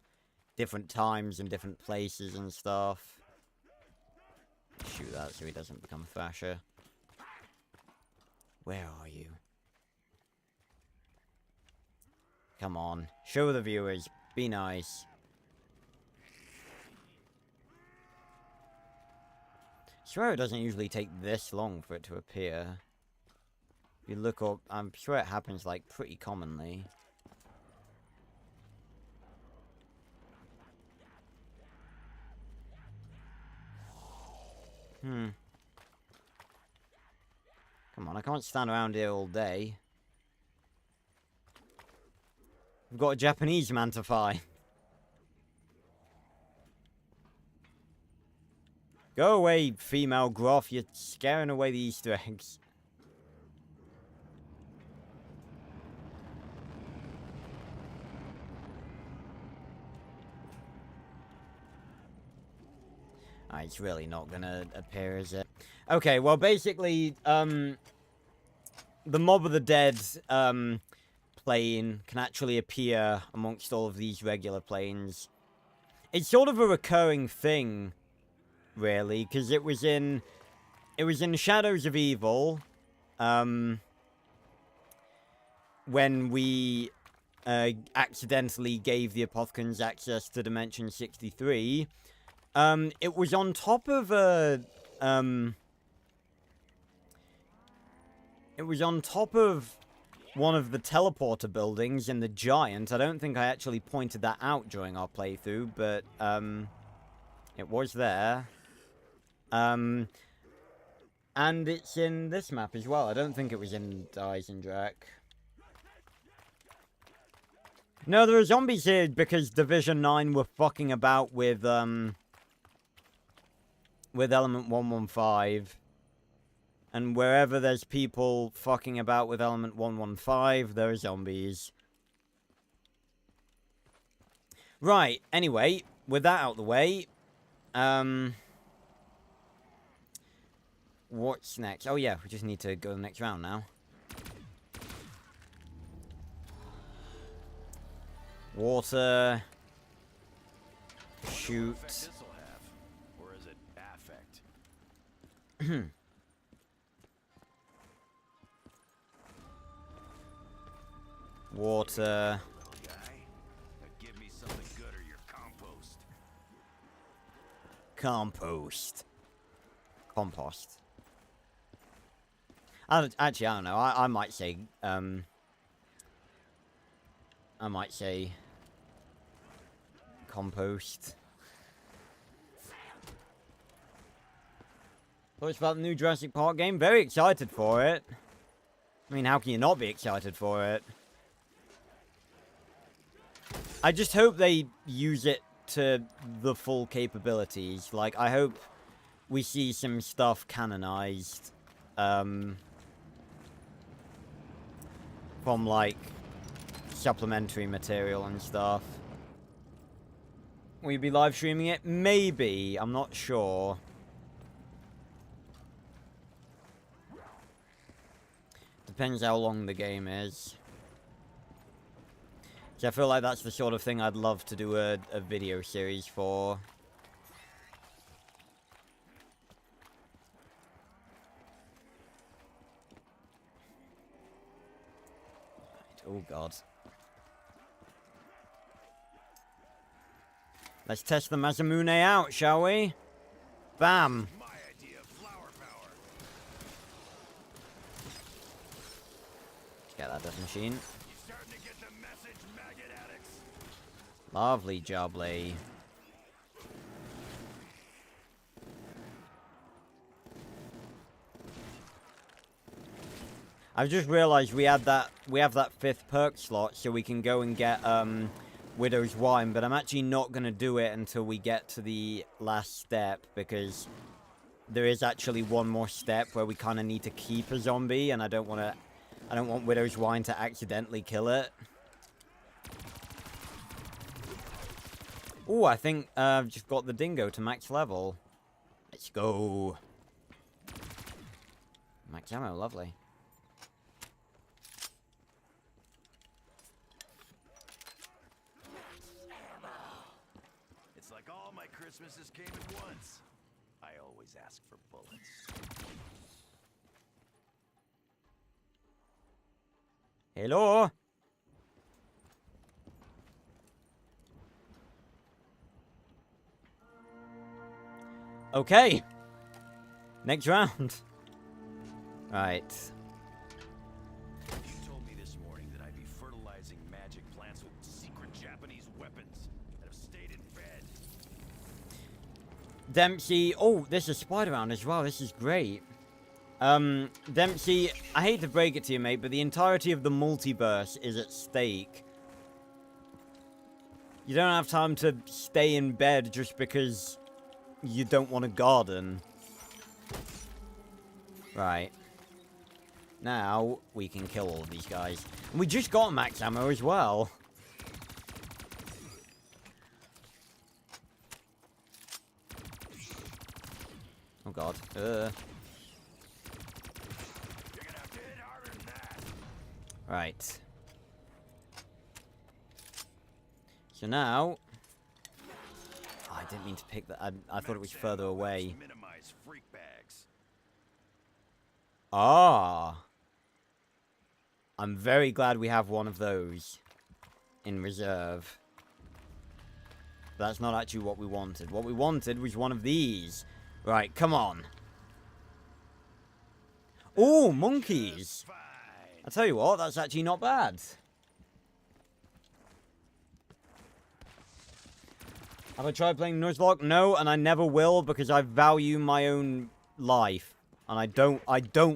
different times and different places and stuff. Shoot that so he doesn't become a thrasher. Where are you? Come on. Show the viewers. Be nice. I swear it doesn't usually take this long for it to appear. If you look up, I'm sure it happens, like, pretty commonly. Come on, I can't stand around here all day. We've got a Japanese man to fight. Go away, female Groff. You're scaring away the Easter eggs. It's really not gonna appear, is it? Okay, well, basically, the Mob of the Dead, plane can actually appear amongst all of these regular planes. It's sort of a recurring thing, really, because it was in Shadows of Evil, when we accidentally gave the Apothecans access to Dimension 63. It was on top of a, it was on top of one of the teleporter buildings in the Giant. I don't think I actually pointed that out during our playthrough, but, it was there. And it's in this map as well. I don't think it was in Eisendrach. No, there are zombies here because Division 9 were fucking about with Element 115. And wherever there's people fucking about with Element 115, there are zombies. Right, anyway, with that out the way, what's next? Oh yeah, we just need to go to the next round now. Water. Shoot. Or is it affect? Water. Little guy. Now give me something good or you're compost. Compost. Compost. Actually, I don't know. I might say, compost. Thoughts about the new Jurassic Park game? Very excited for it. I mean, how can you not be excited for it? I just hope they use it to the full capabilities. Like, I hope we see some stuff canonized. From, like, supplementary material and stuff. Will you be live streaming it? Maybe. I'm not sure. Depends how long the game is. So I feel like that's the sort of thing I'd love to do a video series for. Oh god. Let's test the Masamune out, shall we? Bam! My idea of flower power. Get that death machine. You starting to get the message, maggot addicts? Lovely jubbly. I've just realised we have that 5th perk slot, so we can go and get Widow's Wine, but I'm actually not gonna do it until we get to the last step, because there is actually one more step where we kind of need to keep a zombie, and I don't want Widow's Wine to accidentally kill it. Oh, I think I've just got the dingo to max level. Let's go. Max ammo, lovely. It's like all my Christmases came at once. I always ask for bullets. Hello? Okay. Next round. Right. You told me this morning that I'd be fertilizing magic plants with secret Japanese weapons that have stayed in bed. Dempsey. Oh, there's a spider round as well. This is great. Dempsey, I hate to break it to you, mate, but the entirety of the multiverse is at stake. You don't have time to stay in bed just because you don't want to garden. Right. Now, we can kill all of these guys. And we just got max ammo as well. Oh god. You're gonna have to hit harder than that. Right. So now... Oh, I didn't mean to pick that. I thought it was further away. Minimize freak bags. Ah. I'm very glad we have one of those in reserve. That's not actually what we wanted. What we wanted was one of these. Right, come on. Oh, monkeys. Fine. I tell you what, that's actually not bad. Have I tried playing Nuzlocke? No, and I never will because I value my own life. And I don't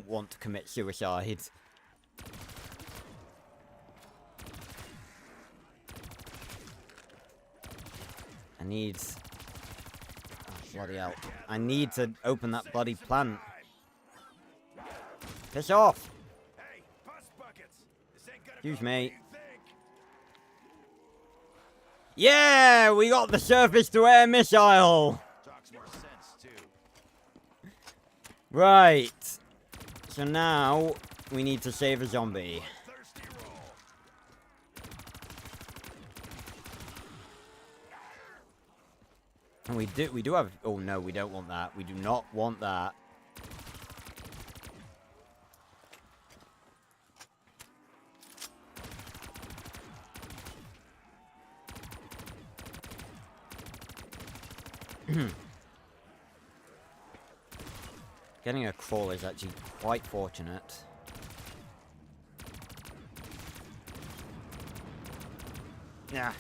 want to commit suicide. I need... Oh, bloody hell. I need to open that bloody plant. Piss off! Hey, bus buckets. This ain't gonna Excuse go me. the way you think. Yeah! We got the surface-to-air missile! Talks more sense too. Right. So now, we need to save a zombie. Thirsty roll. And we do have... Oh, no, we don't want that. We do not want that. Getting a crawl is actually quite fortunate. Yeah.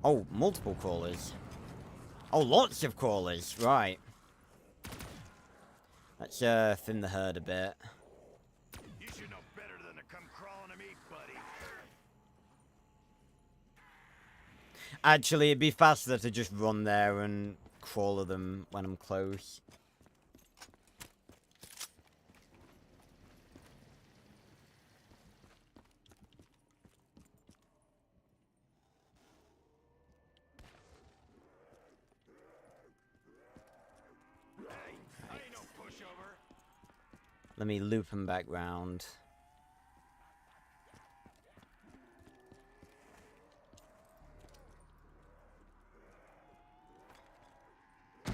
Oh, multiple crawlers. Oh, lots of crawlers. Right. Let's thin the herd a bit. You should know better than to come crawling to me, buddy. Actually, it'd be faster to just run there and crawler them when I'm close. Let me loop him back round.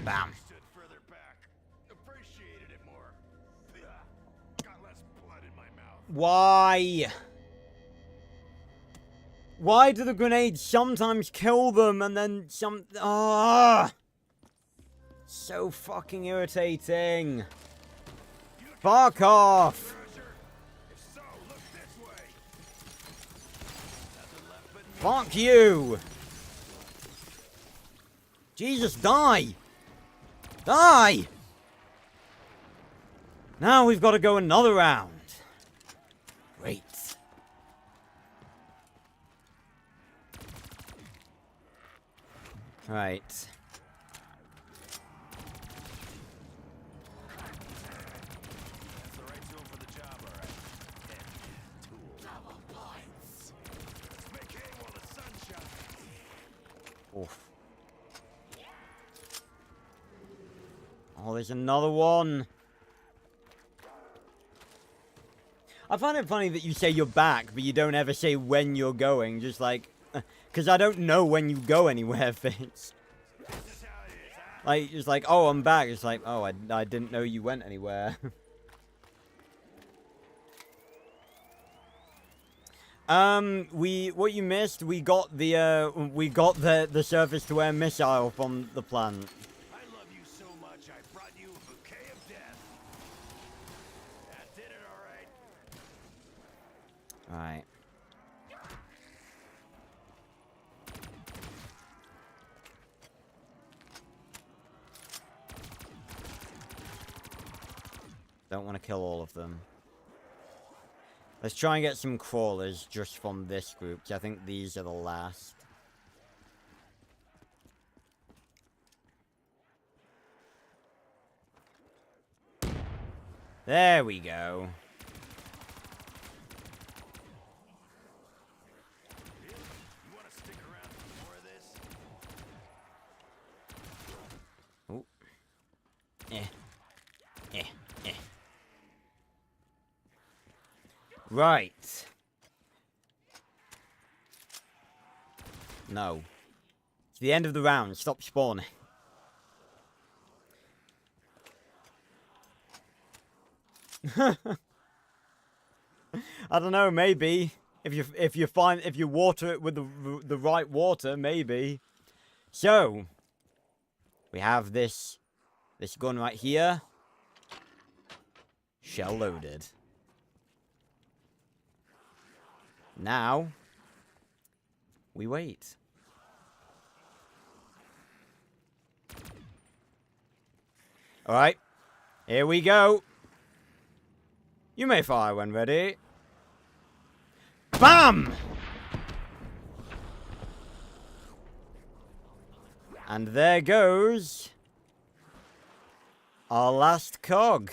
Bam. Stood further back. Appreciated it more. Got less blood in my mouth. Why? Why do the grenades sometimes kill them and then some... Ah! So fucking irritating. Fuck off! If so, look this way. Nothing left but me. Fuck you! Jesus, die! Die! Now we've got to go another round. Great. Right. That's the right tool for the job, all right. Tool. Double points. Let's make hay while the sun shines. Oof. Oh, there's another one. I find it funny that you say you're back, but you don't ever say when you're going. Just like, because I don't know when you go anywhere, Fitz. This is how it is, huh? Like, it's like, oh, I'm back. It's like, oh, I didn't know you went anywhere. What you missed, we got the surface to air missile from the plant. I love you so much, I brought you a bouquet of death. That did it, all right. Alright. Don't want to kill all of them. Let's try and get some crawlers just from this group, 'cause I think these are the last. There we go. You want to stick around for more of this? Oh. Right. No. It's the end of the round. Stop spawning. I don't know, maybe. If you water it with the right water, maybe. So we have this gun right here. Shell loaded. Now we wait. All right. Here we go. You may fire when ready. BAM! And there goes our last cog.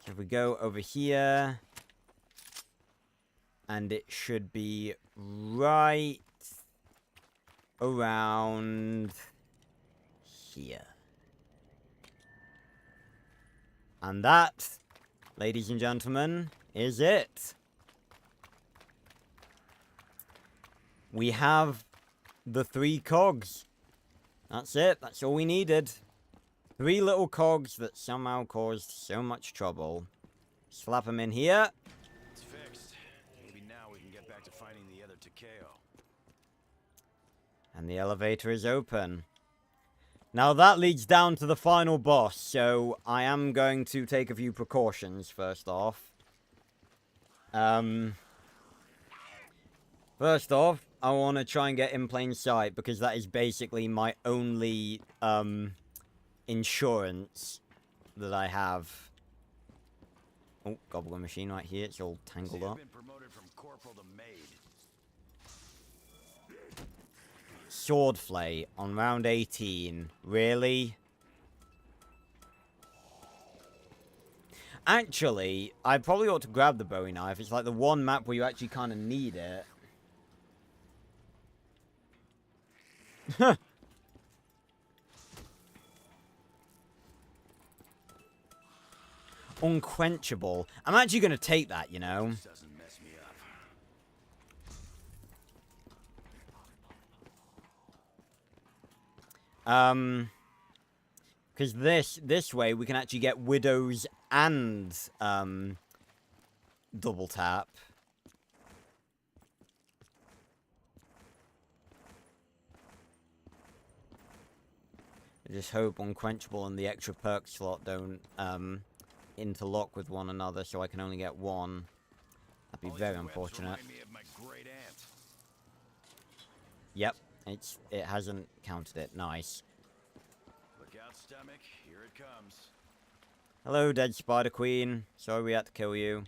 So if we go over here, and it should be right around here. And that, ladies and gentlemen, is it. We have the 3 cogs. That's it. That's all we needed. 3 little cogs that somehow caused so much trouble. Slap them in here. It's fixed. Maybe now we can And the elevator is open. Now that leads down to the final boss, so I am going to take a few precautions first off. First off, I want to try and get in plain sight, because that is basically my only, insurance that I have. Oh, goblin machine right here, it's all tangled up. Been promoted from corporal to maid. Sword flay on round 18. Really? Actually, I probably ought to grab the Bowie knife. It's like the one map where you actually kind of need it. Unquenchable. I'm actually going to take that, you know. Doesn't mess me up. Because this way we can actually get widows and double tap. I just hope Unquenchable and the extra perk slot don't interlock with one another, so I can only get one. That'd be very unfortunate. Remind me of my great aunt. Yep, it hasn't counted it. Nice. Look out, stomach. Here it comes. Hello, dead Spider Queen. Sorry we had to kill you.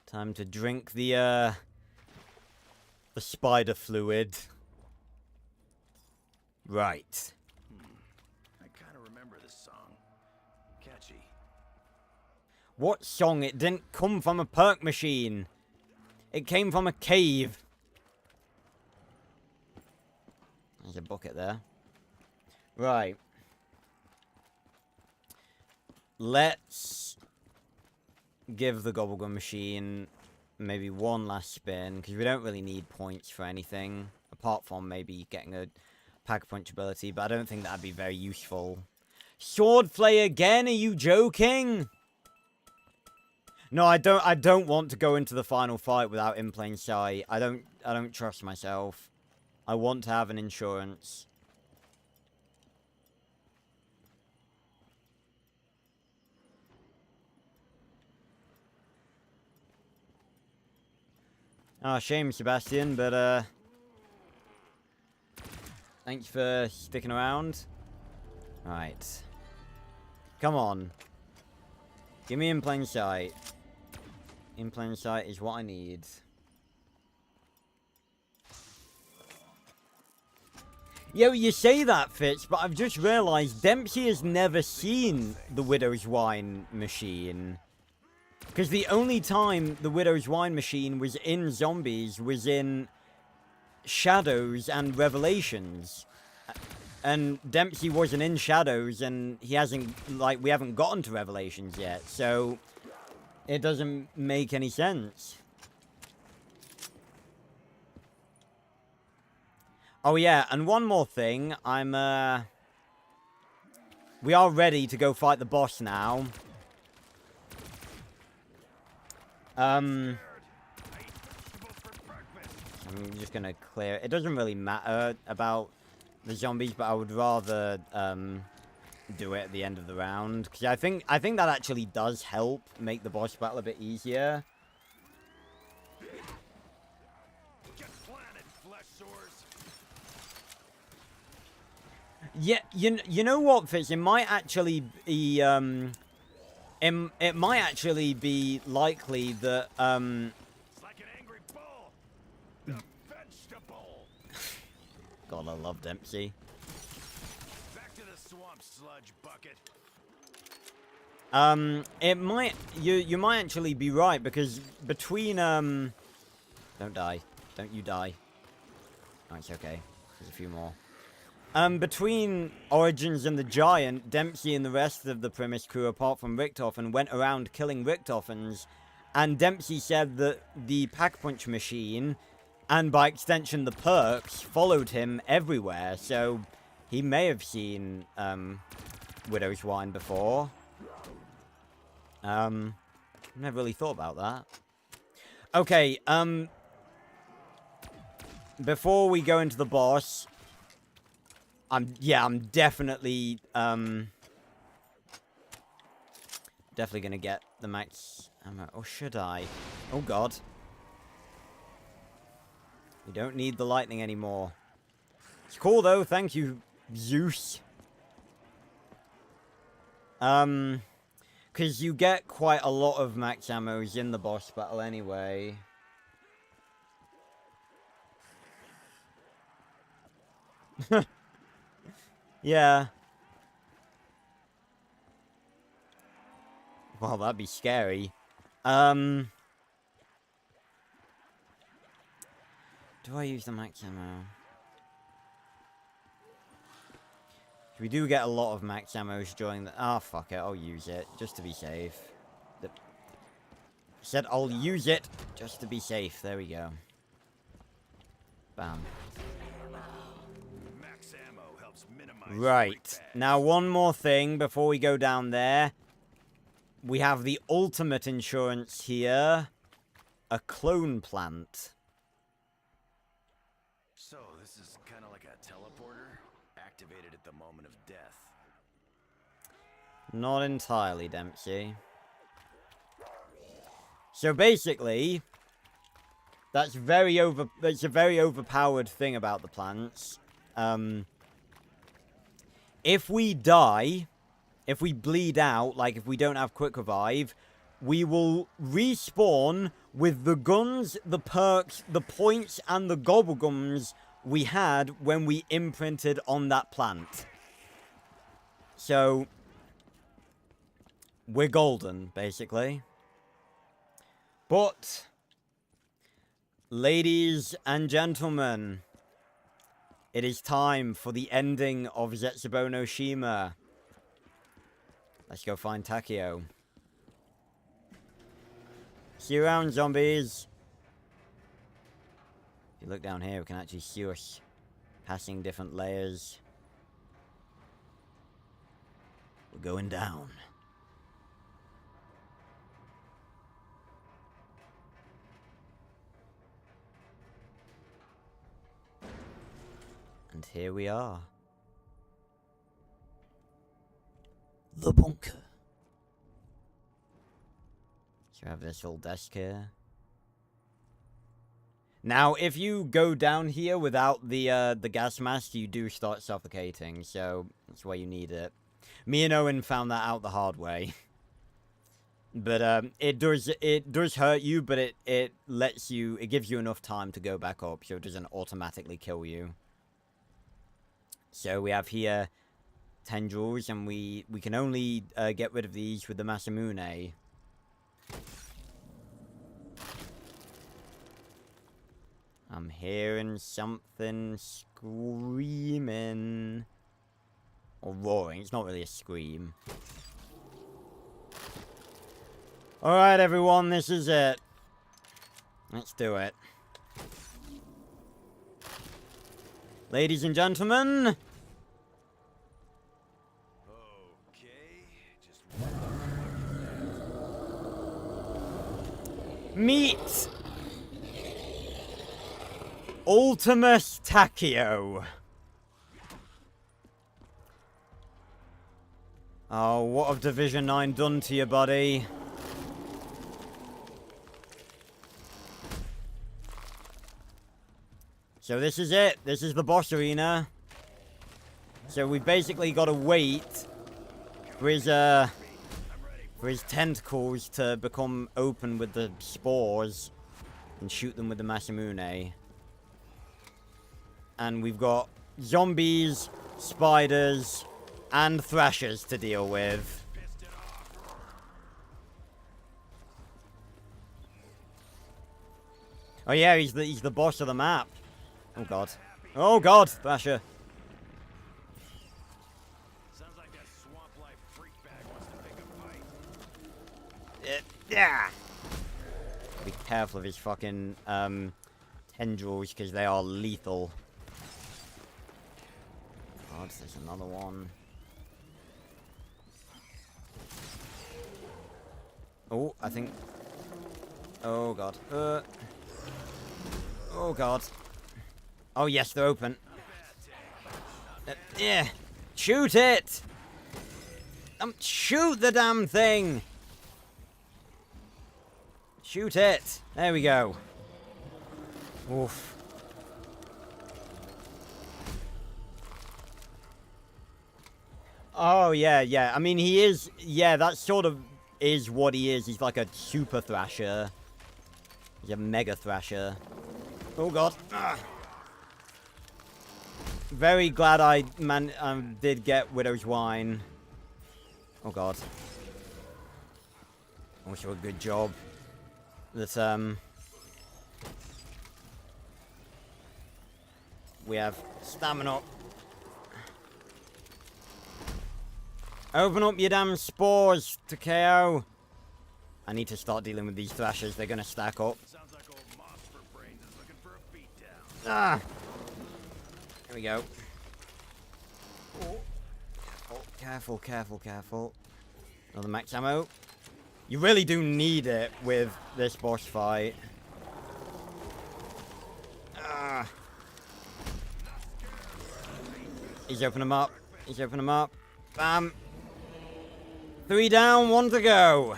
Time to drink the spider fluid. Right. I kind of remember this song. Catchy. What song? It didn't come from a perk machine. It came from a cave. There's a bucket there. Right. Let's give the Gobblegum machine maybe one last spin, because we don't really need points for anything, apart from maybe getting a pack punch ability, but I don't think that'd be very useful. Sword flay again? Are you joking? No, I don't want to go into the final fight without in plain sight. I don't trust myself. I want to have an insurance. Oh, shame, Sebastian, but, thanks for sticking around. Right. Come on. Give me in plain sight. In plain sight is what I need. Yo, you say that, Fitz, but I've just realised Dempsey has never seen the Widow's Wine machine. Because the only time the Widow's Wine machine was in Zombies was in Shadows and Revelations. And Dempsey wasn't in Shadows, and he hasn't, like, we haven't gotten to Revelations yet, so it doesn't make any sense. Oh yeah, and one more thing, we are ready to go fight the boss now. I'm just gonna clear. It doesn't really matter about the zombies, but I would rather do it at the end of the round, because I think that actually does help make the boss battle a bit easier. Yeah, you know what, Fitz? It might actually be it might actually be likely that It's like an angry bull. The vegetable. God, I love Dempsey. Back to the swamp sludge bucket. It might you might actually be right, because between don't die. Don't you die. Oh, it's okay. There's a few more. Between Origins and the Giant, Dempsey and the rest of the Primus crew, apart from Richtofen, went around killing Richtofens, and Dempsey said that the Pack Punch machine, and by extension the perks, followed him everywhere, so he may have seen, Widow's Wine before. Never really thought about that. Okay, before we go into the boss, I'm definitely, definitely gonna get the max ammo. Or should I? Oh, God. We don't need the lightning anymore. It's cool, though. Thank you, Zeus. Because you get quite a lot of max ammos in the boss battle anyway. Yeah. Well, that'd be scary. Do I use the max ammo? We do get a lot of max ammos during the... Ah, fuck it. I'll use it, just to be safe. Said I'll use it, just to be safe. There we go. Bam. Max ammo helps minimize Right. Now, one more thing before we go down there. We have the ultimate insurance here. A clone plant. So, this is kind of like a teleporter, activated at the moment of death. Not entirely, Dempsey. So basically, that's a very overpowered thing about the plants. If we die, if we bleed out, like if we don't have quick revive, we will respawn with the guns, the perks, the points, and the gobblegums we had when we imprinted on that plant. So, we're golden, basically. But, ladies and gentlemen, it is time for the ending of Zetsubou no Shima. Let's go find Takeo. See you around, zombies. If you look down here, we can actually see us passing different layers. We're going down. And here we are. The bunker. So we have this old desk here. Now, if you go down here without the gas mask, you do start suffocating, so that's why you need it. Me and Owen found that out the hard way. But it does hurt you, but it lets you, it gives you enough time to go back up, so it doesn't automatically kill you. So we have here tendrils, and we can only get rid of these with the Masamune. I'm hearing something screaming. Or roaring, it's not really a scream. Alright everyone, this is it. Let's do it. Ladies and gentlemen. Okay, just Meet Ultimus Takeo. Oh, what have Division 9 done to you, buddy? So this is it. This is the boss arena. So we basically got to wait for his tentacles to become open with the spores and shoot them with the Masamune. And we've got zombies, spiders, and thrashers to deal with. Oh yeah, he's the boss of the map. Oh god. Oh god, Thrasher. sounds like that swamp life freak bag wants to pick a fight. Yeah. Be careful of his fucking tendrils because they are lethal. God, there's another one. Oh, I think. Oh god. Oh god. Oh, yes, they're open. Yeah. Shoot it! Shoot the damn thing! Shoot it! There we go. Oof. Oh, yeah, yeah. I mean, he is... Yeah, that sort of is what he is. He's like a super thrasher. He's a mega thrasher. Oh, God. Ah. Very glad I did get Widow's Wine. Oh, God. Also a good job. That, we have stamina. Open up your damn spores, Takeo. I need to start dealing with these thrashers. They're gonna stack up. Sounds like old Monster Brains is looking for a beatdown. Ah! Here we go. Oh, careful, careful, careful. Another max ammo. You really do need it with this boss fight. Ah! He's opening them up. He's opening them up. Bam! 3 down, 1 to go.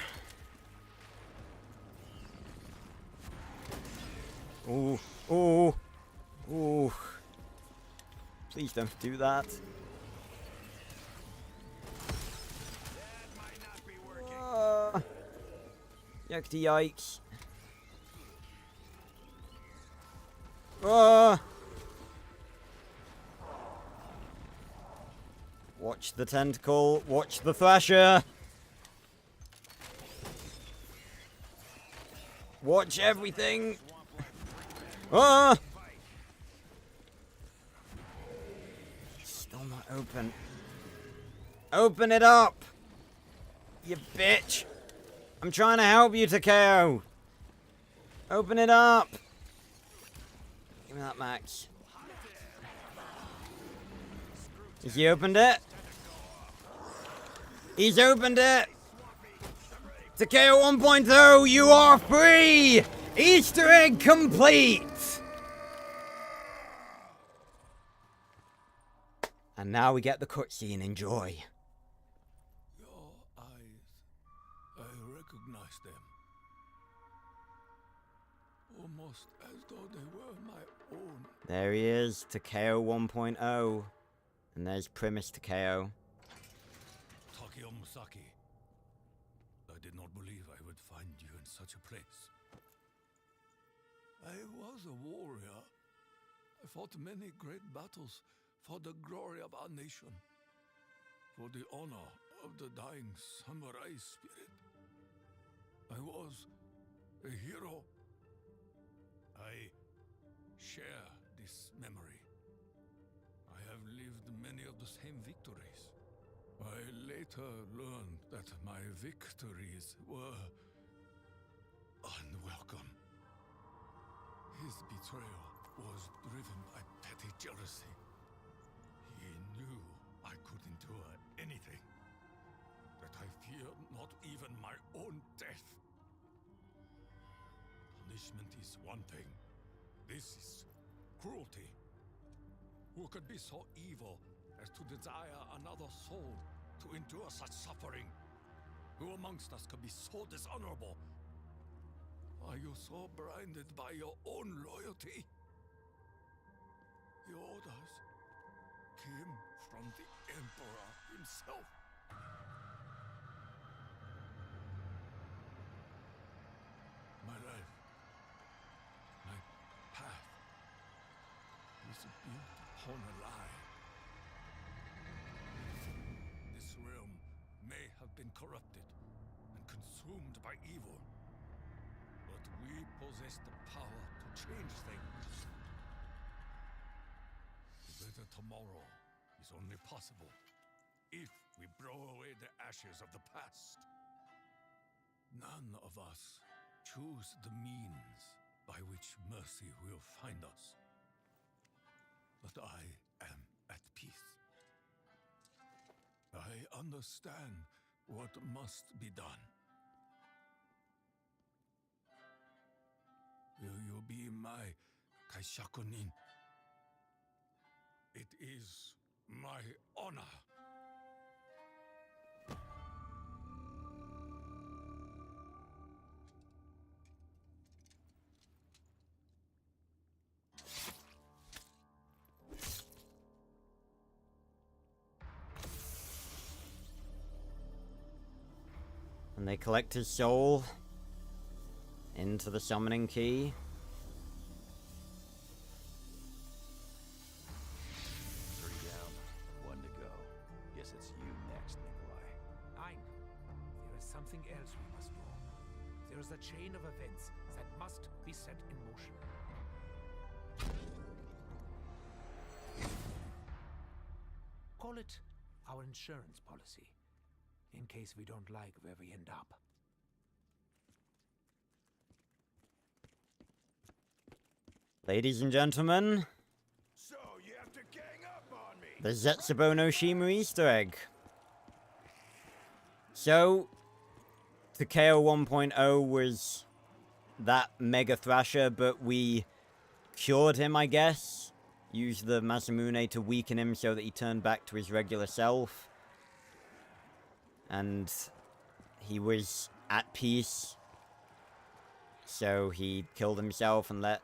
Ooh, ooh, ooh. Please don't do that. Yikes, yikes. Watch the tentacle. Watch the thrasher. Watch everything. Still not open. Open it up. You bitch. I'm trying to help you, Takeo. Open it up. Give me that max. Has he opened it? He's opened it. Takeo 1.0, you are free. Easter egg complete. And now we get the cutscene. Enjoy. Your eyes, I recognize them. Almost as though they were my own. There he is, Takeo 1.0. And there's Primus Takeo. Takeo Musaki. I did not believe I would find you in such a place. I was a warrior. I fought many great battles for the glory of our nation, for the honor of the dying samurai spirit. I was a hero. I share this memory. I have lived many of the same victories. I later learned that my victories were unwelcome. His betrayal was driven by petty jealousy. He knew I could endure anything, that I feared not even my own death. Punishment is one thing. This is cruelty. Who could be so evil as to desire another soul to endure such suffering? Who amongst us could be so dishonorable? Are you so blinded by your own loyalty? The orders came from the Emperor himself. My life, my path, is built upon a lie. This realm may have been corrupted and consumed by evil, but we possess the power to change things. A better tomorrow is only possible if we blow away the ashes of the past. None of us choose the means by which mercy will find us. But I am at peace. I understand what must be done. Will you be my kaishakunin It is my honor. And they collect his soul into the summoning key. 3 down, 1 to go. Guess it's you next, Nikolai. Nein. There is something else we must know. There is a chain of events that must be set in motion. Call it our insurance policy, in case we don't like where we end up. Ladies and gentlemen, So, you have to gang up on me! the Zetsubou no Shima Easter egg. So, Takeo 1.0 was that Mega Thrasher, but we cured him, I guess. Used the Masamune to weaken him so that he turned back to his regular self. And he was at peace. So he killed himself and let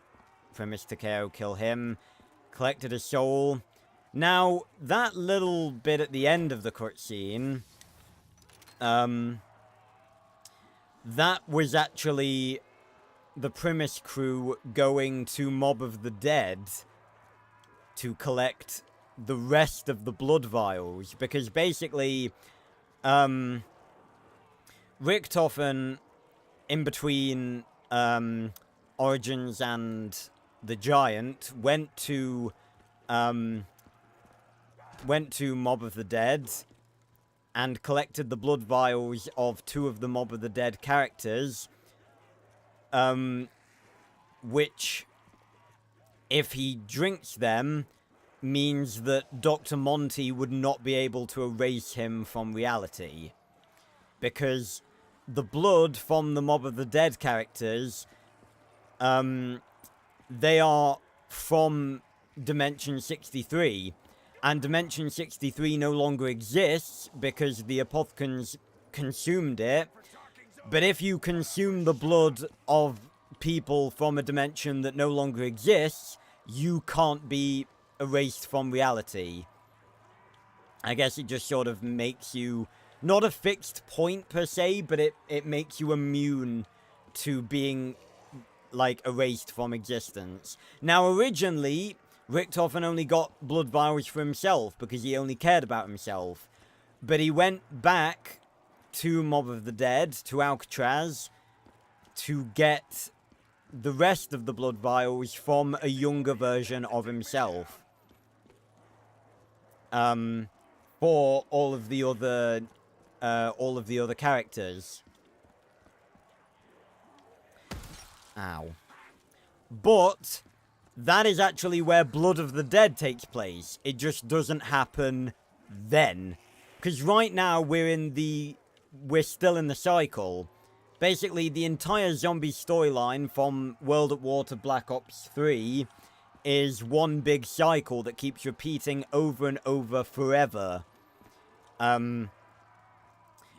Primus Takeo kill him. Collected a soul. Now, that little bit at the end of the cutscene, that was actually the Primus crew going to Mob of the Dead to collect the rest of the blood vials, because basically, Richtofen, in between Origins and the Giant, went to Mob of the Dead and collected the blood vials of 2 of the Mob of the Dead characters, which, if he drinks them, means that Dr. Monty would not be able to erase him from reality. Because the blood from the Mob of the Dead characters, they are from Dimension 63. And Dimension 63 no longer exists because the Apothecans consumed it. But if you consume the blood of people from a dimension that no longer exists, you can't be erased from reality. I guess it just sort of makes you, not a fixed point per se, but it makes you immune to being, like, erased from existence. Now, originally, Richtofen only got blood vials for himself because he only cared about himself. But he went back to Mob of the Dead, to Alcatraz, to get the rest of the blood vials from a younger version of himself. For all of the other characters. Ow. But that is actually where Blood of the Dead takes place. It just doesn't happen then. Because right now we're still in the cycle. Basically, the entire zombie storyline from World at War to Black Ops 3 is one big cycle that keeps repeating over and over forever.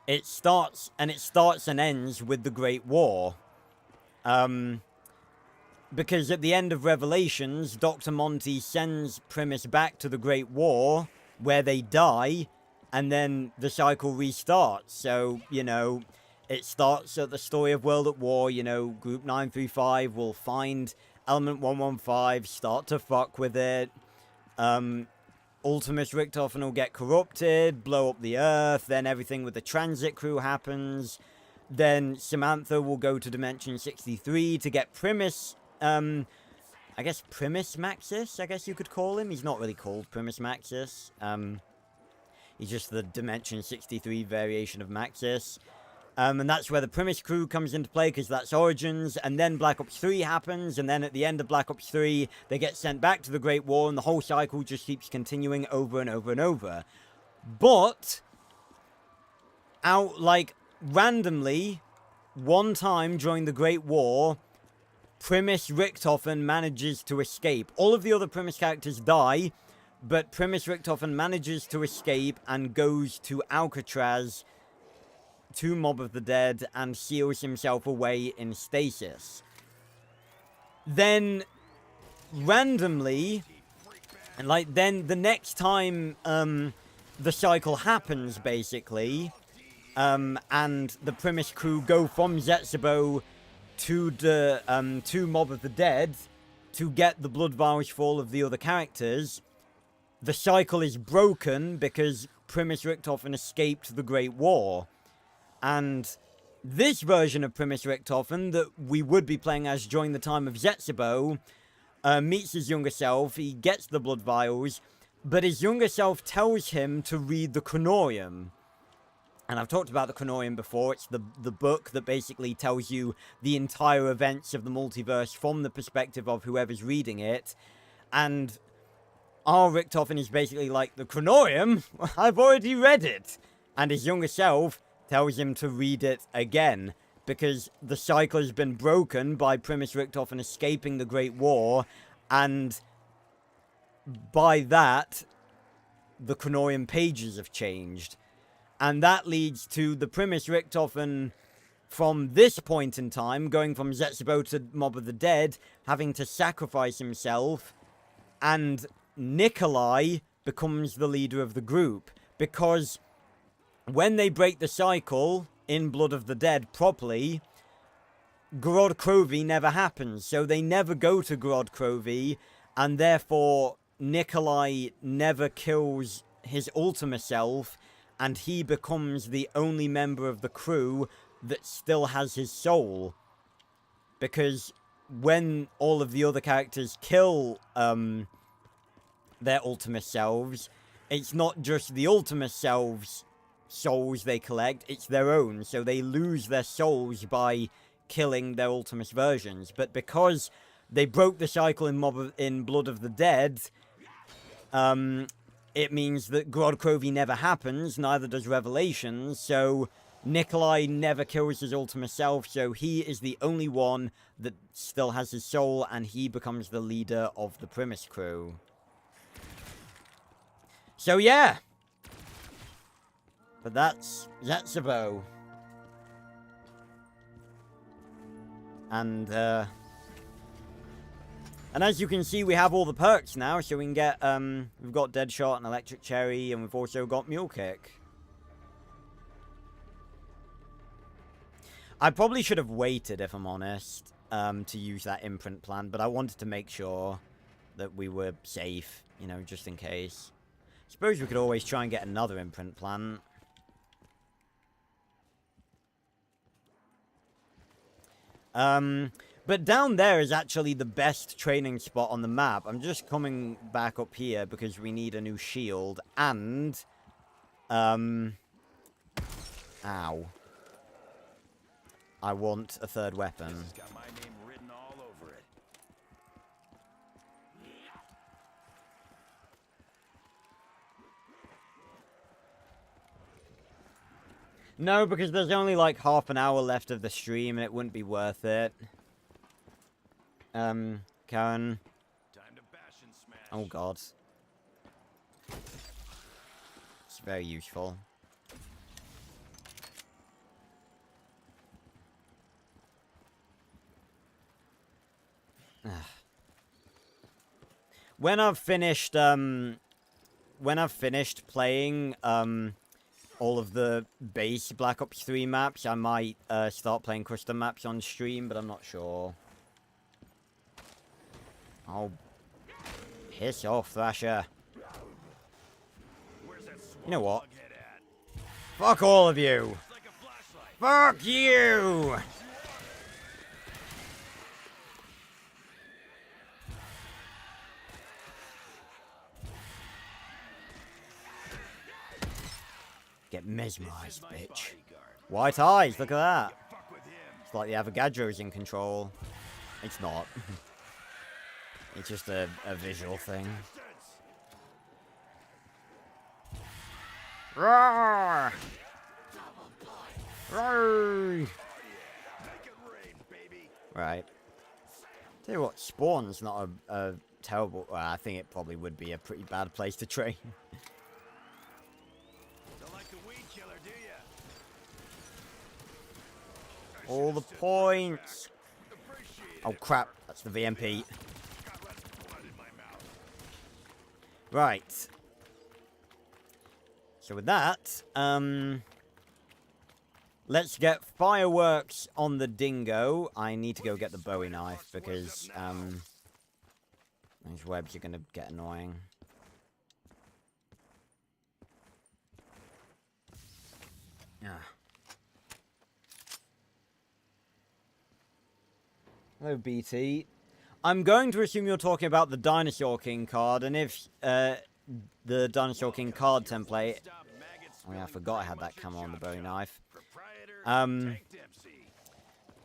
It starts and ends with the Great War. Because at the end of Revelations, Dr. Monty sends Primus back to the Great War, where they die, and then the cycle restarts. So, you know, it starts at the story of World at War, you know, Group 935 will find Element 115, start to fuck with it. Ultimus Richtofen will get corrupted, blow up the Earth, then everything with the transit crew happens. Then Samantha will go to Dimension 63 to get Primus, I guess Primus Maxis, I guess you could call him. He's not really called Primus Maxis. He's just the Dimension 63 variation of Maxis. And that's where the Primus crew comes into play, because that's Origins, and then Black Ops 3 happens, and then at the end of Black Ops 3, they get sent back to the Great War, and the whole cycle just keeps continuing over and over and over. But, randomly, one time during the Great War, Primus Richtofen manages to escape. All of the other Primus characters die, but Primus Richtofen manages to escape and goes to Alcatraz to Mob of the Dead and seals himself away in stasis. Then, randomly, then the next time the cycle happens, basically, and the Primus crew go from Zetsubou to Mob of the Dead to get the blood vials for all of the other characters, the cycle is broken because Primus Richtofen escaped the Great War. And this version of Primus Richtofen that we would be playing as during the time of Zetsubou meets his younger self. He gets the blood vials, but his younger self tells him to read the Chronorium. And I've talked about the Chronorium before. It's the book that basically tells you the entire events of the multiverse from the perspective of whoever's reading it. And our Richtofen is basically like, the Chronorium? I've already read it. And his younger self tells him to read it again, because the cycle has been broken by Primus Richtofen escaping the Great War, and by that, the Chronorium pages have changed. And that leads to the Primus Richtofen from this point in time, going from Zetsubou to Mob of the Dead, having to sacrifice himself, and Nikolai becomes the leader of the group, because when they break the cycle in Blood of the Dead properly, Gorod Krovi never happens, so they never go to Gorod Krovi, and therefore Nikolai never kills his Ultima self, and he becomes the only member of the crew that still has his soul. Because when all of the other characters kill their Ultima selves, it's not just the Ultima selves' souls they collect, it's their own, so they lose their souls by killing their Ultimus versions. But because they broke the cycle in Blood of the Dead, it means that Gorod Krovi never happens, neither does Revelations, so Nikolai never kills his Ultima self, so he is the only one that still has his soul, and he becomes the leader of the Primus crew. So yeah! But that's Zetsubou. And as you can see, we have all the perks now, so we can get, we've got Deadshot and Electric Cherry, and we've also got Mule Kick. I probably should have waited, if I'm honest, to use that imprint plan, but I wanted to make sure that we were safe, you know, just in case. Suppose we could always try and get another imprint plan. But down there is actually the best training spot on the map. I'm just coming back up here because we need a new shield and, ow. I want a third weapon. This has got my name written all over it. No, because there's only like half an hour left of the stream and it wouldn't be worth it. Karen. Time to bash and smash. Oh god. It's very useful. When I've finished playing all of the base Black Ops 3 maps, I might start playing custom maps on stream, but I'm not sure. Oh, piss off, Thrasher. You know what? Fuck all of you. Fuck you! Get mesmerized, bitch. White eyes, look at that. It's like the Avogadro's in control. It's not. It's just a visual thing. Roar! Roar! Right. Tell you what, Spawn's not a terrible. Well, I think it probably would be a pretty bad place to train. Don't like the weed killer, do ya? All the points. Appreciate Oh, it. crap. That's the VMP. Got less blood in my mouth. Right. So with that, let's get fireworks on the dingo. I need to go get the Bowie knife because, these webs are going to get annoying. Yeah. Hello, BT. I'm going to assume you're talking about the Dinosaur King card, and if, the Dinosaur King card template... Oh yeah, I forgot I had that camera on the Bowie knife.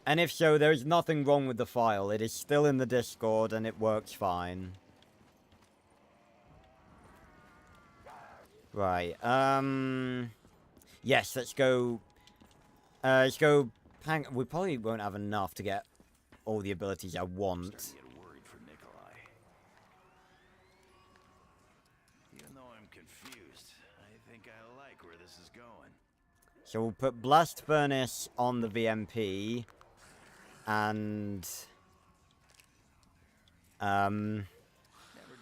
And if so, there is nothing wrong with the file. It is still in the Discord, and it works fine. Right, yes, let's go... let's go... We probably won't have enough to get all the abilities I want. Get worried for Nikolai. Even though I'm confused, I think I like where this is going. So we'll put Blast Furnace on the VMP. And... Never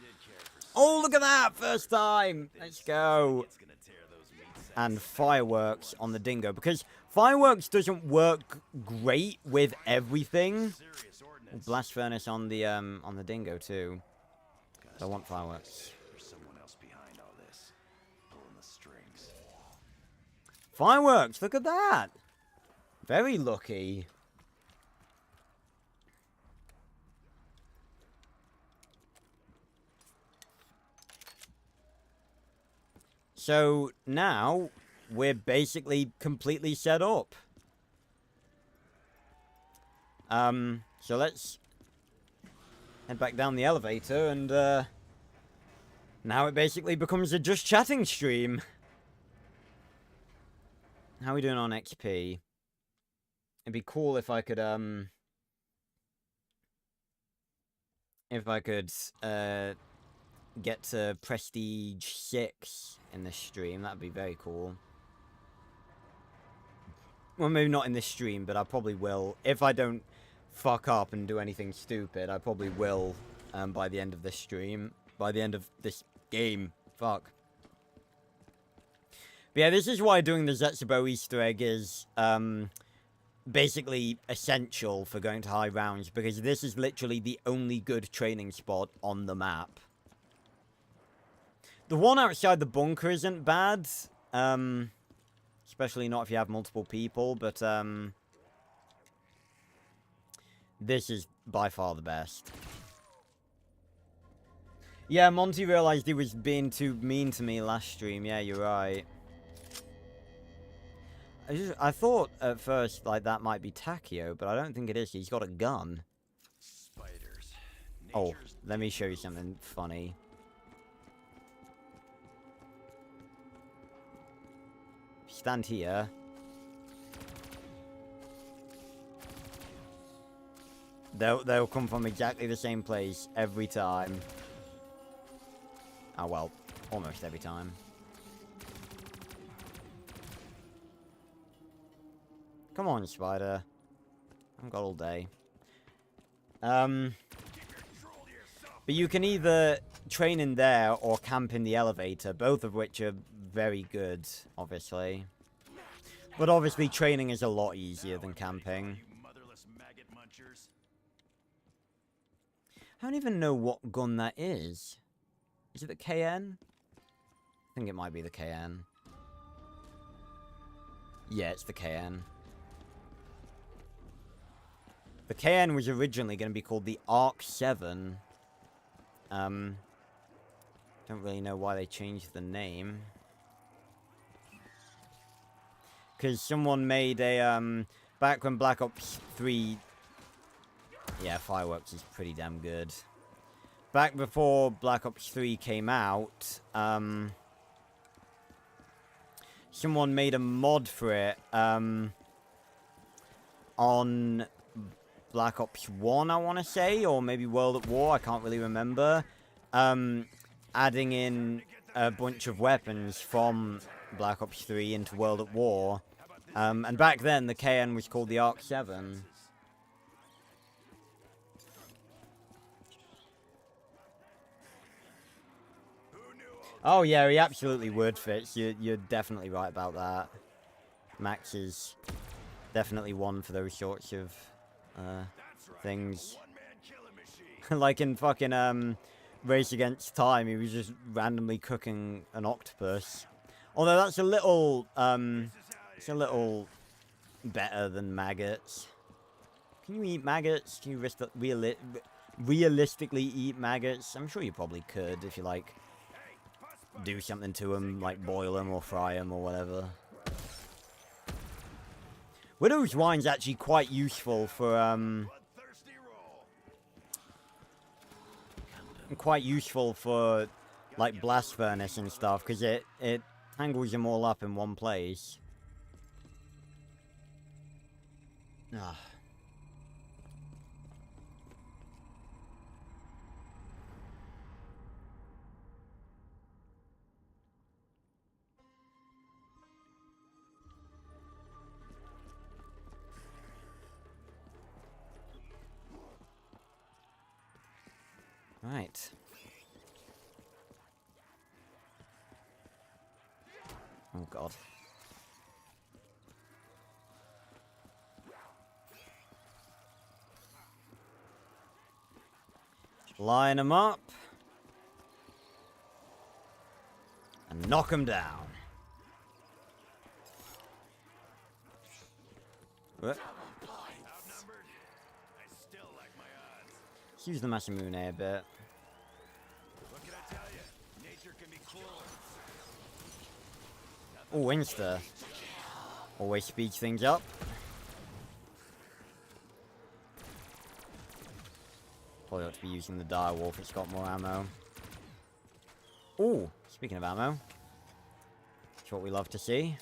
did care for Oh, look at that! First time! Let's go! it's gonna tear those meat sacks. And fireworks on the dingo. Because fireworks doesn't work great with everything. Serious ordnance. We'll Blast Furnace on the dingo too. I want fireworks. There's someone else behind all this, pulling the strings. Fireworks! Look at that! Very lucky. So now we're basically completely set up. So let's head back down the elevator and now it basically becomes a just chatting stream. How are we doing on XP? It'd be cool if I could get to Prestige 6 in this stream. That'd be very cool. Well, maybe not in this stream, but I probably will. If I don't fuck up and do anything stupid, I probably will by the end of this stream. By the end of this game. Fuck. But yeah, this is why doing the Zetsubou Easter egg is basically essential for going to high rounds, because this is literally the only good training spot on the map. The one outside the bunker isn't bad, especially not if you have multiple people, but this is by far the best. Yeah, Monty realized he was being too mean to me last stream. Yeah, you're right. I thought at first like that might be Takio, but I don't think it is. He's got a gun. Spiders. Oh, Nature's let me show you something funny. Stand here. They'll come from exactly the same place every time. Oh well, almost every time. Come on, spider. I've got all day. But you can either train in there or camp in the elevator, both of which are very good, obviously. But obviously training is a lot easier than camping. You motherless maggot munchers. I don't even know what gun that is. Is it the KN? I think it might be the KN. Yeah, it's the KN. The KN was originally going to be called the Arc 7. Don't really know why they changed the name. Because someone made a, back when Black Ops 3... Yeah, Fireworks is pretty damn good. Back before Black Ops 3 came out, someone made a mod for it, on Black Ops 1, I want to say, or maybe World at War, I can't really remember. Adding in a bunch of weapons from Black Ops 3 into World at War. And back then, the KN was called the Arc 7. Oh yeah, he absolutely would, Fitz. You're definitely right about that. Max is definitely one for those sorts of things. Like in fucking Race Against Time, he was just randomly cooking an octopus. Although that's a little it's a little better than maggots. Can you eat maggots? Can you realistically eat maggots? I'm sure you probably could if you like do something to them, like boil them or fry them or whatever. Widow's Wine's actually quite useful for like blast furnace and stuff, because it tangles them all up in one place. Ah. Right. Oh god. Line them up. And knock them down. What? Let's use the Masamune a bit. Oh, Insta. Always speeds things up. Probably ought to be using the direwolf, it's got more ammo. Oh, speaking of ammo. That's what we love to see.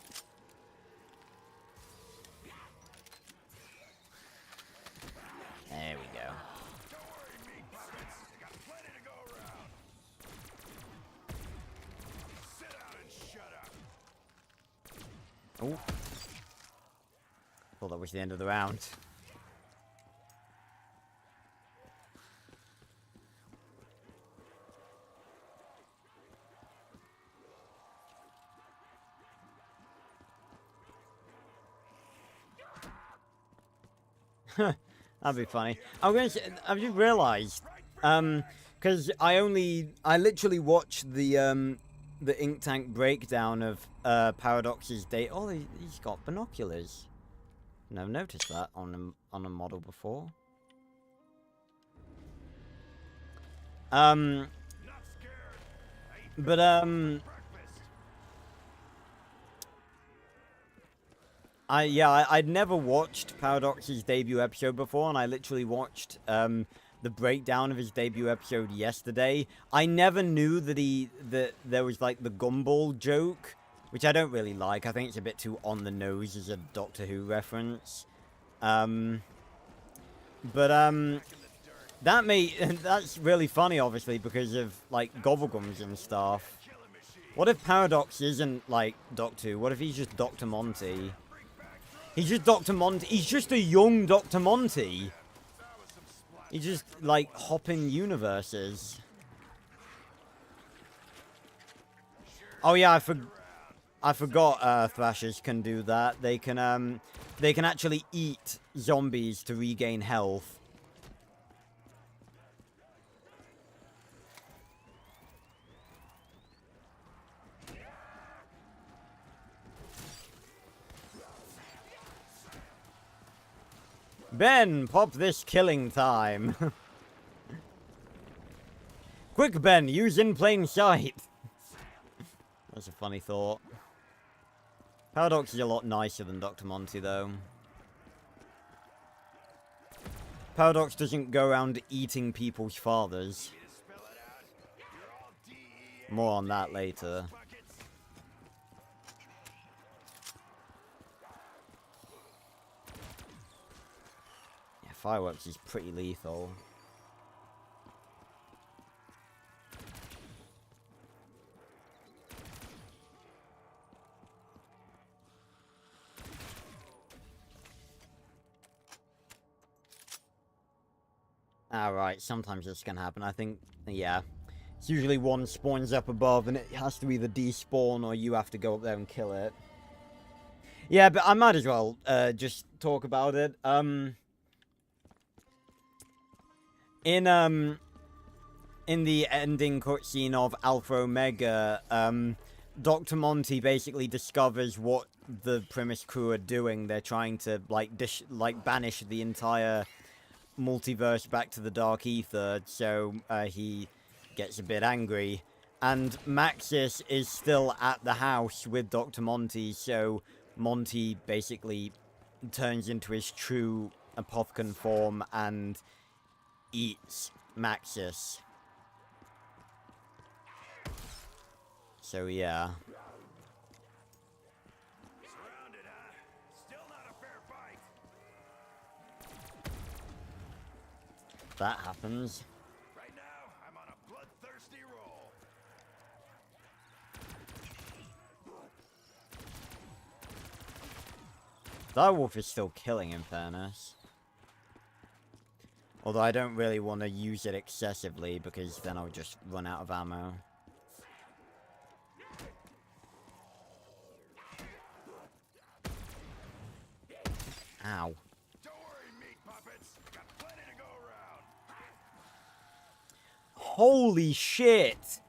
There we go. Oh. Thought that was the end of the round. That'd be funny. I'm going to say, I've just realized, because I literally watched the ink tank breakdown of Paradox's date. Oh, he's got binoculars. Never noticed that on a model before. I'd never watched Paradox's debut episode before, and I literally watched the breakdown of his debut episode yesterday. I never knew that there was like the gumball joke, which I don't really like. I think it's a bit too on the nose as a Doctor Who reference. That's really funny, obviously, because of like gobblegums and stuff. What if Paradox isn't like Doctor Who? What if he's just Dr. Monty? He's just Dr. Monty. He's just a young Dr. Monty. He's just, like, hopping universes. Oh, yeah, I forgot Thrashers can do that. They can actually eat zombies to regain health. Ben, pop this killing time. Quick, Ben, use in plain sight. That's a funny thought. Paradox is a lot nicer than Dr. Monty, though. Paradox doesn't go around eating people's fathers. More on that later. Fireworks is pretty lethal. Alright, sometimes this can happen. I think, yeah. It's usually one spawns up above and it has to either despawn or you have to go up there and kill it. Yeah, but I might as well just talk about it. In the ending cutscene of Alpha Omega, Dr. Monty basically discovers what the Primus crew are doing. They're trying to like banish the entire multiverse back to the Dark Ether, so he gets a bit angry. And Maxis is still at the house with Dr. Monty, so Monty basically turns into his true Apothecon form and eats Maxis. So yeah. Surrounded, huh? Still not a fair fight. That happens. Right now, I'm on a bloodthirsty roll. Direwolf is still killing, in fairness. Although I don't really want to use it excessively, because then I'll just run out of ammo. Ow. Don't worry, meat puppets. Got plenty to go around. Holy shit!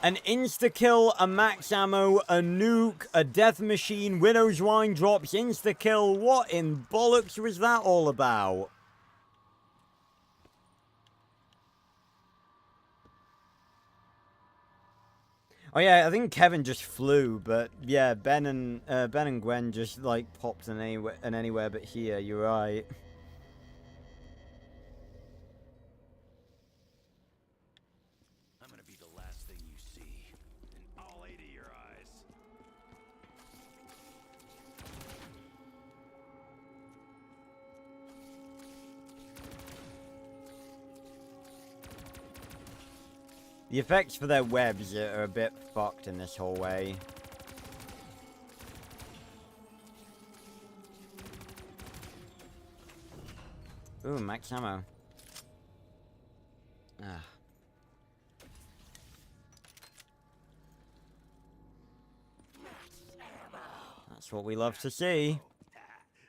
An insta-kill, a max ammo, a nuke, a death machine, widow's wine drops, insta-kill. What in bollocks was that all about? Oh yeah, I think Kevin just flew, but yeah, Ben and Gwen just like popped in anywhere but here. You're right. I'm gonna be the last thing you see in all 8 of your eyes. The effects for their webs are a bit fucked in this hallway. Ooh, max ammo. Ah. That's what we love to see.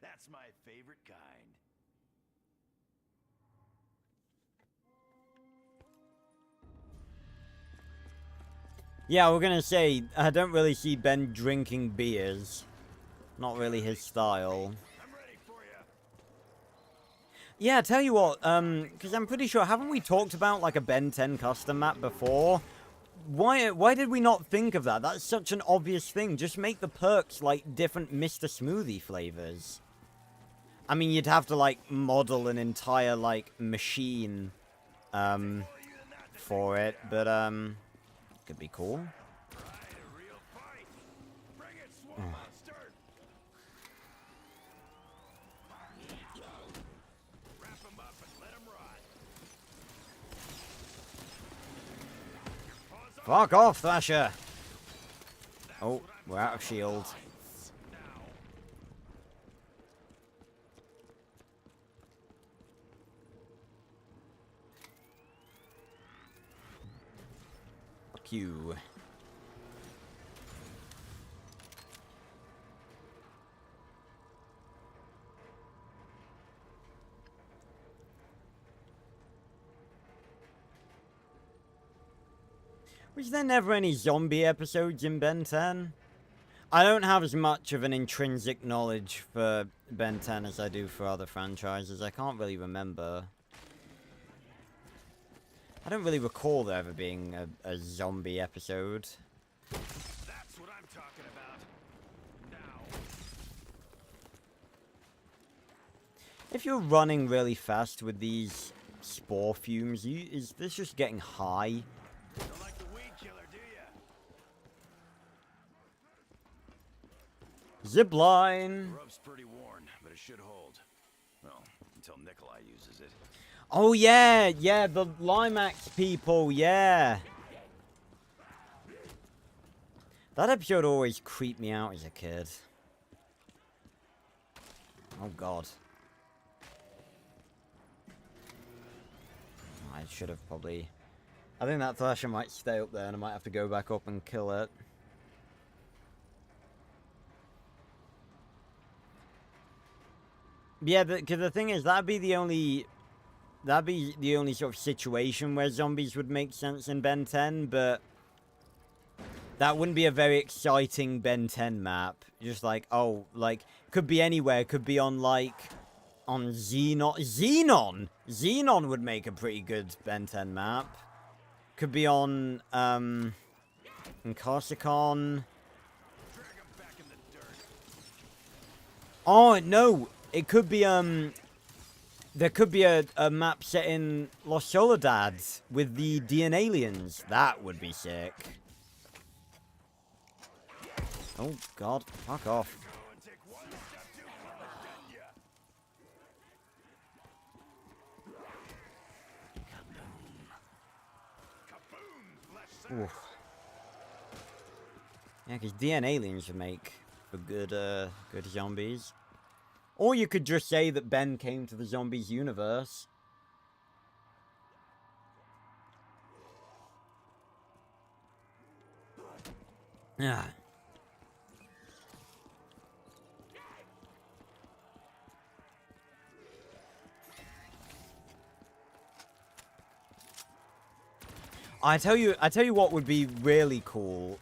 That's my favorite kind. Yeah, we're gonna say, I don't really see Ben drinking beers. Not really his style. I'm ready for you. Yeah, tell you what, because I'm pretty sure, haven't we talked about, like, a Ben 10 custom map before? Why did we not think of that? That's such an obvious thing. Just make the perks, like, different Mr. Smoothie flavors. I mean, you'd have to, like, model an entire, like, machine, for it, but, could be cool. Right, a real fight. Bring it, swamp monster. Wrap him up and let him rot. Fuck off, Thrasher! Oh, we're out of shield. Now. Fuck you. Was there never any zombie episodes in Ben 10? I don't have as much of an intrinsic knowledge for Ben 10 as I do for other franchises. I can't really remember. I don't really recall there ever being a zombie episode. That's what I'm talking about. Now. If you're running really fast with these spore fumes, is this just getting high? Don't like the weed killer, do ya? Zipline! The rope's pretty worn, but it should hold. Well, until Nikolai uses it. Oh yeah, yeah, the Limax people, yeah. That episode always creeped me out as a kid. Oh god. I should have probably... I think that Thrasher might stay up there and I might have to go back up and kill it. Yeah, because the thing is, that'd be the only sort of situation where zombies would make sense in Ben 10, but that wouldn't be a very exciting Ben 10 map. Just like, oh, like, could be anywhere. Could be on, like, on Xenon! Xenon would make a pretty good Ben 10 map. Could be on, in Corsican. Oh, no! It could be, there could be a map set in Los Soledades with the DN aliens. That would be sick. Oh, God. Fuck off. Oof. Yeah, because DN aliens would make for good, good zombies. Or you could just say that Ben came to the zombies universe. Yeah. I tell you what would be really cool.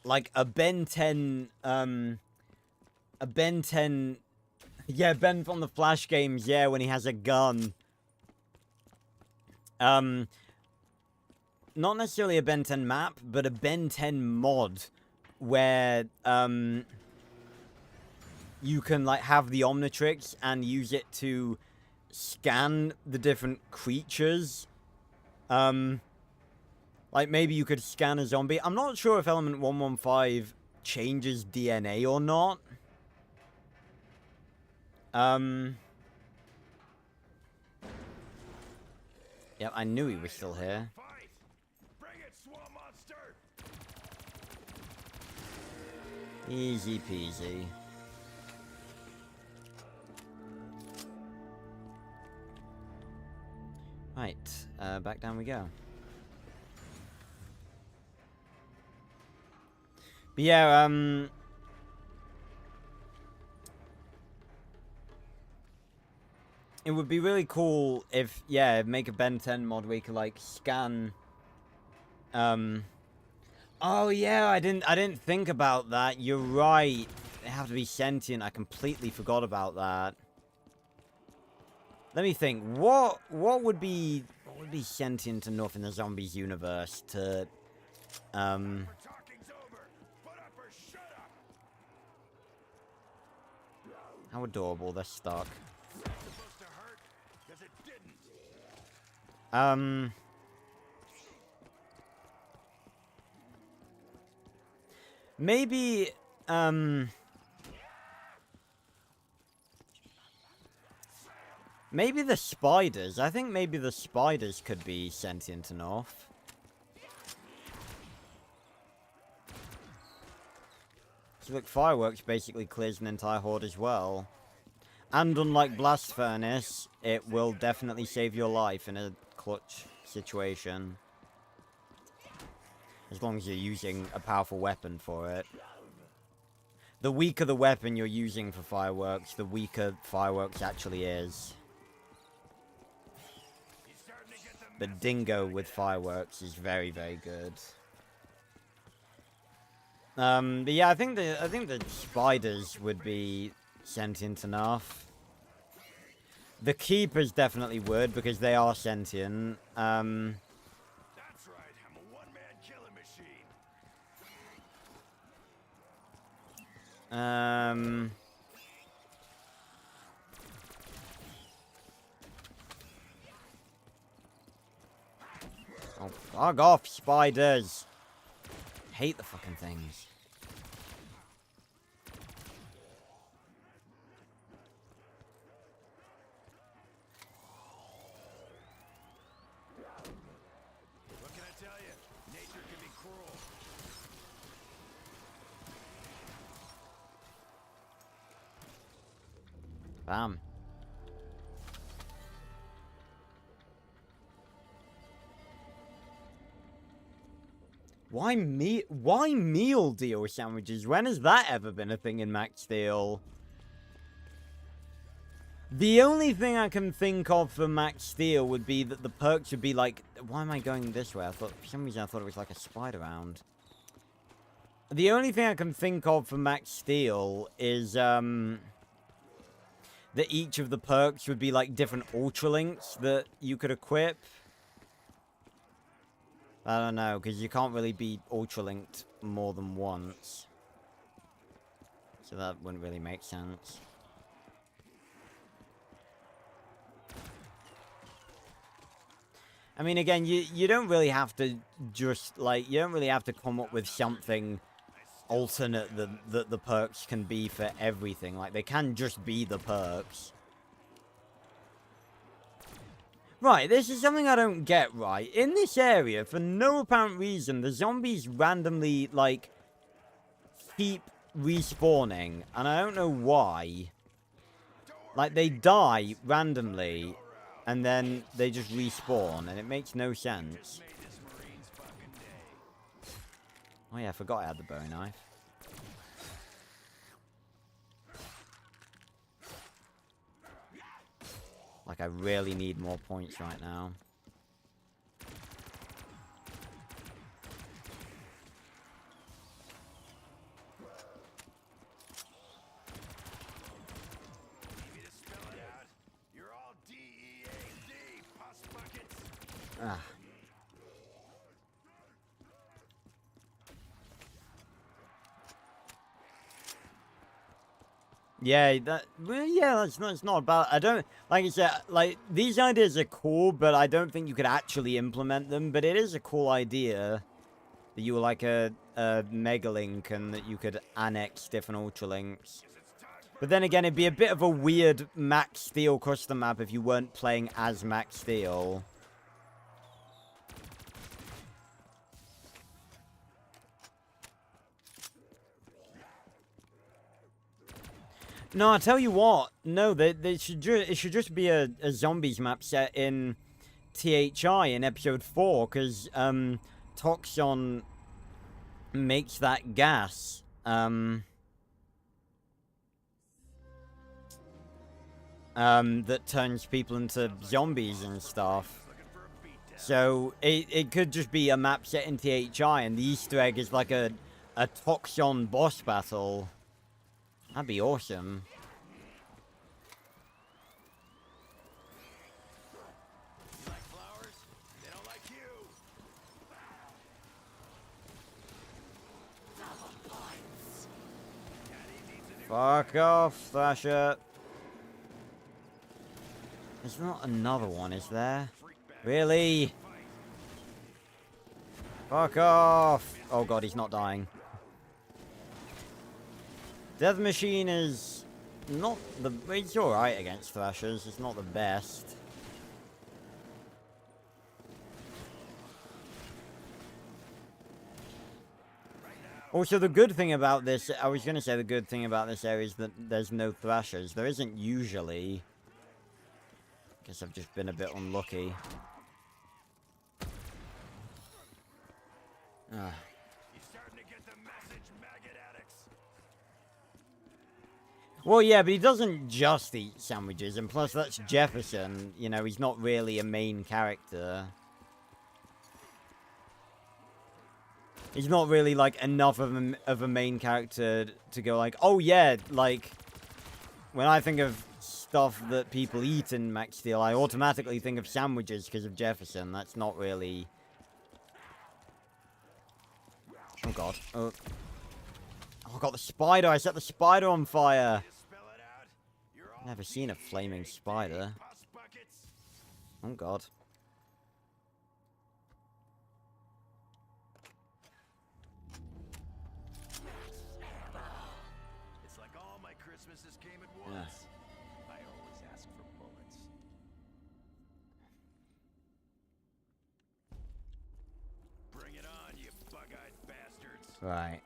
Like a Ben 10, a Ben 10, yeah, Ben from the Flash games, yeah, when he has a gun. Not necessarily a Ben 10 map, but a Ben 10 mod where, you can, like, have the Omnitrix and use it to scan the different creatures. Like, maybe you could scan a zombie. I'm not sure if Element 115 changes DNA or not. Yep, I knew he was still here. Easy peasy. Right, back down we go. But yeah, it would be really cool if, yeah, make a Ben 10 mod where you could, like, scan, oh yeah, I didn't think about that. You're right. They have to be sentient. I completely forgot about that. Let me think. What would be sentient enough in the zombies universe to, how adorable, they're stuck. Maybe, maybe the spiders. I think maybe the spiders could be sentient enough. So look, fireworks basically clears an entire horde as well. And unlike Blast Furnace, it will definitely save your life in a clutch situation. As long as you're using a powerful weapon for it. The weaker the weapon you're using for fireworks, the weaker fireworks actually is. But Dingo with fireworks is very, very good. But yeah, I think the spiders would be sentient enough. The Keepers definitely would, because they are sentient. That's right, I'm a one-man killing machine. Oh, fuck off, spiders! Hate the fucking things. Bam. Why meal deal sandwiches? When has that ever been a thing in Max Steel? The only thing I can think of for Max Steel would be that the perks would be like... Why am I going this way? For some reason I thought it was like a spider round. The only thing I can think of for Max Steel is, that each of the perks would be like different Ultralinks that you could equip. I don't know, because you can't really be Ultralinked more than once. So that wouldn't really make sense. I mean, again, you don't really have to just, like, you don't really have to come up with something alternate that the perks can be for everything. Like, they can just be the perks. Right, this is something I don't get, right? In this area, for no apparent reason, the zombies randomly, like, keep respawning. And I don't know why. Like, they die randomly, and then they just respawn, and it makes no sense. Oh yeah, I forgot I had the bowie knife. Like, I really need more points right now. Ah. Yeah, well, yeah, that's not about, I don't, like I said, like, these ideas are cool, but I don't think you could actually implement them, but it is a cool idea that you were like a Megalink and that you could annex different Ultralinks. But then again, it'd be a bit of a weird Max Steel custom map if you weren't playing as Max Steel. No, I tell you what. No, it should just be a zombies map set in THI in episode 4, because Toxon makes that gas. That turns people into zombies and stuff. So it could just be a map set in THI, and the Easter egg is like a Toxon boss battle. That'd be awesome. You like flowers? They don't like you. Fuck off, Thrasher. There's not another one, is there? Really? Fuck off! Oh god, he's not dying. Death Machine is not the... It's alright against Thrashers, it's not the best. Also, the good thing about this... I was going to say the good thing about this area is that there's no Thrashers. There isn't usually. Guess I've just been a bit unlucky. Ah. Well, yeah, but he doesn't just eat sandwiches, and plus that's Jefferson. You know, he's not really a main character. He's not really, like, enough of a main character to go like, oh yeah, like, when I think of stuff that people eat in Max Steel, I automatically think of sandwiches because of Jefferson. That's not really... Oh god. Oh, I got the spider. I set the spider on fire. Never seen a flaming spider. Oh god. It's like all my Christmases came at once. I always ask for bullets. Bring it on, you bug-eyed bastards. Right.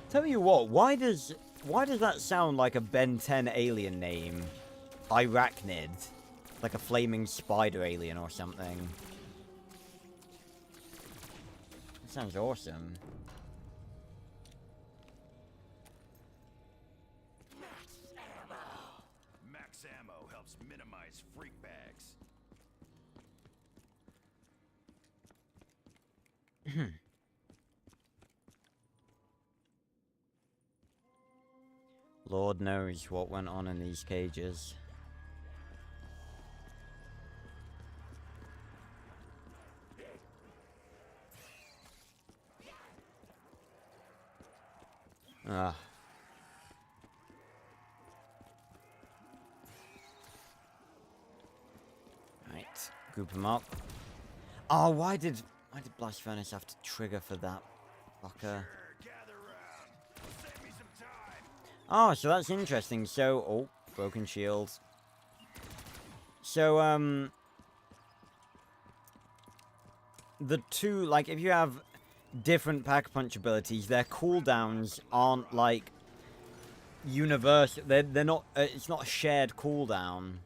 Tell you what, why does that sound like a Ben 10 alien name? Arachnid. Like a flaming spider alien or something. That sounds awesome. Max ammo helps minimize freak bags. Lord knows what went on in these cages. Ah. Right, group them up. Oh, why did Blast Furnace have to trigger for that fucker? Oh, so that's interesting. So, oh, broken shields. So, the two, like, if you have different Pack-a-Punch abilities, their cooldowns aren't, like, universal. They're not, it's not a shared cooldown.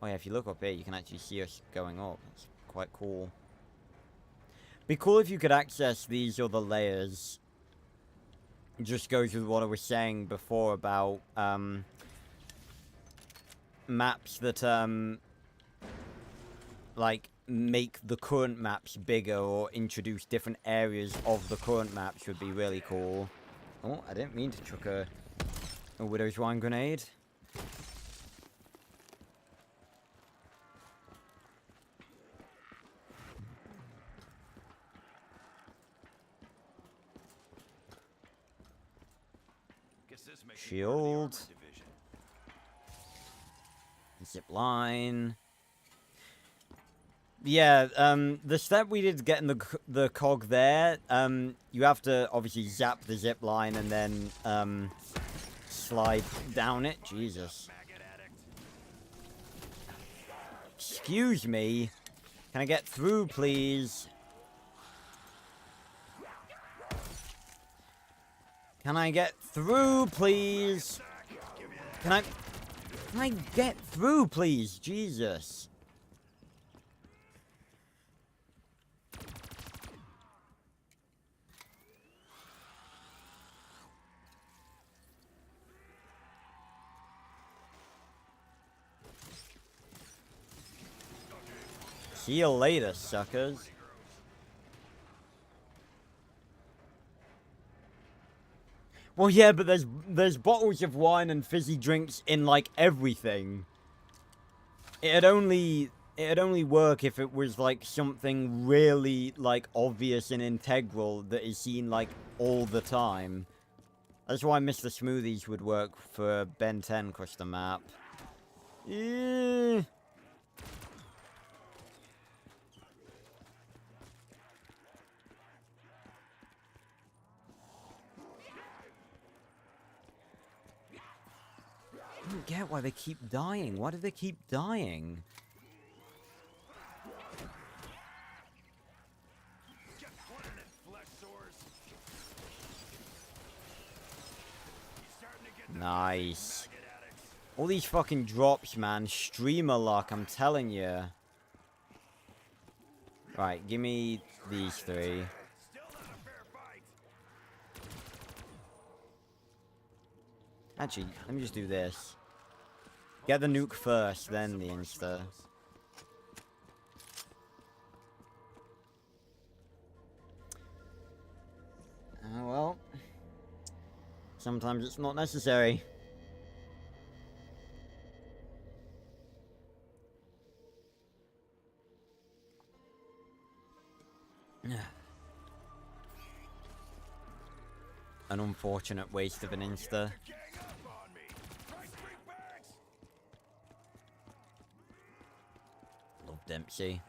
Oh yeah, if you look up here, you can actually see us going up. It's quite cool. Be cool if you could access these other layers. It just goes with what I was saying before about maps that like make the current maps bigger or introduce different areas of the current maps would be really cool. Oh, I didn't mean to chuck a Widow's Wine grenade. Shield. Zip line. Yeah, the step we did getting the cog there, you have to obviously zap the zip line and then slide down it. Jesus. Excuse me. Can I get through, please? Can I get through, please? Can I get through, please? Jesus. See you later, suckers. Well, yeah, but there's bottles of wine and fizzy drinks in like everything. It'd only work if it was like something really like obvious and integral that is seen like all the time. That's why Mr. Smoothies would work for Ben 10 custom map. Yeah. I don't get why they keep dying. Why do they keep dying? Nice. All these fucking drops, man. Streamer luck, I'm telling you. Right, give me these three. Actually, let me just do this. Get the nuke first, then the insta. Well. Sometimes it's not necessary. An unfortunate waste of an insta. Love Dempsey.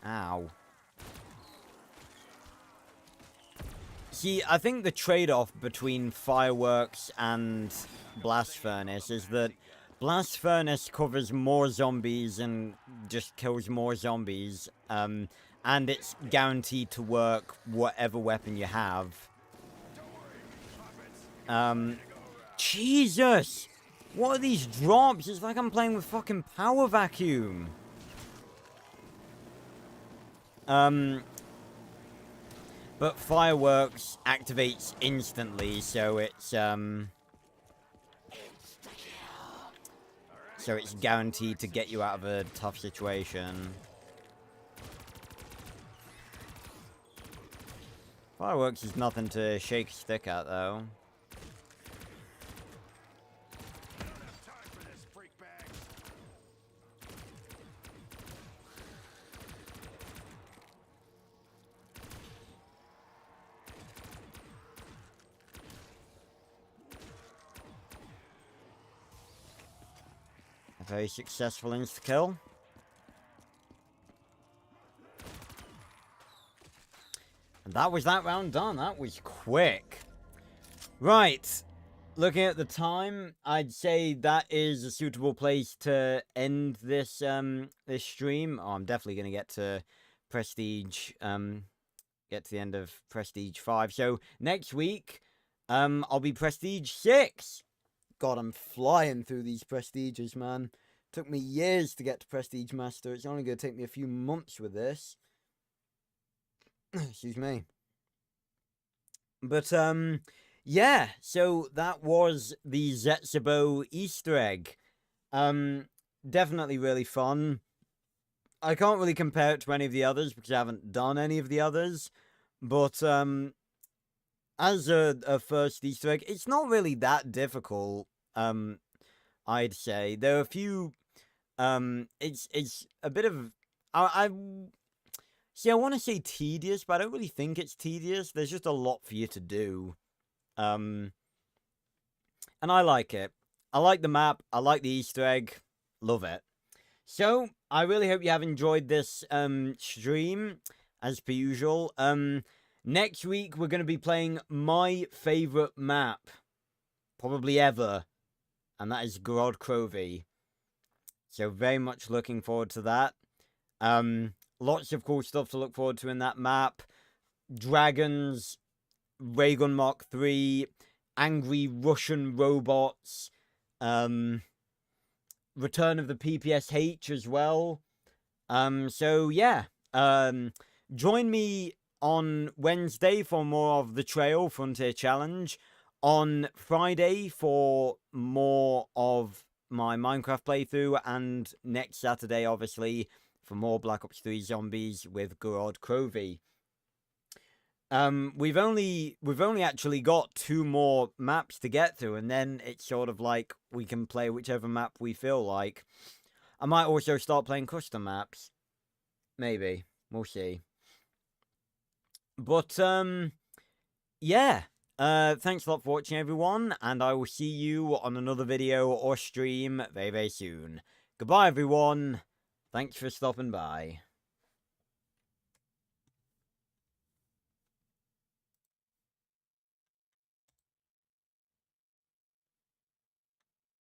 Ow. See, I think the trade-off between Fireworks and Blast Furnace is that Blast Furnace covers more zombies and just kills more zombies. And it's guaranteed to work whatever weapon you have. Jesus! What are these drops? It's like I'm playing with fucking Power Vacuum. But Fireworks activates instantly, so it's, so it's guaranteed to get you out of a tough situation. Fireworks is nothing to shake a stick at, though. A very successful insta-kill. And that was that round done. That was quick. Right. Looking at the time, I'd say that is a suitable place to end this this stream. Oh, I'm definitely going to get to Prestige, get to the end of Prestige 5. So, next week, I'll be Prestige 6. God, I'm flying through these Prestiges, man. Took me years to get to Prestige Master. It's only going to take me a few months with this. Excuse me. But, yeah. So, that was the Zetsubou Easter egg. Definitely really fun. I can't really compare it to any of the others because I haven't done any of the others. But, as a first Easter egg, it's not really that difficult. I'd say there are a few. It's a bit of. I want to say tedious, but I don't really think it's tedious. There's just a lot for you to do. And I like it. I like the map. I like the Easter egg. Love it. So I really hope you have enjoyed this stream as per usual. Next week we're going to be playing my favorite map, probably ever. And that is Gorod Krovi. So very much looking forward to that. Lots of cool stuff to look forward to in that map. Dragons, Raygun Mark III, angry Russian robots, Return of the PPSH as well. So yeah, join me on Wednesday for more of the Trail Frontier Challenge. On Friday for more of my Minecraft playthrough, and next Saturday, obviously, for more Black Ops 3 Zombies with Gorod Krovi. We've only actually got 2 more maps to get through, and then it's sort of like we can play whichever map we feel like. I might also start playing custom maps. Maybe. We'll see. But, yeah. Thanks a lot for watching, everyone, and I will see you on another video or stream very, very soon. Goodbye, everyone. Thanks for stopping by.